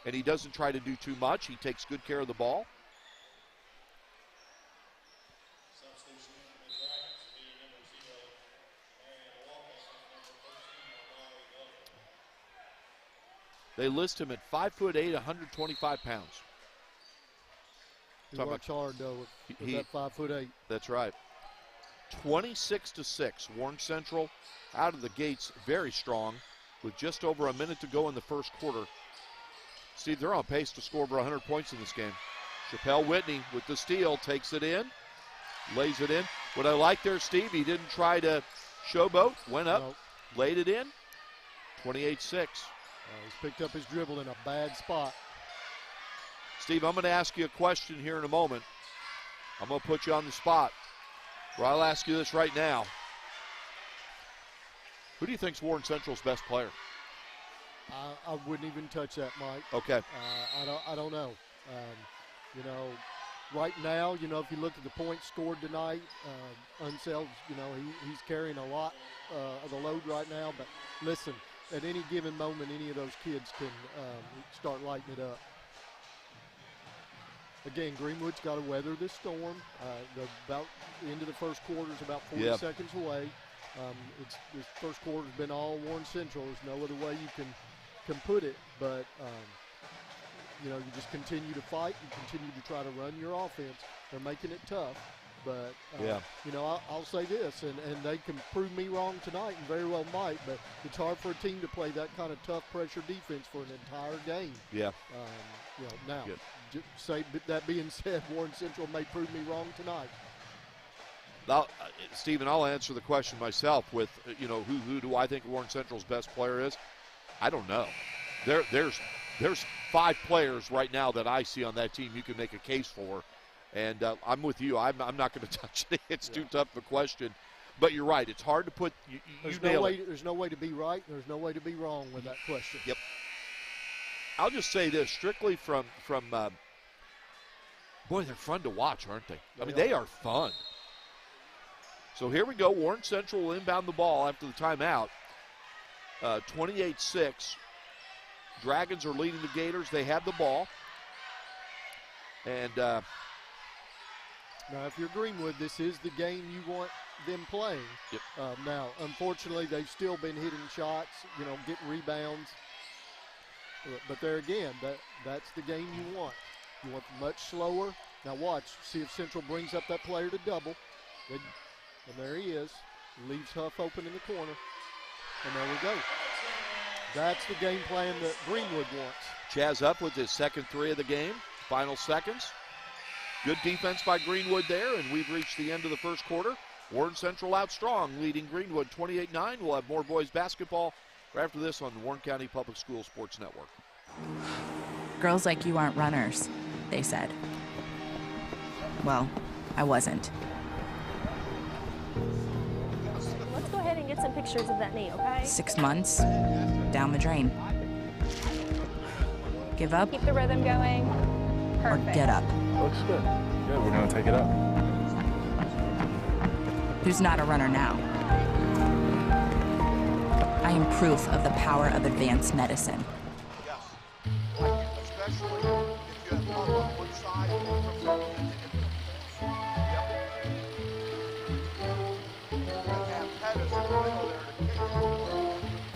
S2: and he doesn't try to do too much. He takes good care of the ball. They list him at 5'8", 125 pounds.
S1: He works hard, though, with that 5'8".
S2: That's right. 26-6. Warren Central out of the gates very strong with just over a minute to go in the first quarter. Steve, they're on pace to score over 100 points in this game. Chappelle Whitney with the steal, takes it in, lays it in. What I like there, Steve, he didn't try to showboat, went up, laid it in, 28-6.
S1: He's picked up his dribble in a bad spot.
S2: Steve, I'm going to ask you a question here in a moment. I'm going to put you on the spot. Well, I'll ask you this right now. Who do you think's Warren Central's best player?
S1: I wouldn't even touch that, Mike.
S2: Okay.
S1: I don't know. You know, right now, you know, if you look at the points scored tonight, Unseld, you know, he's carrying a lot of the load right now. But listen, at any given moment, any of those kids can start lighting it up. Again, Greenwood's got to weather this storm. About the end of the first quarter is about 40 seconds away. This first quarter's been all Warren Central. There's no other way you can put it. But, you know, you just continue to fight. You continue to try to run your offense. They're making it tough. But, you know, I'll say this, and they can prove me wrong tonight and very well might, but it's hard for a team to play that kind of tough pressure defense for an entire game.
S2: Yeah.
S1: You know, now, that being said, Warren Central may prove me wrong tonight.
S2: Now, Stephen, I'll answer the question myself with, you know, who do I think Warren Central's best player is? I don't know. There's 5 players right now that I see on that team you can make a case for. And I'm with you. I'm not going to touch it. It's too tough of a question. But you're right. It's hard to put
S1: There's no way to be right. There's no way to be wrong with that question.
S2: Yep. I'll just say this, strictly from boy, they're fun to watch, aren't they? I mean, they are fun. So here we go. Warren Central will inbound the ball after the timeout. 28-6. Dragons are leading the Gators. They have the ball. And
S1: now, if you're Greenwood, this is the game you want them playing.
S2: Yep.
S1: Now, unfortunately, they've still been hitting shots, you know, getting rebounds. But there again, that's the game you want. You want much slower. Now watch, see if Central brings up that player to double. And there he is. Leaves Huff open in the corner. And there we go. That's the game plan that Greenwood wants.
S2: Chaz up with his second 3 of the game. Final seconds. Good defense by Greenwood there, and we've reached the end of the first quarter. Warren Central out strong, leading Greenwood 28-9. We'll have more boys basketball right after this on the Warren County Public Schools Sports Network.
S7: Girls like you aren't runners, they said. Well, I wasn't.
S5: Let's go ahead and get some pictures of that knee, okay?
S7: 6 months, down the drain. Give up?
S5: Keep the rhythm going. Perfect.
S7: Or get up.
S8: Looks good. Good, we're going to take it up.
S7: Who's not a runner now? I am proof of the power of advanced medicine.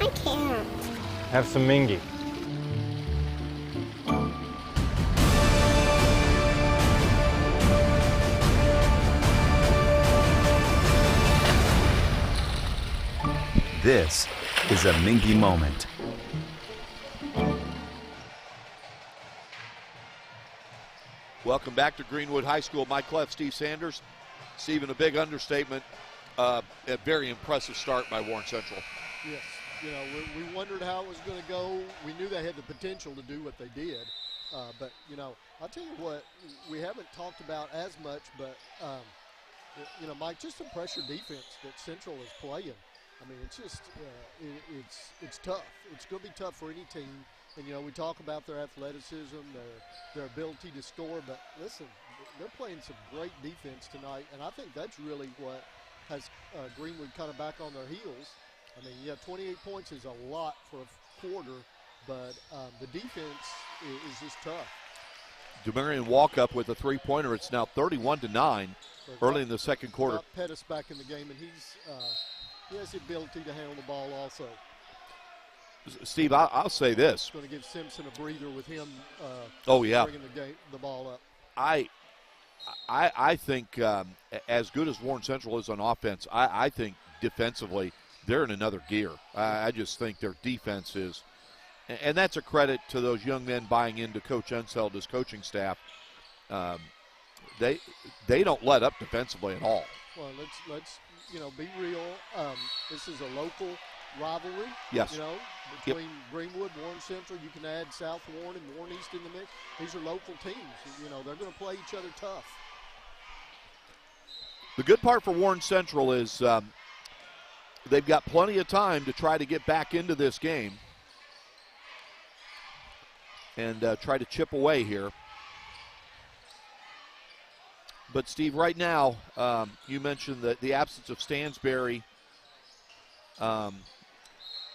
S10: I can't.
S8: Have some Mingy.
S6: This is a Mingy moment.
S2: Welcome back to Greenwood High School. Mike Cleff, Steve Sanders. Stephen, a big understatement. A very impressive start by Warren Central.
S1: Yes. You know, we wondered how it was going to go. We knew they had the potential to do what they did. But, you know, I'll tell you what, we haven't talked about as much, but, you know, Mike, just some pressure defense that Central is playing. I mean, it's just, it's tough. It's going to be tough for any team. And, you know, we talk about their athleticism, their ability to score. But, listen, they're playing some great defense tonight. And I think that's really what has Greenwood kind of back on their heels. I mean, yeah, 28 points is a lot for a quarter. But the defense is just tough.
S2: Demarion Walkup with a three-pointer. It's now 31-9 early in the second quarter.
S1: Pettis back in the game, and he has the ability to handle the ball also.
S2: Steve, I'll say this.
S1: It's going to give Simpson a breather with him bringing the ball up.
S2: I think as good as Warren Central is on offense, I think defensively they're in another gear. I just think their defense is, and that's a credit to those young men buying into Coach Unseld, his coaching staff. they don't let up defensively at all.
S1: Well, let's be real. This is a local rivalry.
S2: Yes.
S1: Between Greenwood, Warren Central. You can add South Warren and Warren East in the mix. These are local teams. They're going to play each other tough.
S2: The good part for Warren Central is they've got plenty of time to try to get back into this game and try to chip away here. But, Steve, right now, you mentioned the absence of Stansberry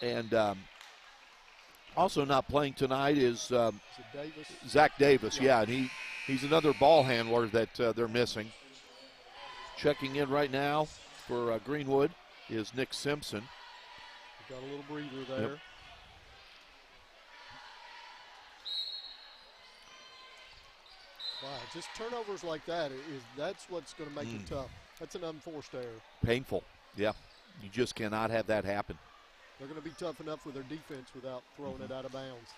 S2: and also not playing tonight is
S1: Davis?
S2: Zach Davis. Yeah, and he's another ball handler that they're missing. Checking in right now for Greenwood is Nick Simpson.
S1: Got a little breather there.
S2: Yep.
S1: Wow, just turnovers like that's what's going to make it tough. That's an unforced error.
S2: Painful, yeah. You just cannot have that happen.
S1: They're going to be tough enough with their defense without throwing it out of bounds.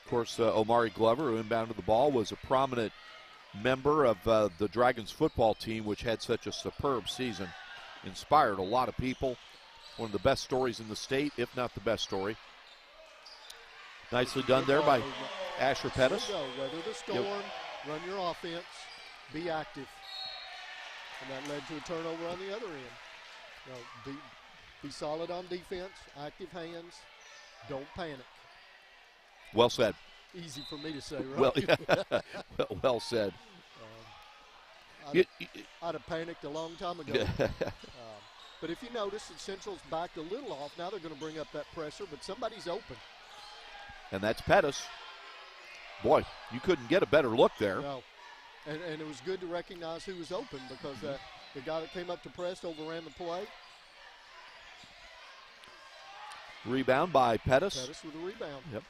S2: Of course, Omari Glover, who inbounded the ball, was a prominent member of the Dragons football team, which had such a superb season. Inspired a lot of people. One of the best stories in the state, if not the best story. Nicely done there by Asher Pettis.
S1: Weather the storm, run your offense, be active. And that led to a turnover on the other end. Be solid on defense, active hands, don't panic.
S2: Well said.
S1: Easy for me to say, right?
S2: Well said.
S1: I'd have panicked a long time ago. But if you notice that Central's backed a little off, now they're going to bring up that pressure, but somebody's open.
S2: And that's Pettis. Boy, you couldn't get a better look there.
S1: No. And it was good to recognize who was open because the guy that came up to press overran the play.
S2: Rebound by Pettis.
S1: Pettis with a rebound.
S2: Yep.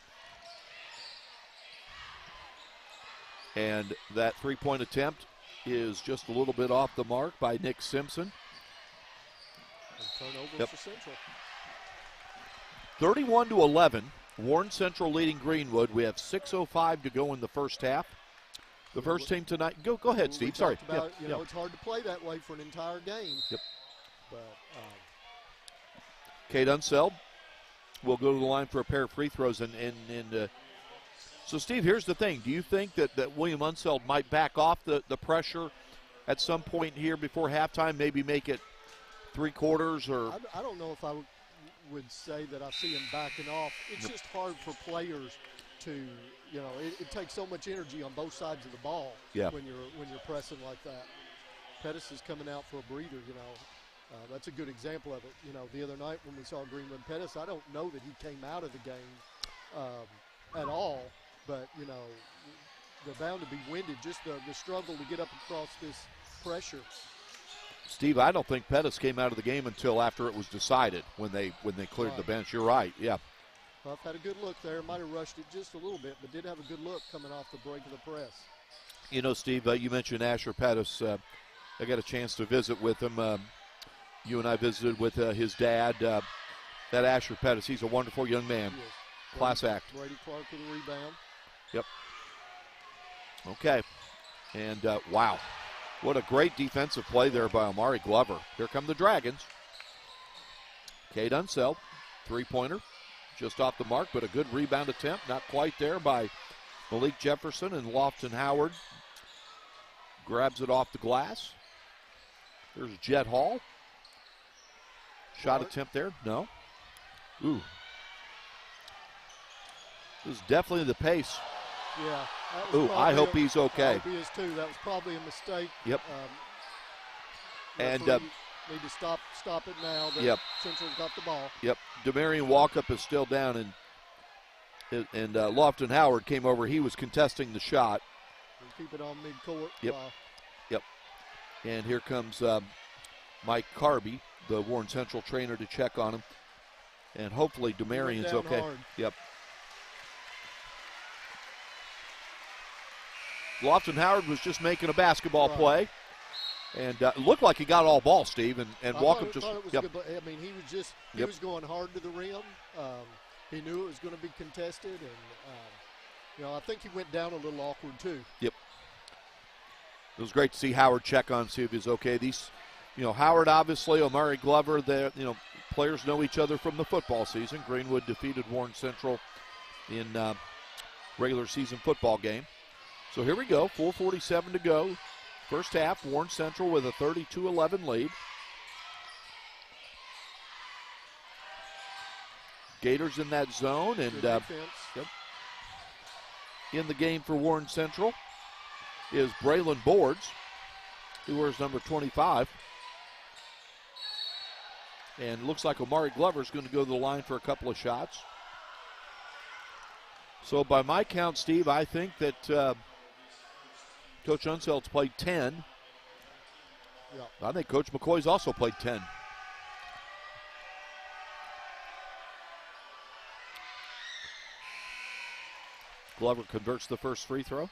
S2: And that three-point attempt is just a little bit off the mark by Nick Simpson.
S1: And turnover for Central.
S2: 31-11. Warren Central leading Greenwood. We have 6:05 to go in the first half. The first team tonight. Go ahead, Steve. Sorry.
S1: About, it's hard to play that way for an entire game.
S2: Yep.
S1: But
S2: Kate Unseld will go to the line for a pair of free throws. So, Steve, here's the thing. Do you think that William Unseld might back off the pressure at some point here before halftime, maybe make it three quarters? Or
S1: I don't know if I would say that I see him backing off. It's just hard for players to, it takes so much energy on both sides of the ball when you're pressing like that. Pettis is coming out for a breather, that's a good example of it. The other night when we saw Greenwood Pettis, I don't know that he came out of the game at all, but, they're bound to be winded, just the struggle to get up across this pressure.
S2: Steve, I don't think Pettis came out of the game until after it was decided when they cleared the bench. You're right, yeah.
S1: Well, had a good look there. Might have rushed it just a little bit, but did have a good look coming off the break of the press.
S2: Steve, you mentioned Asher Pettis. I got a chance to visit with him. You and I visited with his dad. That Asher Pettis, he's a wonderful young man. Class act.
S1: Brady Clark with a rebound.
S2: Yep. Okay. And, wow. What a great defensive play there by Omari Glover. Here come the Dragons. Kate Unseld, three-pointer. Just off the mark, but a good rebound attempt. Not quite there by Malik Jefferson, and Lofton Howard grabs it off the glass. There's Jet Hall. Shot attempt there. No. Ooh. This is definitely the pace.
S1: Yeah.
S2: Ooh, I hope he's okay.
S1: I hope he is too. That was probably a mistake.
S2: Yep.
S1: And need to stop it now.
S2: Yep.
S1: Central's got the ball.
S2: Yep. DeMarion Walkup is still down, and Lofton Howard came over. He was contesting the shot.
S1: Keep it on midcourt.
S2: Yep. Yep. And here comes Mike Carby, the Warren Central trainer, to check on him. And hopefully DeMarion's okay.
S1: Hard.
S2: Yep. Lofton Howard was just making a basketball play. And it looked like he got all ball, Steve, and Walkup just.
S1: It was good, I mean, he was going hard to the rim. He knew it was going to be contested, and I think he went down a little awkward too.
S2: Yep. It was great to see Howard check on, see if he's okay. These, Howard obviously, Omari Glover, players know each other from the football season. Greenwood defeated Warren Central in regular season football game. So here we go, 4:47 to go. First half, Warren Central with a 32-11 lead. Gators in that zone, and in the game for Warren Central is Braylon Boards, who wears number 25. And looks like Omari Glover is going to go to the line for a couple of shots. So by my count, Steve, I think that Coach Unselt's played 10. Yeah. I think Coach McCoy's also played 10. Glover converts the first free throw.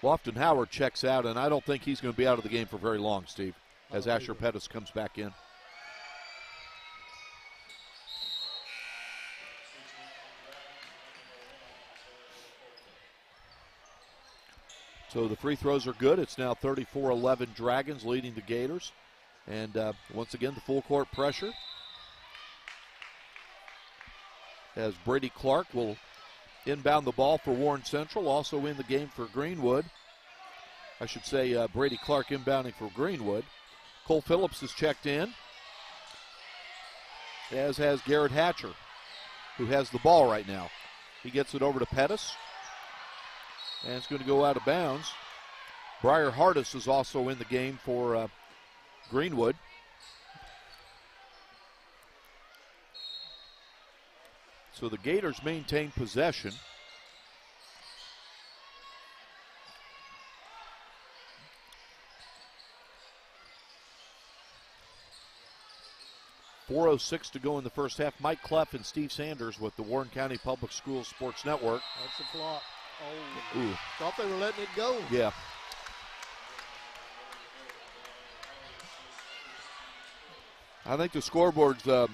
S2: Lofton Howard checks out, and I don't think he's going to be out of the game for very long, Steve, as Asher Pettis comes back in. So the free throws are good. It's now 34-11 Dragons leading the Gators. And once again, the full court pressure, as Brady Clark will inbound the ball for Warren Central, also in the game for Greenwood. I should say Brady Clark inbounding for Greenwood. Cole Phillips has checked in, as has Garrett Hatcher, who has the ball right now. He gets it over to Pettis, and it's going to go out of bounds. Briar Hardis is also in the game for Greenwood. So the Gators maintain possession. .406 to go in the first half. Mike Cleff and Steve Sanders with the Warren County Public Schools Sports Network.
S1: That's a flop. Oh,
S2: ooh.
S1: Thought they were letting it go.
S2: Yeah. I think the scoreboard's a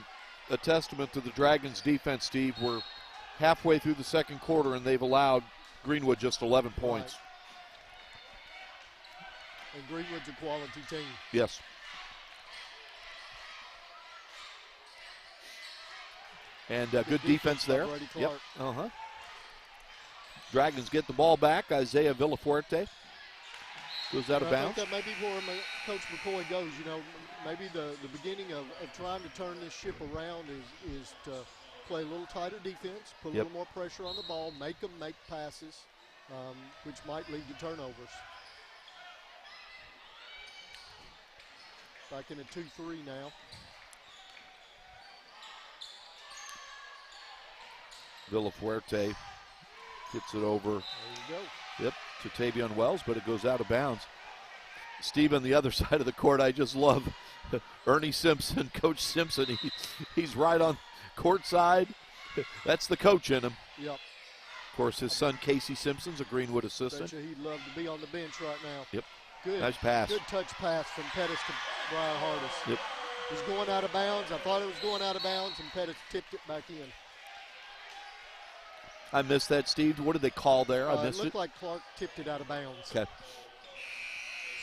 S2: testament to the Dragons' defense, Steve. We're halfway through the second quarter, and they've allowed Greenwood just 11 points.
S1: Right. And Greenwood's a quality team.
S2: Yes. And good defense there. Yep. Dragons get the ball back. Isaiah Villafuerte goes out of bounds.
S1: I think that may be where Coach McCoy goes. Maybe the beginning of trying to turn this ship around is to play a little tighter defense, put a little more pressure on the ball, make them make passes, which might lead to turnovers. Back in a 2-3 now.
S2: Villafuerte gets it over.
S1: There you go.
S2: Yep, to Tavion Wells, but it goes out of bounds. Steve, on the other side of the court, I just love Ernie Simpson, Coach Simpson. He's right on court side. That's the coach in him.
S1: Yep.
S2: Of course, his son Casey Simpson's a Greenwood assistant.
S1: Bet you he'd love to be on the bench right now.
S2: Yep.
S1: Good.
S2: Nice pass.
S1: Good touch pass from Pettis to Briar Hardis.
S2: Yep.
S1: It was going out of bounds. I thought it was going out of bounds, and Pettis tipped it back in.
S2: I missed that, Steve. What did they call there? I missed
S1: it. Looked like Clark tipped it out of bounds.
S2: Okay.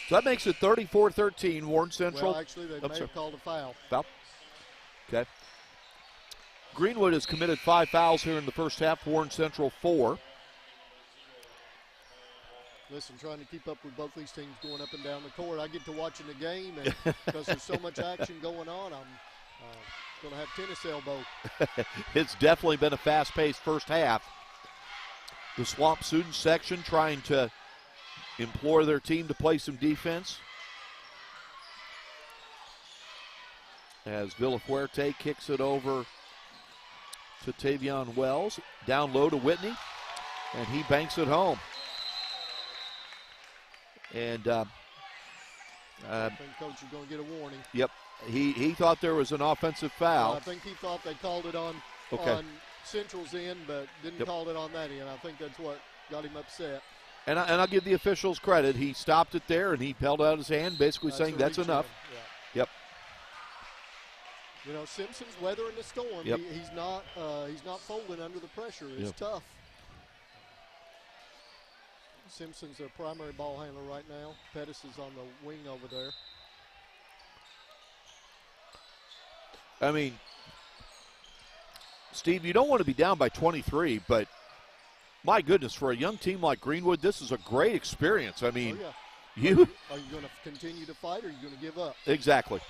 S2: So that makes it 34-13, Warren Central.
S1: Well, actually, they may have called a foul.
S2: Foul. Okay. Greenwood has committed 5 fouls here in the first half. Warren Central 4.
S1: Listen, trying to keep up with both these teams going up and down the court. I get to watching the game, and because there's so much action going on, I'm going to have tennis elbow.
S2: It's definitely been a fast-paced first half. The Swamp student section trying to implore their team to play some defense. As Villafuerte kicks it over to Tavion Wells. Down low to Whitney, and he banks it home. And
S1: I think Coach is going to get a warning.
S2: Yep. He thought there was an offensive foul.
S1: I think he thought they called it on Central's end, but didn't call it on that end. I think that's what got him upset.
S2: And I'll give the officials credit. He stopped it there, and he held out his hand, basically saying that's enough.
S1: Yeah.
S2: Yep.
S1: You know, Simpson's weathering the storm.
S2: Yep.
S1: He's not folding under the pressure. It's
S2: Yep.
S1: tough. Simpson's their primary ball handler right now. Pettis is on the wing over there.
S2: I mean, Steve, you don't want to be down by 23, but my goodness, for a young team like Greenwood, this is a great experience. I mean,
S1: Oh, yeah.
S2: you
S1: Are you going to continue to fight, or are you going to give up?
S2: exactly.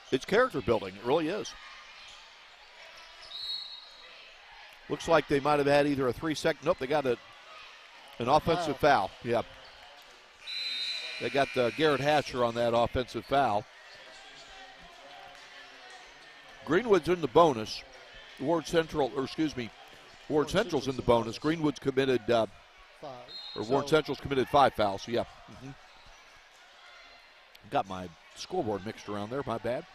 S2: It's character building. It really is. Looks like they might have had either a 3-second. Nope, they got an offensive foul. Yeah. They got Garrett Hatcher on that offensive foul. Greenwood's in the bonus. Ward Central's in the bonus. Greenwood's committed, Ward Central's committed 5 fouls. So yeah. Got my scoreboard mixed around there. My bad.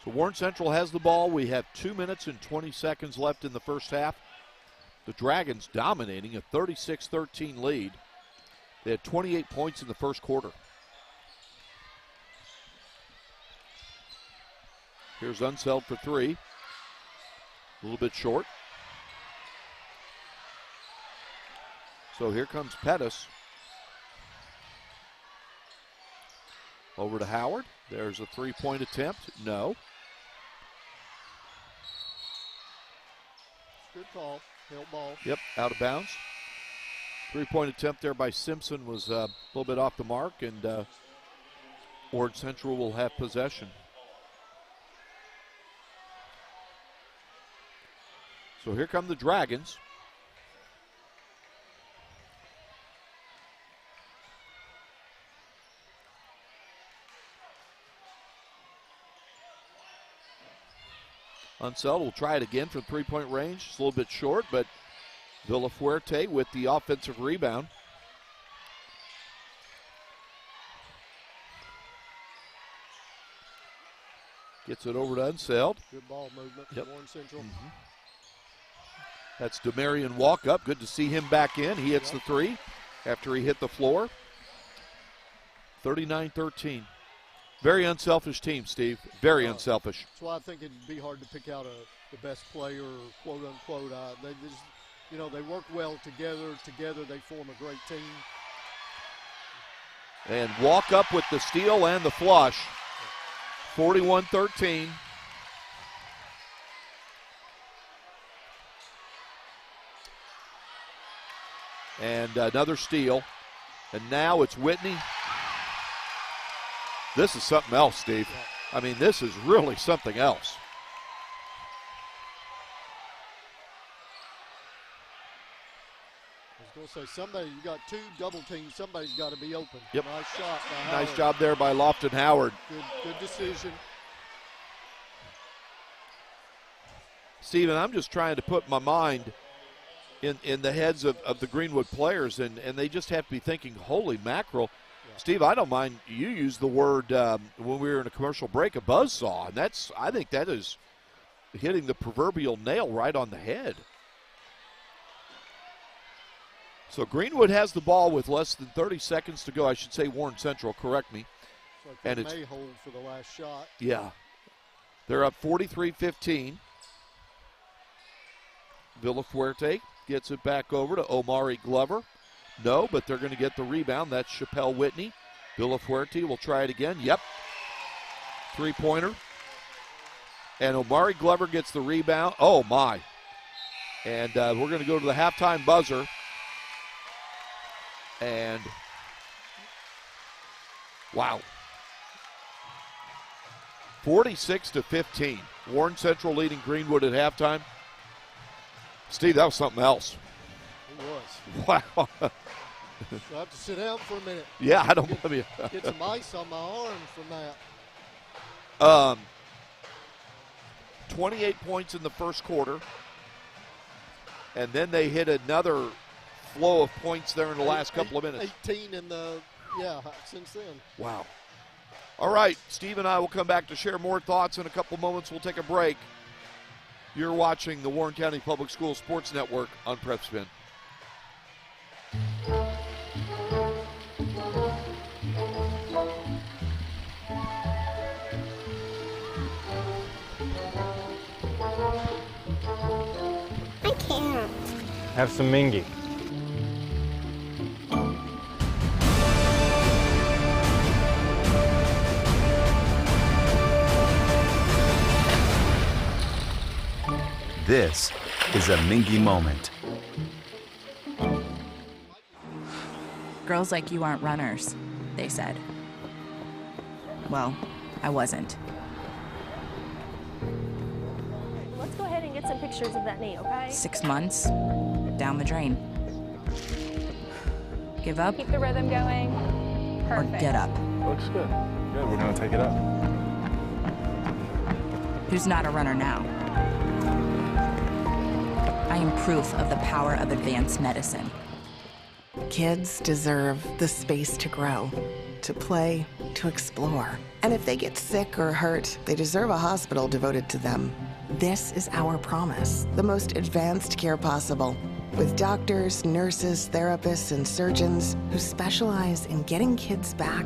S2: So Warren Central has the ball. We have 2 minutes and 20 seconds left in the first half. The Dragons dominating a 36-13 lead. They had 28 points in the first quarter. Here's Unseld for 3. A little bit short. So here comes Pettis. Over to Howard. There's a 3-point attempt. No.
S1: Good call. Held ball.
S2: Yep, out of bounds. 3-point attempt there by Simpson was a little bit off the mark, and Ward Central will have possession. So here come the Dragons. Unseld will try it again from 3-point range. It's a little bit short, but Villafuerte with the offensive rebound. Gets it over to Unseld.
S1: Good ball movement.
S2: Yep.
S1: Warren Central.
S2: That's Demarion Walkup. Good to see him back in. He hits the 3 after he hit the floor. 39-13. Very unselfish team, Steve. Very unselfish.
S1: That's why I think it'd be hard to pick out the best player, quote unquote. They just, they work well together. Together they form a great team.
S2: And Walkup with the steal and the flush. 41-13. And another steal. And now it's Whitney. This is something else, Steve. I mean, this is really something else.
S1: I was going to say, you got 2 double teams, somebody's got to be open.
S2: Yep.
S1: Nice shot by
S2: Nice
S1: Howard.
S2: job there by Lofton Howard.
S1: Good decision.
S2: Steven, I'm just trying to put my mind in the heads of the Greenwood players, and they just have to be thinking, holy mackerel. Yeah. Steve, I don't mind you used the word when we were in a commercial break, a buzzsaw, and I think that is hitting the proverbial nail right on the head. So Greenwood has the ball with less than 30 seconds to go. I should say Warren Central, correct me.
S1: Like they may hold for the last shot.
S2: Yeah. They're up 43-15. Villafuerte gets it back over to Omari Glover. No, but they're going to get the rebound. That's Chappelle Whitney. Villafuerte will try it again. Yep. 3-pointer. And Omari Glover gets the rebound. Oh, my. And we're going to go to the halftime buzzer. And, wow. 46-15. Warren Central leading Greenwood at halftime. Steve, that was something else.
S1: It was.
S2: Wow.
S1: So I have to sit down for a minute.
S2: Yeah, I don't blame you.
S1: Get some ice on my arm from that.
S2: 28 points in the first quarter. And then they hit another flow of points there in the last couple of minutes.
S1: 18 since then.
S2: Wow. All right, Steve and I will come back to share more thoughts in a couple moments. We'll take a break. You're watching the Warren County Public Schools Sports Network on Prep Spin.
S8: Have some Mingy.
S6: This is a Mingy moment.
S7: Girls like you aren't runners, they said. Well, I wasn't.
S5: Let's go ahead and get some pictures of that knee, okay?
S7: 6 months, down the drain. Give up
S5: Keep the rhythm going.
S7: or
S5: Perfect.
S7: get up.
S8: Looks good. Good, we're gonna take it up.
S7: Who's not a runner now? I am proof of the power of advanced medicine.
S3: Kids deserve the space to grow, to play, to explore. And if they get sick or hurt, they deserve a hospital devoted to them. This is our promise, the most advanced care possible, with doctors, nurses, therapists, and surgeons who specialize in getting kids back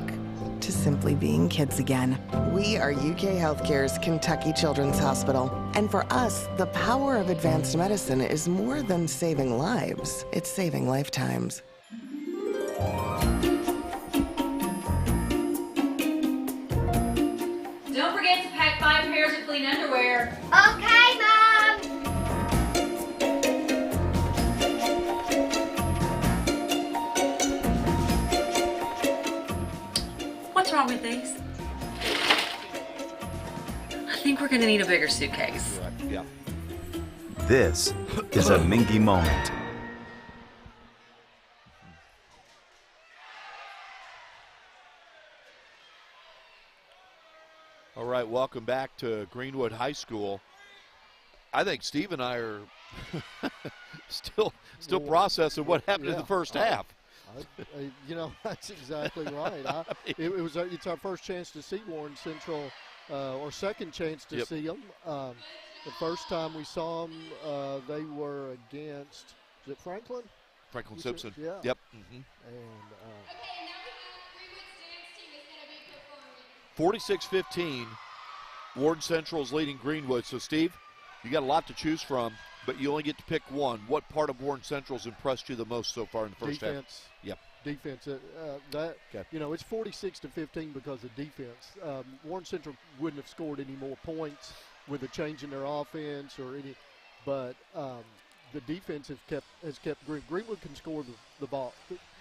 S3: to simply being kids again. We are UK Healthcare's Kentucky Children's Hospital. And for us, the power of advanced medicine is more than saving lives, it's saving lifetimes.
S4: Don't forget to pack 5 pairs of clean underwear.
S10: Okay, Mom.
S9: What's wrong with these? I think we're gonna need a bigger suitcase.
S2: Yeah.
S6: This is a Mingy moment.
S2: All right, welcome back to Greenwood High School. I think Steve and I are still processing what happened in the first half.
S1: That's exactly right. It's our first chance to see Warren Central, or second chance to see them. The first time we saw them, they were against, is it Franklin?
S2: Franklin Simpson.
S1: Yeah.
S2: Yep. Mm-hmm.
S1: And
S2: 46-15, Warren Central's leading Greenwood. So, Steve, you got a lot to choose from, but you only get to pick one. What part of Warren Central's impressed you the most so far in the first
S1: defense.
S2: half? Yep.
S1: Defense. It's 46-15 because of defense. Warren Central wouldn't have scored any more points with a change in their offense or any, but the defense has kept Greenwood can score the ball.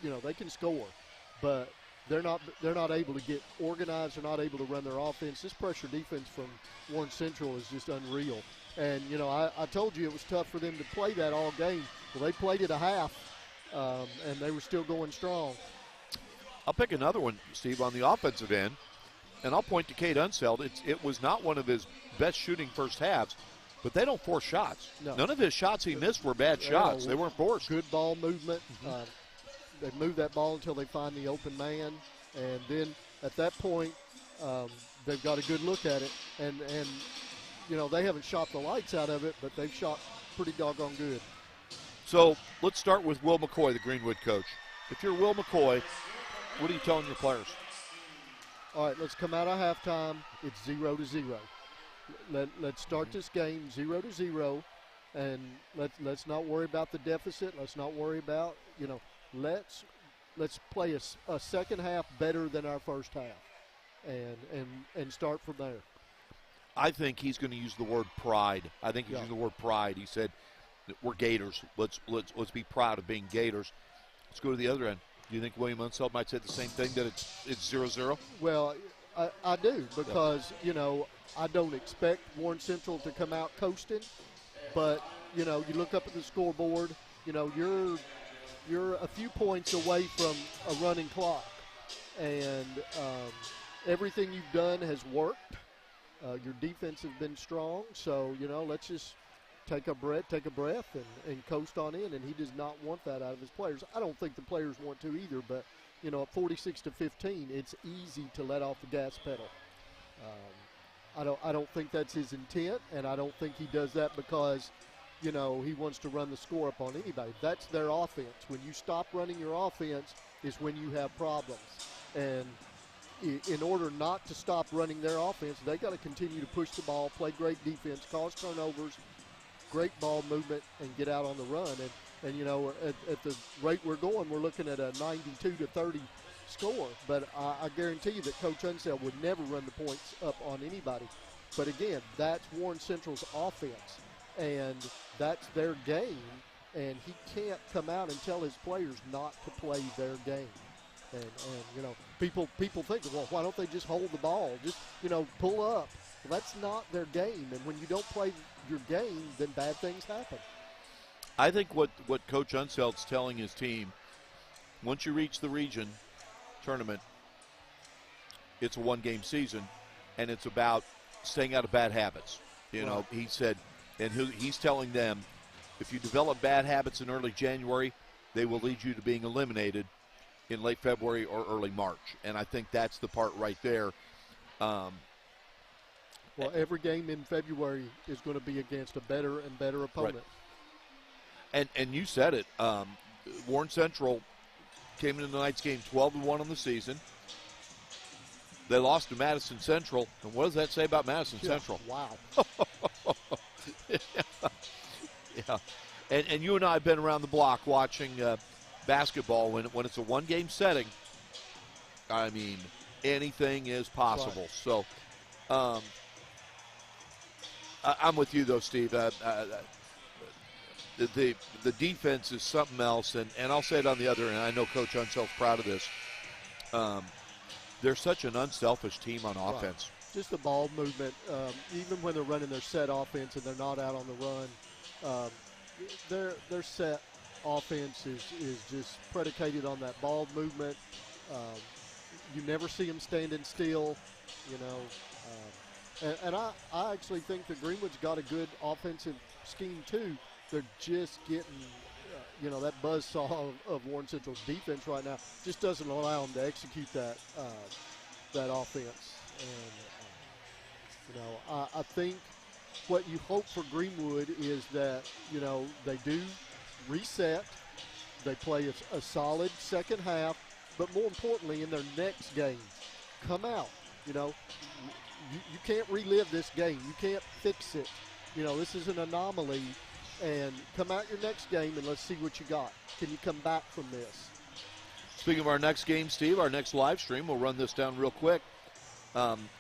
S1: They can score, but they're not able to get organized. They're not able to run their offense. This pressure defense from Warren Central is just unreal. And I told you it was tough for them to play that all game. Well, they played it a half, and they were still going strong.
S2: I'll pick another one, Steve, on the offensive end, and I'll point to Cade Unseld. It was not one of his best shooting first halves, but they don't force shots.
S1: No.
S2: None of his shots he missed were bad shots. They weren't forced.
S1: Good ball movement. They move that ball until they find the open man, and then at that point, they've got a good look at it. And they haven't shot the lights out of it, but they've shot pretty doggone good.
S2: So let's start with Will McCoy, the Greenwood coach. If you're Will McCoy, what are you telling your players?
S1: All right, let's come out of halftime. It's 0-0. Let's start this game 0-0, and let's not worry about the deficit. Let's not worry about let's play a second half better than our first half, and start from there.
S2: I think he's going to use the word pride. I think he's using the word pride. He said, "We're Gators. Let's be proud of being Gators." Let's go to the other end. Do you think William Unseld might say the same thing, that it's 0-0?
S1: Well, I do, because I don't expect Warren Central to come out coasting, but you look up at the scoreboard. You're a few points away from a running clock, and everything you've done has worked. Your defense has been strong, so let's just take a breath, and coast on in. And he does not want that out of his players. I don't think the players want to either. But at 46-15, it's easy to let off the gas pedal. I don't think that's his intent, and I don't think he does that because he wants to run the score up on anybody. That's their offense. When you stop running your offense is when you have problems. And in order not to stop running their offense, they got to continue to push the ball, play great defense, cause turnovers, great ball movement, and get out on the run. And, at the rate we're going, we're looking at a 92-30 score. But I guarantee you that Coach Unseld would never run the points up on anybody. But, again, that's Warren Central's offense, and that's their game. And he can't come out and tell his players not to play their game. And people think, well, why don't they just hold the ball? Just, pull up. Well, that's not their game. And when you don't play your game, then bad things happen.
S2: I think what Coach Unseld's telling his team, once you reach the region tournament, it's a one-game season, and it's about staying out of bad habits. He said, and he's telling them, if you develop bad habits in early January, they will lead you to being eliminated in late February or early March. And I think that's the part right there.
S1: Well, every game in February is going to be against a better and better opponent.
S2: Right. And you said it. Warren Central came into tonight's game 12-1 on the season. They lost to Madison Central. And what does that say about Madison Central?
S1: Wow.
S2: Yeah. And you and I have been around the block watching basketball when it's a one-game setting. I mean, anything is possible. Right. So I'm with you, though, Steve. The defense is something else, and I'll say it on the other end. I know Coach Unseld's proud of this. They're such an unselfish team on offense.
S1: Right. Just the ball movement. Even when they're running their set offense and they're not out on the run, their set offense is just predicated on that ball movement. You never see them standing still, and I actually think that Greenwood's got a good offensive scheme too. They're just getting, that buzzsaw of Warren Central's defense right now just doesn't allow them to execute that offense. And I think what you hope for Greenwood is that they do reset, they play a solid second half, but more importantly, in their next game, come out. You can't relive this game. You can't fix it. This is an anomaly. And come out your next game and let's see what you got. Can you come back from this?
S2: Speaking of our next game, Steve, our next live stream, we'll run this down real quick.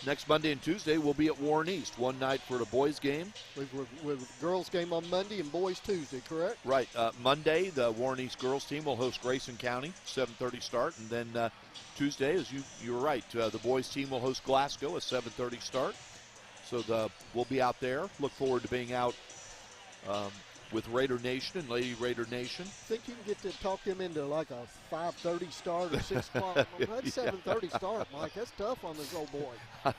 S2: Next Monday and Tuesday, we'll be at Warren East. One night for the boys' game.
S1: With girls' game on Monday and boys' Tuesday, correct?
S2: Right. Monday, the Warren East girls team will host Grayson County, 7:30 start. And then Tuesday, as you were right, the boys' team will host Glasgow, a 7:30 start. So we'll be out there. Look forward to being out with Raider Nation and Lady Raider Nation.
S1: Think you can get to talk them into like a 5:30 start or 6 o'clock? That's 7:30 start, Mike. That's tough on this old boy.
S2: I'm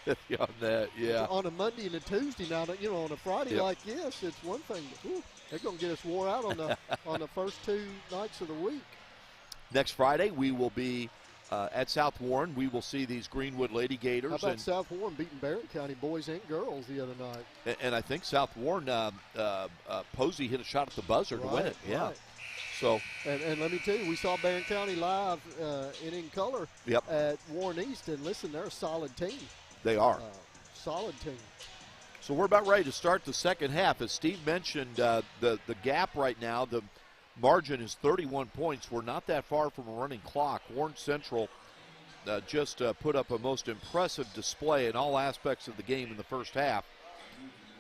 S2: with you on that, yeah.
S1: On a Monday and a Tuesday now, on a Friday like this, it's one thing. But, they're going to get us wore out on the first 2 nights of the week.
S2: Next Friday, we will be at South Warren. We will see these Greenwood Lady Gators.
S1: How about South Warren beating Barrett County boys and girls the other night?
S2: And I think South Warren, Posey hit a shot at the buzzer to win it. Yeah.
S1: Right.
S2: So.
S1: And let me tell you, we saw Barrett County live in color at Warren East, and listen, they're a solid team.
S2: They are.
S1: Solid team.
S2: So we're about ready to start the second half. As Steve mentioned, the gap right now, the margin is 31 points. We're not that far from a running clock. Warren Central just put up a most impressive display in all aspects of the game in the first half.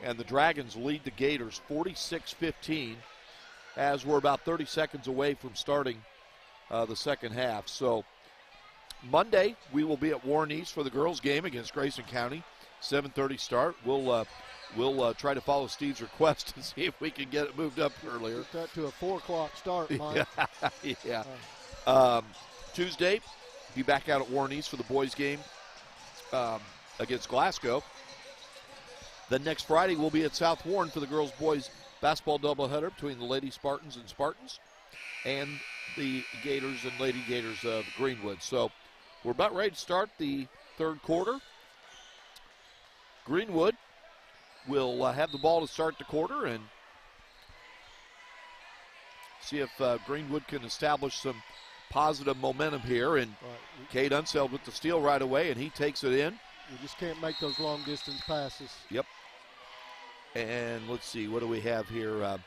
S2: And the Dragons lead the Gators 46-15 as we're about 30 seconds away from starting the second half. So Monday we will be at Warren East for the girls game against Grayson County. 7:30 start. We'll try to follow Steve's request and see if we can get it moved up earlier.
S1: Get that to a 4 o'clock start, Mike.
S2: Yeah. Tuesday, be back out at Warren East for the boys' game against Glasgow. Then next Friday, we'll be at South Warren for the girls-boys basketball doubleheader between the Lady Spartans and Spartans and the Gators and Lady Gators of Greenwood. So we're about ready to start the third quarter. Greenwood will have the ball to start the quarter and see if Greenwood can establish some positive momentum here. And Cade Unseld with the steal right away, and he takes it in.
S1: You just can't make those long-distance passes.
S2: Yep. And let's see, what do we have here?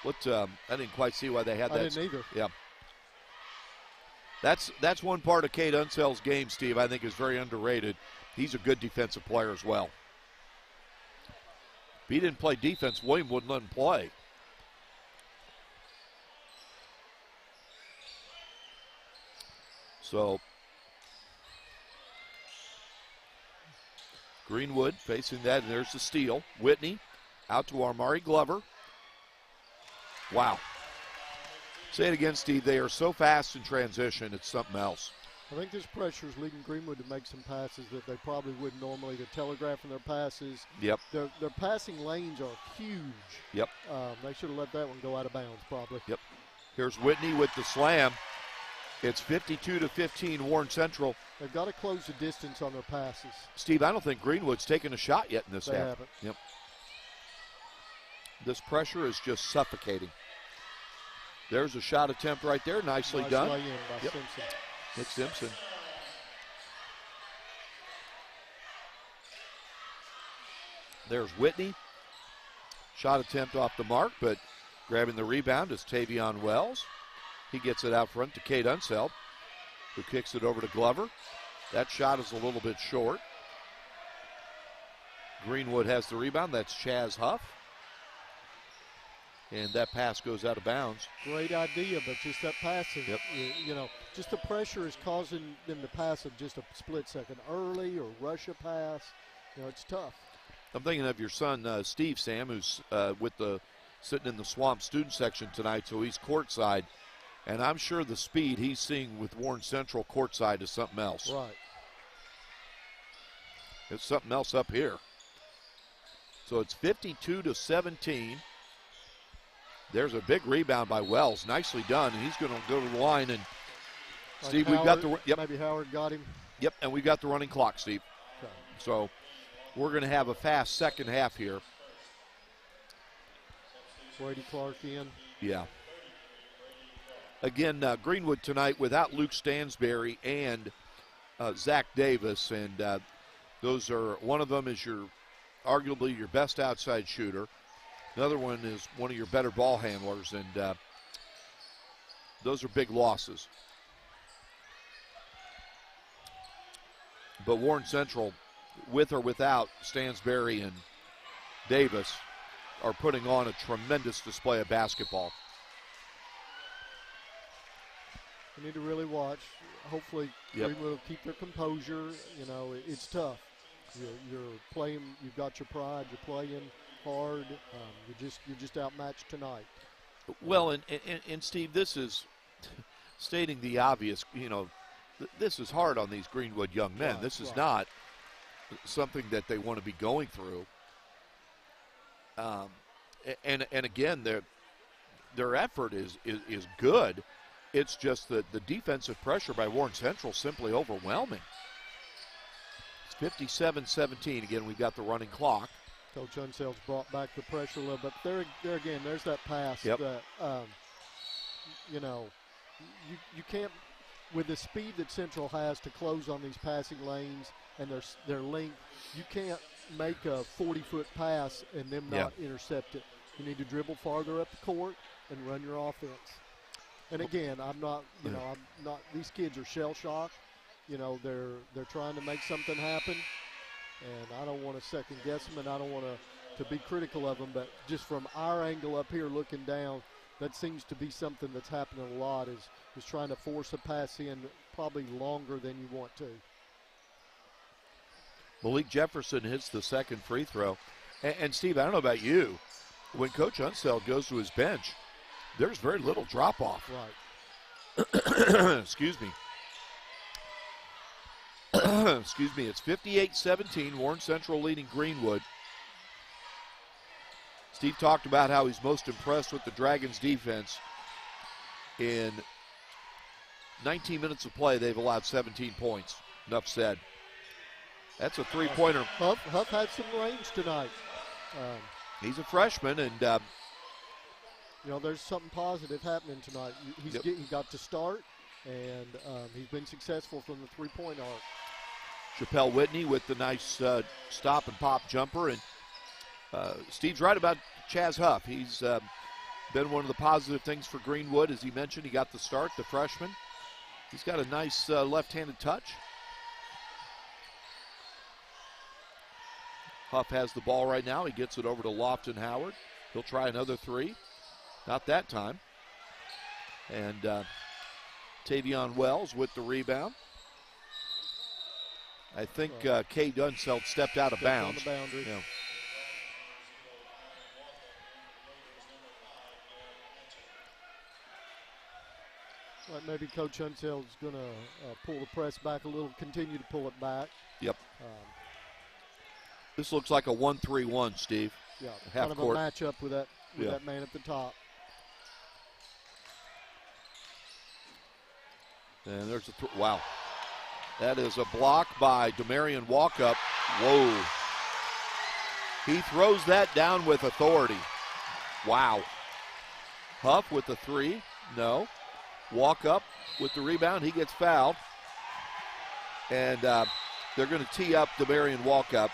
S2: What? I didn't quite see why they had that.
S1: I didn't either.
S2: Yeah. That's one part of Cade Unsell's game, Steve, I think is very underrated. He's a good defensive player as well. If he didn't play defense, William wouldn't let him play. So, Greenwood facing that, and there's the steal. Whitney out to Amari Glover. Wow. Say it again, Steve. They are so fast in transition, it's something else.
S1: I think this pressure is leading Greenwood to make some passes that they probably wouldn't normally. They're telegraphing their passes.
S2: Yep.
S1: Their passing lanes are huge.
S2: Yep.
S1: They should have let that one go out of bounds, probably.
S2: Yep. Here's Whitney with the slam. It's 52-15 Warren Central.
S1: They've got to close the distance on their passes.
S2: Steve, I don't think Greenwood's taken a shot yet in this half.
S1: They haven't.
S2: Yep. This pressure is just suffocating. There's a shot attempt right there. Nicely done.
S1: Nice lay in by Simpson.
S2: Nick Simpson. There's Whitney. Shot attempt off the mark, but grabbing the rebound is Tavion Wells. He gets it out front to Cade Unseld, who kicks it over to Glover. That shot is a little bit short. Greenwood has the rebound. That's Chaz Huff. And that pass goes out of bounds.
S1: Great idea, but just that passing,
S2: yep.
S1: You know, just the pressure is causing them to pass it just a split second early or rush a pass. You know, it's tough.
S2: I'm thinking of your son, Steve, Sam, who's sitting in the Swamp student section tonight, so he's courtside. And I'm sure the speed he's seeing with Warren Central courtside is something else.
S1: Right.
S2: It's something else up here. So it's 52-17. There's a big rebound by Wells. Nicely done. And he's going to go to the line. And,
S1: like
S2: Steve,
S1: Howard,
S2: we've got the – yep.
S1: Maybe Howard got him.
S2: Yep, and we've got the running clock, Steve.
S1: Okay.
S2: So we're going to have a fast second half here.
S1: Brady Clark in.
S2: Yeah. Again, Greenwood tonight without Luke Stansberry and Zach Davis. And those are – one of them is arguably your best outside shooter. Another one is one of your better ball handlers, and those are big losses. But Warren Central, with or without Stansberry and Davis, are putting on a tremendous display of basketball.
S1: We need to really watch. Hopefully, Greenwood will keep their composure. You know, it's tough. You're playing. You've got your pride. You're playing hard. You're just outmatched tonight.
S2: Well, and Steve, this is stating the obvious. You know, this is hard on these Greenwood young men.
S1: Right,
S2: this is not something that they want to be going through. And again, their effort is good. It's just that the defensive pressure by Warren Central simply overwhelming. It's 57-17. Again, we've got the running clock.
S1: Coach Unseld's brought back the pressure a little bit. There again, there's that pass
S2: yep.
S1: that, you know, you can't, with the speed that Central has to close on these passing lanes and their length, you can't make a 40-foot pass and them not intercept it. You need to dribble farther up the court and run your offense. And again, I'm not, these kids are shell-shocked. You know, they're trying to make something happen. And I don't want to second guess them, and I don't want to be critical of them. But just from our angle up here looking down, that seems to be something that's happening a lot is trying to force a pass in probably longer than you want to.
S2: Malik Jefferson hits the second free throw. And Steve, I don't know about you, when Coach Unseld goes to his bench, there's very little drop-off.
S1: Right.
S2: Excuse me. Excuse me. It's 58-17. Warren Central leading Greenwood. Steve talked about how he's most impressed with the Dragons' defense. In 19 minutes of play, they've allowed 17 points. Enough said. That's a three-pointer.
S1: Huff had some range tonight.
S2: He's a freshman, and
S1: you know, there's something positive happening tonight. He got to start, and he's been successful from the three-point arc.
S2: Chappelle Whitney with the nice stop and pop jumper. And Steve's right about Chaz Huff. He's been one of the positive things for Greenwood. As he mentioned, he got the start, the freshman. He's got a nice left-handed touch. Huff has the ball right now. He gets it over to Lofton Howard. He'll try another three. Not that time. And Tavion Wells with the rebound. I think Kay Dunseld stepped out of bounds.
S1: On the boundary.
S2: Yeah.
S1: Like maybe Coach Unseld's going to pull the press back a little, continue to pull it back.
S2: Yep. This looks like a 1-3-1, Steve.
S1: Yeah,
S2: half
S1: kind of
S2: court.
S1: a matchup with that man at the top.
S2: And there's a wow. That is a block by Demarion Walkup. Whoa. He throws that down with authority. Wow. Huff with the three. No. Walkup with the rebound. He gets fouled. And they're going to tee up Demarion Walkup.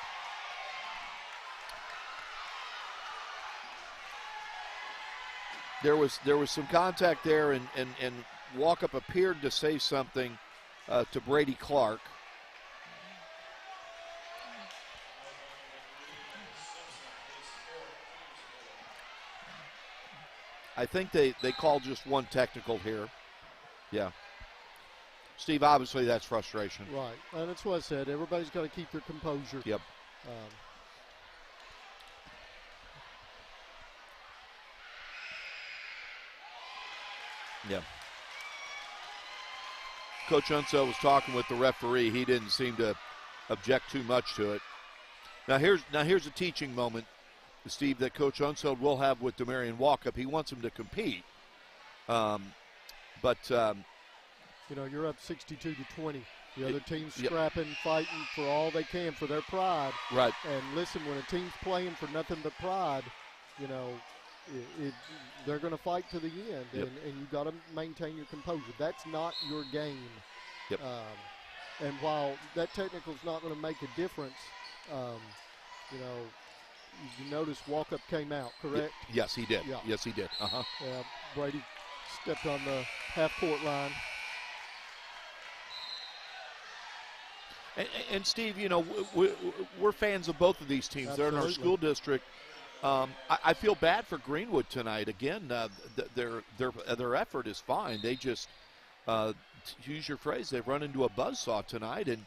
S2: There was some contact there, and Walkup appeared to say something to Brady Clark. I think they called just one technical here. Yeah. Steve, obviously that's frustration.
S1: Right, and that's what I said. Everybody's got to keep their composure.
S2: Yep. Yeah. Coach Unseld was talking with the referee. He didn't seem to object too much to it. Now here's a teaching moment, Steve, that Coach Unseld will have with Demarion Walkup. He wants him to compete, but
S1: you're up 62-20. The other team's scrapping, fighting for all they can for their pride.
S2: Right.
S1: And listen, when a team's playing for nothing but pride, they're going to fight to the end, and you got to maintain your composure. That's not your game.
S2: Yep.
S1: And while that technical's not going to make a difference, you notice Walkup came out, correct?
S2: Yes, he did.
S1: Yeah.
S2: Yes, he did.
S1: Yeah, Brady stepped on the half-court line.
S2: And Steve, we're fans of both of these teams.
S1: Absolutely.
S2: They're in our school district. I feel bad for Greenwood tonight. Again, their effort is fine. They just, to use your phrase, they've run into a buzzsaw tonight, and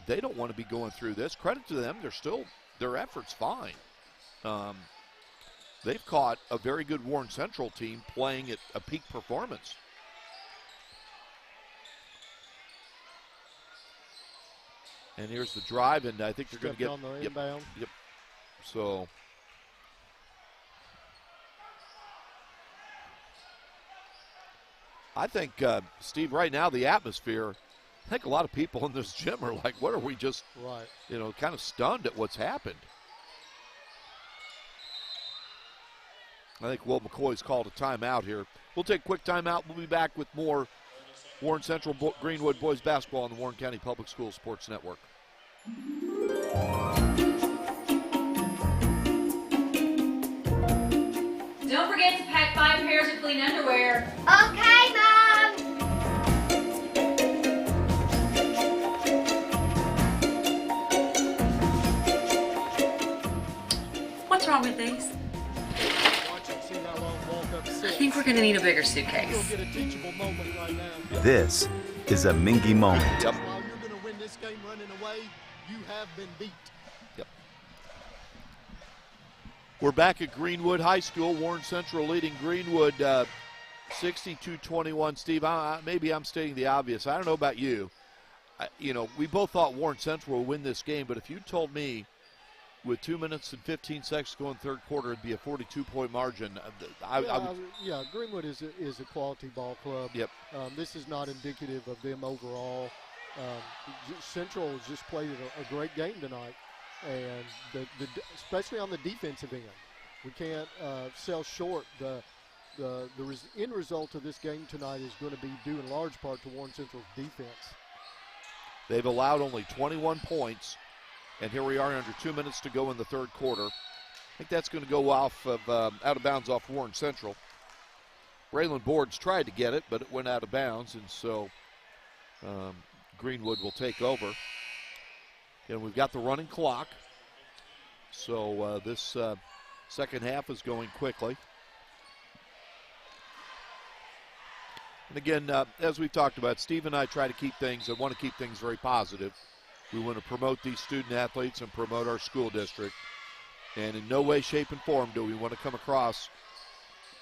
S2: they don't want to be going through this. Credit to them, their effort's fine. They've caught a very good Warren Central team playing at a peak performance. And here's the drive, and I think they're going to get
S1: on the inbound.
S2: Yep. So I think, Steve, right now the atmosphere, I think a lot of people in this gym are like, what are we just, kind of stunned at what's happened. I think Will McCoy's called a timeout here. We'll take a quick timeout. We'll be back with more Warren Central Greenwood boys basketball on the Warren County Public Schools Sports Network.
S4: Don't forget to pack 5 pairs of clean underwear.
S10: Okay, Mom.
S9: What's wrong with these? I think we're going to need a bigger suitcase.
S1: Get a teachable moment right now.
S6: This is a Mingy moment.
S2: Yep.
S1: While you're going to win this game running away, you have been beat.
S2: Yep. We're back at Greenwood High School. Warren Central leading Greenwood 62-21. Steve, maybe I'm stating the obvious. I don't know about you. We both thought Warren Central would win this game, but if you told me with 2 minutes and 15 seconds to go in third quarter, it'd be a 42-point margin.
S1: Greenwood is a quality ball club.
S2: Yep.
S1: This is not indicative of them overall. Central has just played a great game tonight, and especially on the defensive end, we can't sell short. The end result of this game tonight is going to be due in large part to Warren Central's defense.
S2: They've allowed only 21 points. And here we are under 2 minutes to go in the third quarter. think that's going to go off of out of bounds off Warren Central. Braylon Boards tried to get it, but it went out of bounds, and so Greenwood will take over. And we've got the running clock, so this second half is going quickly. And again, as we've talked about, Steve and I try to keep things and want to keep things very positive. We want to promote these student athletes and promote our school district. And in no way, shape, and form do we want to come across.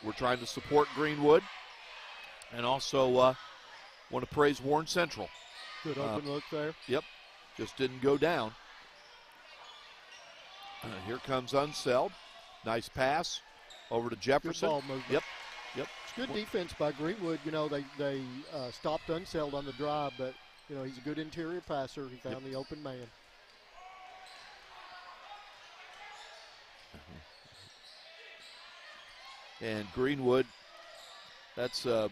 S2: We're trying to support Greenwood and also want to praise Warren Central.
S1: Good open look there.
S2: Yep, just didn't go down. Here comes Unseld. Nice pass over to Jefferson.
S1: Good ball movement.
S2: Yep.
S1: It's good defense by Greenwood. You know, they stopped Unseld on the drive, but, you know, he's a good interior passer. He found the open man.
S2: And Greenwood, that's
S1: I'm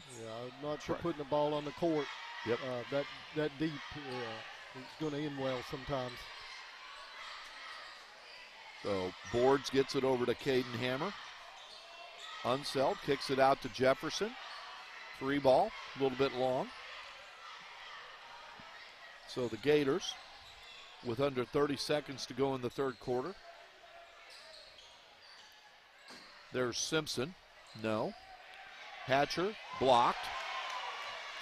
S1: not sure putting the ball on the court.
S2: Yep.
S1: That deep, it's going to end well sometimes.
S2: So Boards gets it over to Caden Hammer. Unseld kicks it out to Jefferson. 3 ball, a little bit long. So the Gators, with under 30 seconds to go in the third quarter. There's Simpson. No. Hatcher blocked.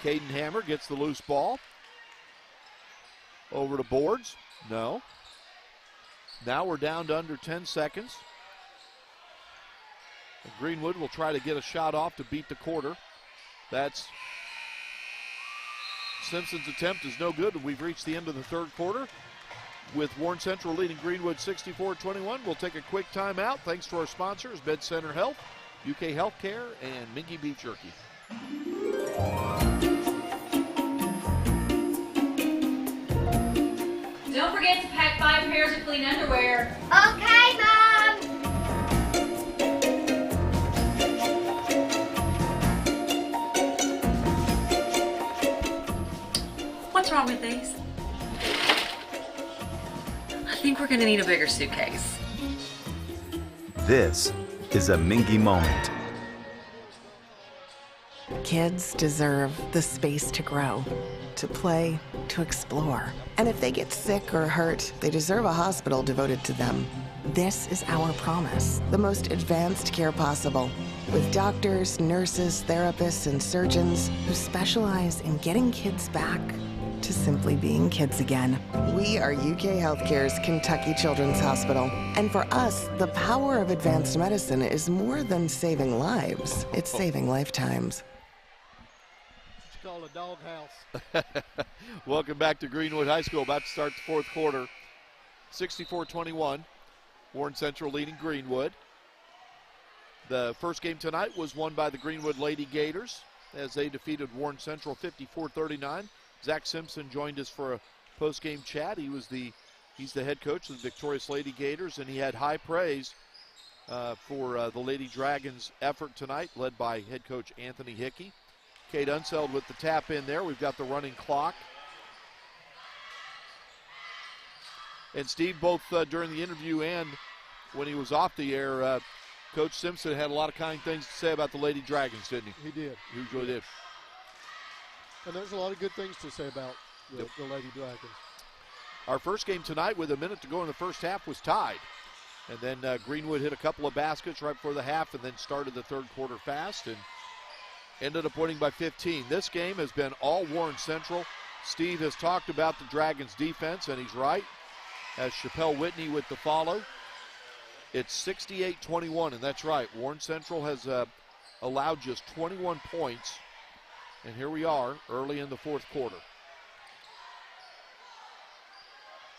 S2: Caden Hammer gets the loose ball. Over to Boards. No. Now we're down to under 10 seconds. And Greenwood will try to get a shot off to beat the quarter. That's Simpson's attempt is no good, and we've reached the end of the third quarter with Warren Central leading Greenwood 64-21. We'll take a quick timeout. Thanks to our sponsors, Med Center Health, UK Healthcare, and Minky Beef Jerky.
S4: Don't forget to pack 5 pairs of clean underwear.
S10: Okay, Mom.
S9: What's wrong with these? I think we're gonna need a bigger suitcase.
S6: This is a Mingy moment.
S3: Kids deserve the space to grow, to play, to explore. And if they get sick or hurt, they deserve a hospital devoted to them. This is our promise, the most advanced care possible, with doctors, nurses, therapists, and surgeons who specialize in getting kids back to simply being kids again. We are UK Healthcare's Kentucky Children's Hospital. And for us, the power of advanced medicine is more than saving lives. It's saving lifetimes.
S1: It's called a doghouse.
S2: Welcome back to Greenwood High School. About to start the fourth quarter. 64-21. Warren Central leading Greenwood. The first game tonight was won by the Greenwood Lady Gators as they defeated Warren Central 54-39. Zach Simpson joined us for a post-game chat. He's the head coach of the victorious Lady Gators, and he had high praise for the Lady Dragons' effort tonight, led by head coach Anthony Hickey. Kate Unseld with the tap in there. We've got the running clock. And Steve, both during the interview and when he was off the air, Coach Simpson had a lot of kind things to say about the Lady Dragons, didn't he?
S1: He did.
S2: He really did.
S1: And there's a lot of good things to say about the Lady Dragons.
S2: Our first game tonight with a minute to go in the first half was tied. And then Greenwood hit a couple of baskets right before the half and then started the third quarter fast and ended up winning by 15. This game has been all Warren Central. Steve has talked about the Dragons' defense, and he's right. As Chappelle Whitney with the follow. It's 68-21, and that's right. Warren Central has allowed just 21 points. And here we are early in the fourth quarter.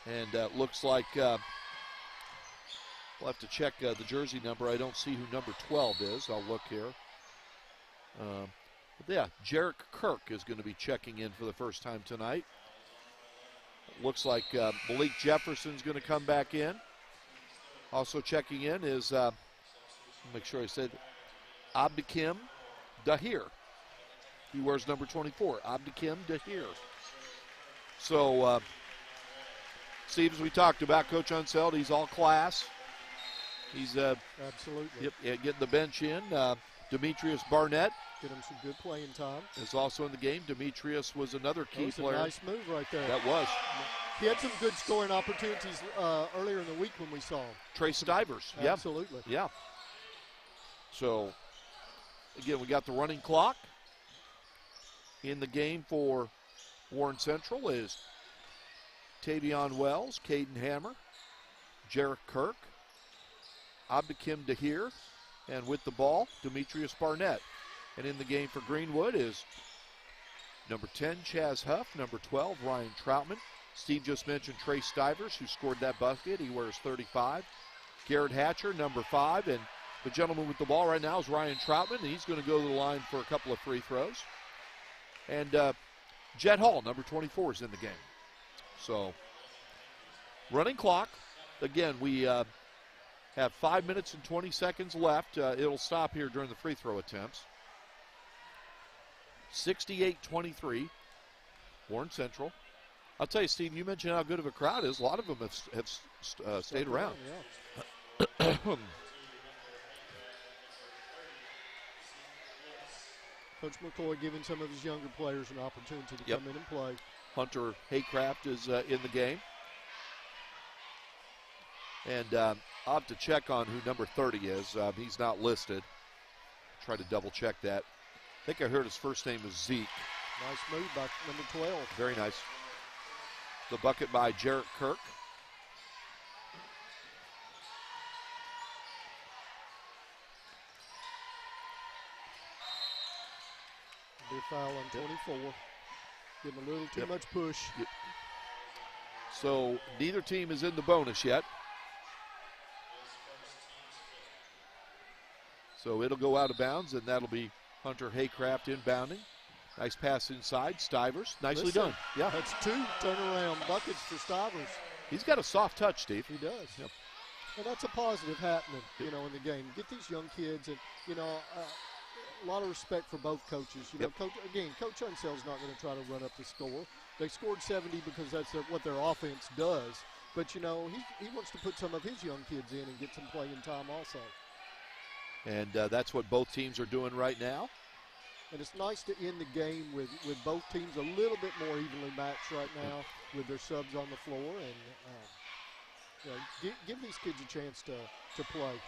S2: And looks like we'll have to check the jersey number. I don't see who number 12 is. I'll look here. But yeah, Jarek Kirk is going to be checking in for the first time tonight. Looks like Malik Jefferson's going to come back in. Also checking in is, make sure I said, Abdikim Dahir. He wears number 24, Abdikim Dahir. So, Steve, as we talked about, Coach Unseld, he's all class. He's
S1: absolutely.
S2: Yep, getting the bench in. Demetrius Barnett.
S1: Get him some good playing time.
S2: Is also in the game. Demetrius was another key player.
S1: A nice move right there.
S2: That was.
S1: He had some good scoring opportunities earlier in the week when we saw him.
S2: Trey Stivers.
S1: Absolutely.
S2: Yeah. So, again, we got the running clock. In the game for Warren Central is Tavion Wells, Caden Hammer, Jarek Kirk, Abdikim Dahir, and with the ball, Demetrius Barnett. And in the game for Greenwood is number 10, Chaz Huff, number 12, Ryan Troutman. Steve just mentioned Trey Stivers, who scored that bucket. He wears 35. Garrett Hatcher, number 5. And the gentleman with the ball right now is Ryan Troutman, and he's going to go to the line for a couple of free throws. And Jet Hall, number 24, is in the game. So, running clock. Again, we have 5 minutes and 20 seconds left. It'll stop here during the free throw attempts. 68-23, Warren Central. I'll tell you, Steve, you mentioned how good of a crowd is. A lot of them have stayed around.
S1: Yeah. Coach McCoy giving some of his younger players an opportunity to come in and play.
S2: Hunter Haycraft is in the game. And I'll have to check on who number 30 is. He's not listed. Try to double check that. I think I heard his first name is Zeke.
S1: Nice move by number 12.
S2: Very nice. The bucket by Jarrett Kirk.
S1: Be a foul on 24. Getting a little too much push.
S2: Yep. So neither team is in the bonus yet. So it'll go out of bounds, and that'll be Hunter Haycraft inbounding. Nice pass inside. Stivers. Nicely done. Yeah.
S1: That's 2 turnaround buckets for Stivers.
S2: He's got a soft touch, Steve.
S1: He does. Yep. And that's a positive happening, in the game. Get these young kids, and, a lot of respect for both coaches. Coach Unsell's not going to try to run up the score. They scored 70 because that's what their offense does. But, he wants to put some of his young kids in and get some playing time also.
S2: And that's what both teams are doing right now.
S1: And it's nice to end the game with both teams a little bit more evenly matched right now with their subs on the floor. And give these kids a chance to play.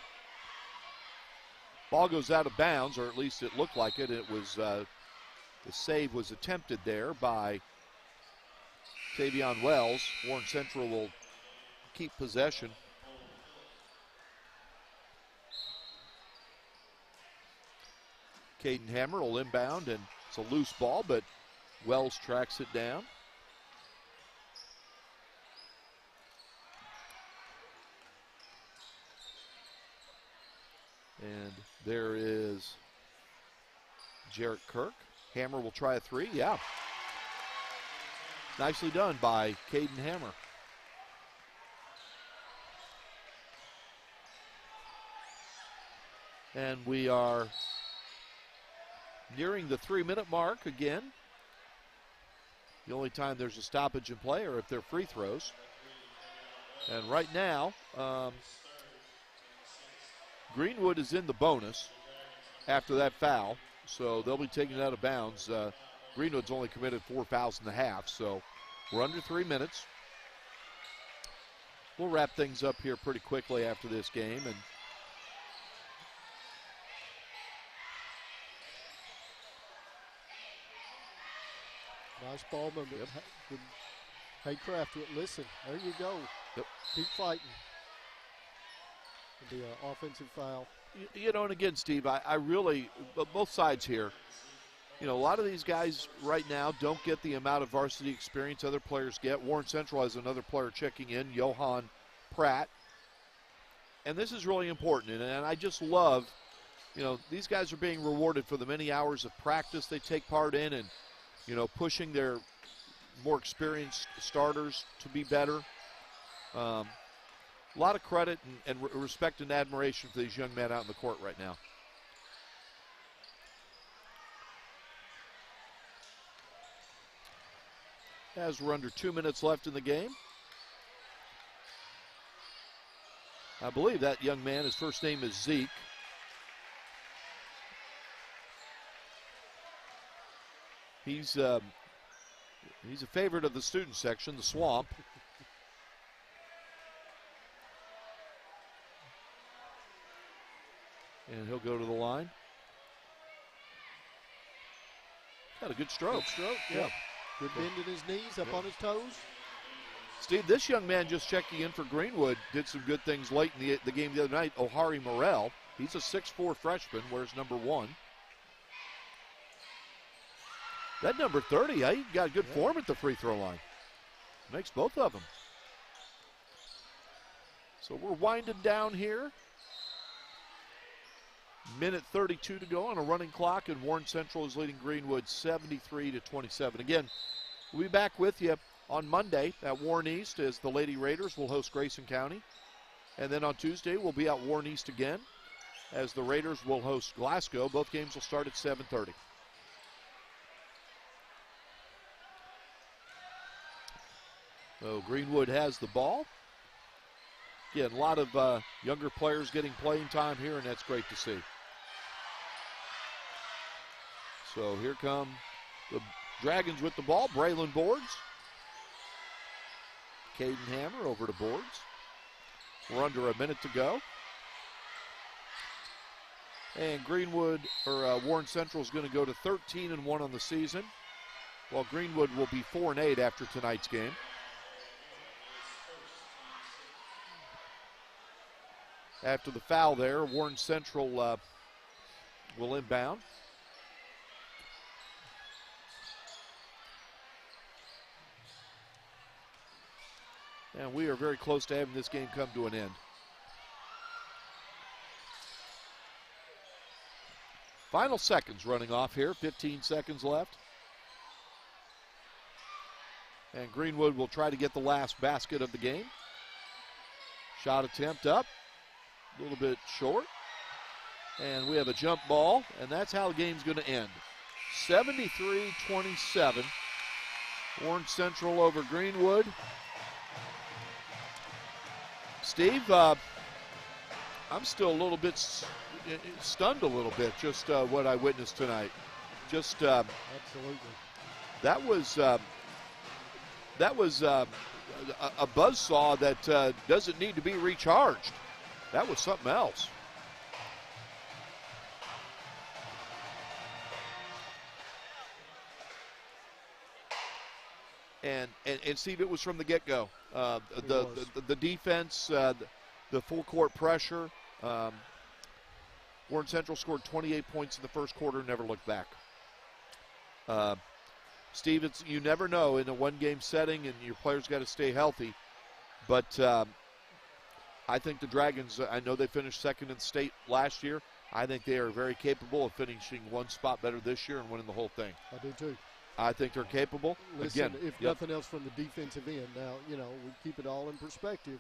S2: Ball goes out of bounds, or at least it looked like it. It was the save was attempted there by Tavion Wells. Warren Central will keep possession. Caden Hammer will inbound, and it's a loose ball, but Wells tracks it down. And there is Jarrett Kirk. Hammer will try a 3. Yeah. Nicely done by Caden Hammer. And we are nearing the 3-minute mark again. The only time there's a stoppage in play are if they're free throws. And right now, Greenwood is in the bonus after that foul, so they'll be taken out of bounds. Greenwood's only committed 4 fouls in the half, so we're under 3 minutes. We'll wrap things up here pretty quickly after this game. And
S1: nice ball movement. Yep. Haycraft, listen, there you go.
S2: Yep.
S1: Keep fighting. The offensive foul.
S2: And again, Steve, I really, both sides here, a lot of these guys right now don't get the amount of varsity experience other players get. Warren Central has another player checking in, Johan Pratt. And this is really important. And I just love, these guys are being rewarded for the many hours of practice they take part in and, pushing their more experienced starters to be better. A lot of credit and respect and admiration for these young men out in the court right now. As we're under 2 minutes left in the game. I believe that young man, his first name is Zeke. He's a favorite of the student section, the Swamp. And he'll go to the line. Got a good stroke.
S1: Good stroke, yeah. Good bend in his knees, up on his toes.
S2: Steve, this young man just checking in for Greenwood did some good things late in the game the other night. Ohari Morrell, he's a 6'4 freshman, wears number 1. That number 30, he got good form at the free throw line. Makes both of them. So we're winding down here. Minute 32 to go on a running clock, and Warren Central is leading Greenwood 73-27. Again, we'll be back with you on Monday at Warren East as the Lady Raiders will host Grayson County. And then on Tuesday, we'll be at Warren East again as the Raiders will host Glasgow. Both games will start at 7:30. So Greenwood has the ball. Again, a lot of younger players getting playing time here, and that's great to see. So here come the Dragons with the ball. Braylon Boards. Caden Hammer over to Boards. We're under a minute to go. And Warren Central is going to go to 13-1 on the season, while Greenwood will be 4-8 after tonight's game. After the foul there, Warren Central will inbound. And we are very close to having this game come to an end. Final seconds running off here, 15 seconds left. And Greenwood will try to get the last basket of the game. Shot attempt up, a little bit short. And we have a jump ball, and that's how the game's going to end. 73-27. Warren Central over Greenwood. Steve, I'm still a little bit stunned just what I witnessed tonight. Just
S1: absolutely.
S2: That was a buzzsaw that doesn't need to be recharged. That was something else. And Steve, it was from the get-go. The defense, the full court pressure. Warren Central scored 28 points in the first quarter and never looked back. Steve, you never know in a one-game setting, and your players got to stay healthy. But I think the Dragons, I know they finished second in the state last year. I think they are very capable of finishing one spot better this year and winning the whole thing.
S1: I do too.
S2: I think they're capable.
S1: Listen, if nothing else from the defensive end. Now, we keep it all in perspective.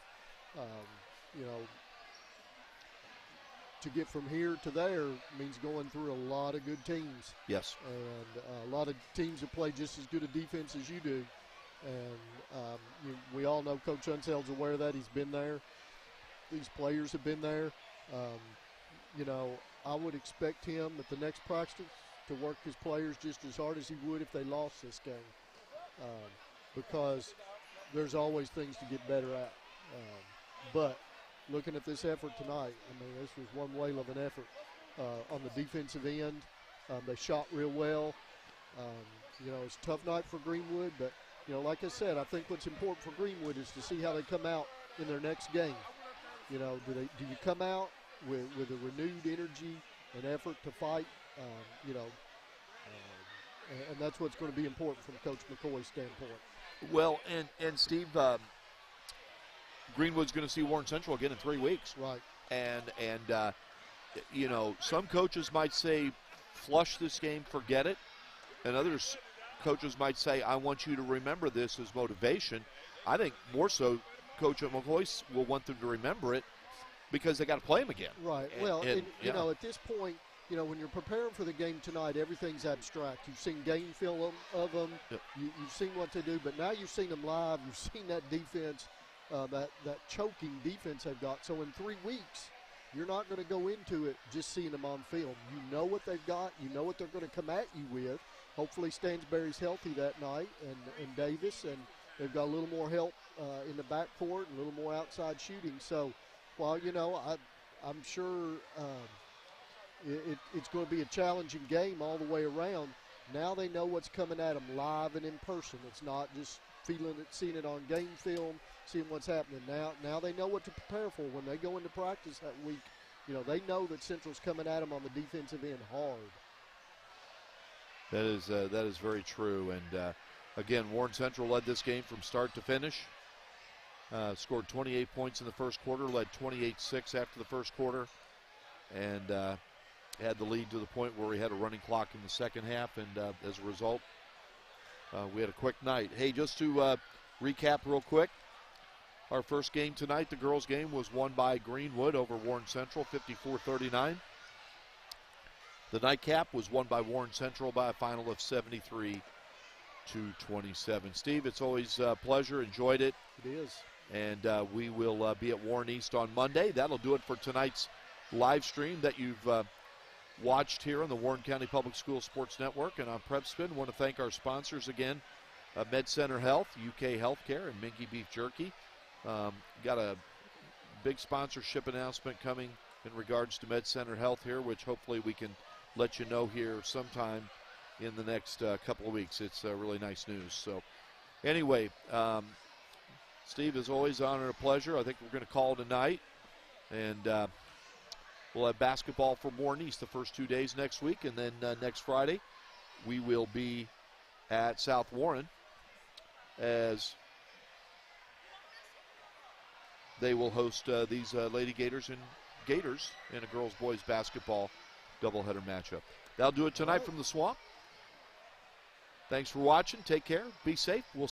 S1: To get from here to there means going through a lot of good teams.
S2: Yes.
S1: And a lot of teams that play just as good a defense as you do. And we all know Coach Unseld's aware of that. He's been there. These players have been there. I would expect him at the next practice to work his players just as hard as he would if they lost this game, because there's always things to get better at. But looking at this effort tonight, this was one whale of an effort on the defensive end. They shot real well. It's a tough night for Greenwood, but like I said, I think what's important for Greenwood is to see how they come out in their next game. Do you come out with a renewed energy and effort to fight? And that's what's going to be important from Coach McCoy's standpoint.
S2: Well, and Steve, Greenwood's going to see Warren Central again in 3 weeks.
S1: Right.
S2: And some coaches might say, flush this game, forget it. And others, coaches might say, I want you to remember this as motivation. I think more so Coach McCoy will want them to remember it because they got to play him again.
S1: Right. At this point, when you're preparing for the game tonight, everything's abstract. You've seen game film of them. Yep. You've seen what they do, but now you've seen them live. You've seen that defense. that choking defense they've got. So in 3 weeks, you're not going to go into it just seeing them on film. You know what they've got. You know what they're going to come at you with. Hopefully Stansberry's healthy that night, and Davis, and they've got a little more help in the backcourt and a little more outside shooting. So, while, I'm sure it's going to be a challenging game all the way around, now they know what's coming at them live and in person. It's not just feeling it, seeing it on game film, seeing what's happening. Now they know what to prepare for when they go into practice that week. They know that Central's coming at them on the defensive end hard.
S2: That is very true. And again, Warren Central led this game from start to finish. Scored 28 points in the first quarter, led 28-6 after the first quarter, and had the lead to the point where we had a running clock in the second half. And as a result, we had a quick night. Hey, just to recap real quick, our first game tonight, the girls' game, was won by Greenwood over Warren Central, 54-39. The nightcap was won by Warren Central by a final of 73-27. Steve, it's always a pleasure. Enjoyed it.
S1: It is.
S2: And we will be at Warren East on Monday. That'll do it for tonight's live stream that you've watched here on the Warren County Public Schools Sports Network and on Prep Spin. Want to thank our sponsors again, Med Center Health, UK Healthcare, and Minky Beef Jerky. Got a big sponsorship announcement coming in regards to Med Center Health here, which hopefully we can let you know here sometime in the next couple of weeks. It's really nice news. So anyway, Steve, as always, honor and a pleasure. I think we're going to call tonight, and we'll have basketball for Warren East the first 2 days next week, and then next Friday we will be at South Warren as they will host these Lady Gators and Gators in a girls-boys basketball doubleheader matchup. That'll do it tonight from the Swamp. Thanks for watching. Take care. Be safe. We'll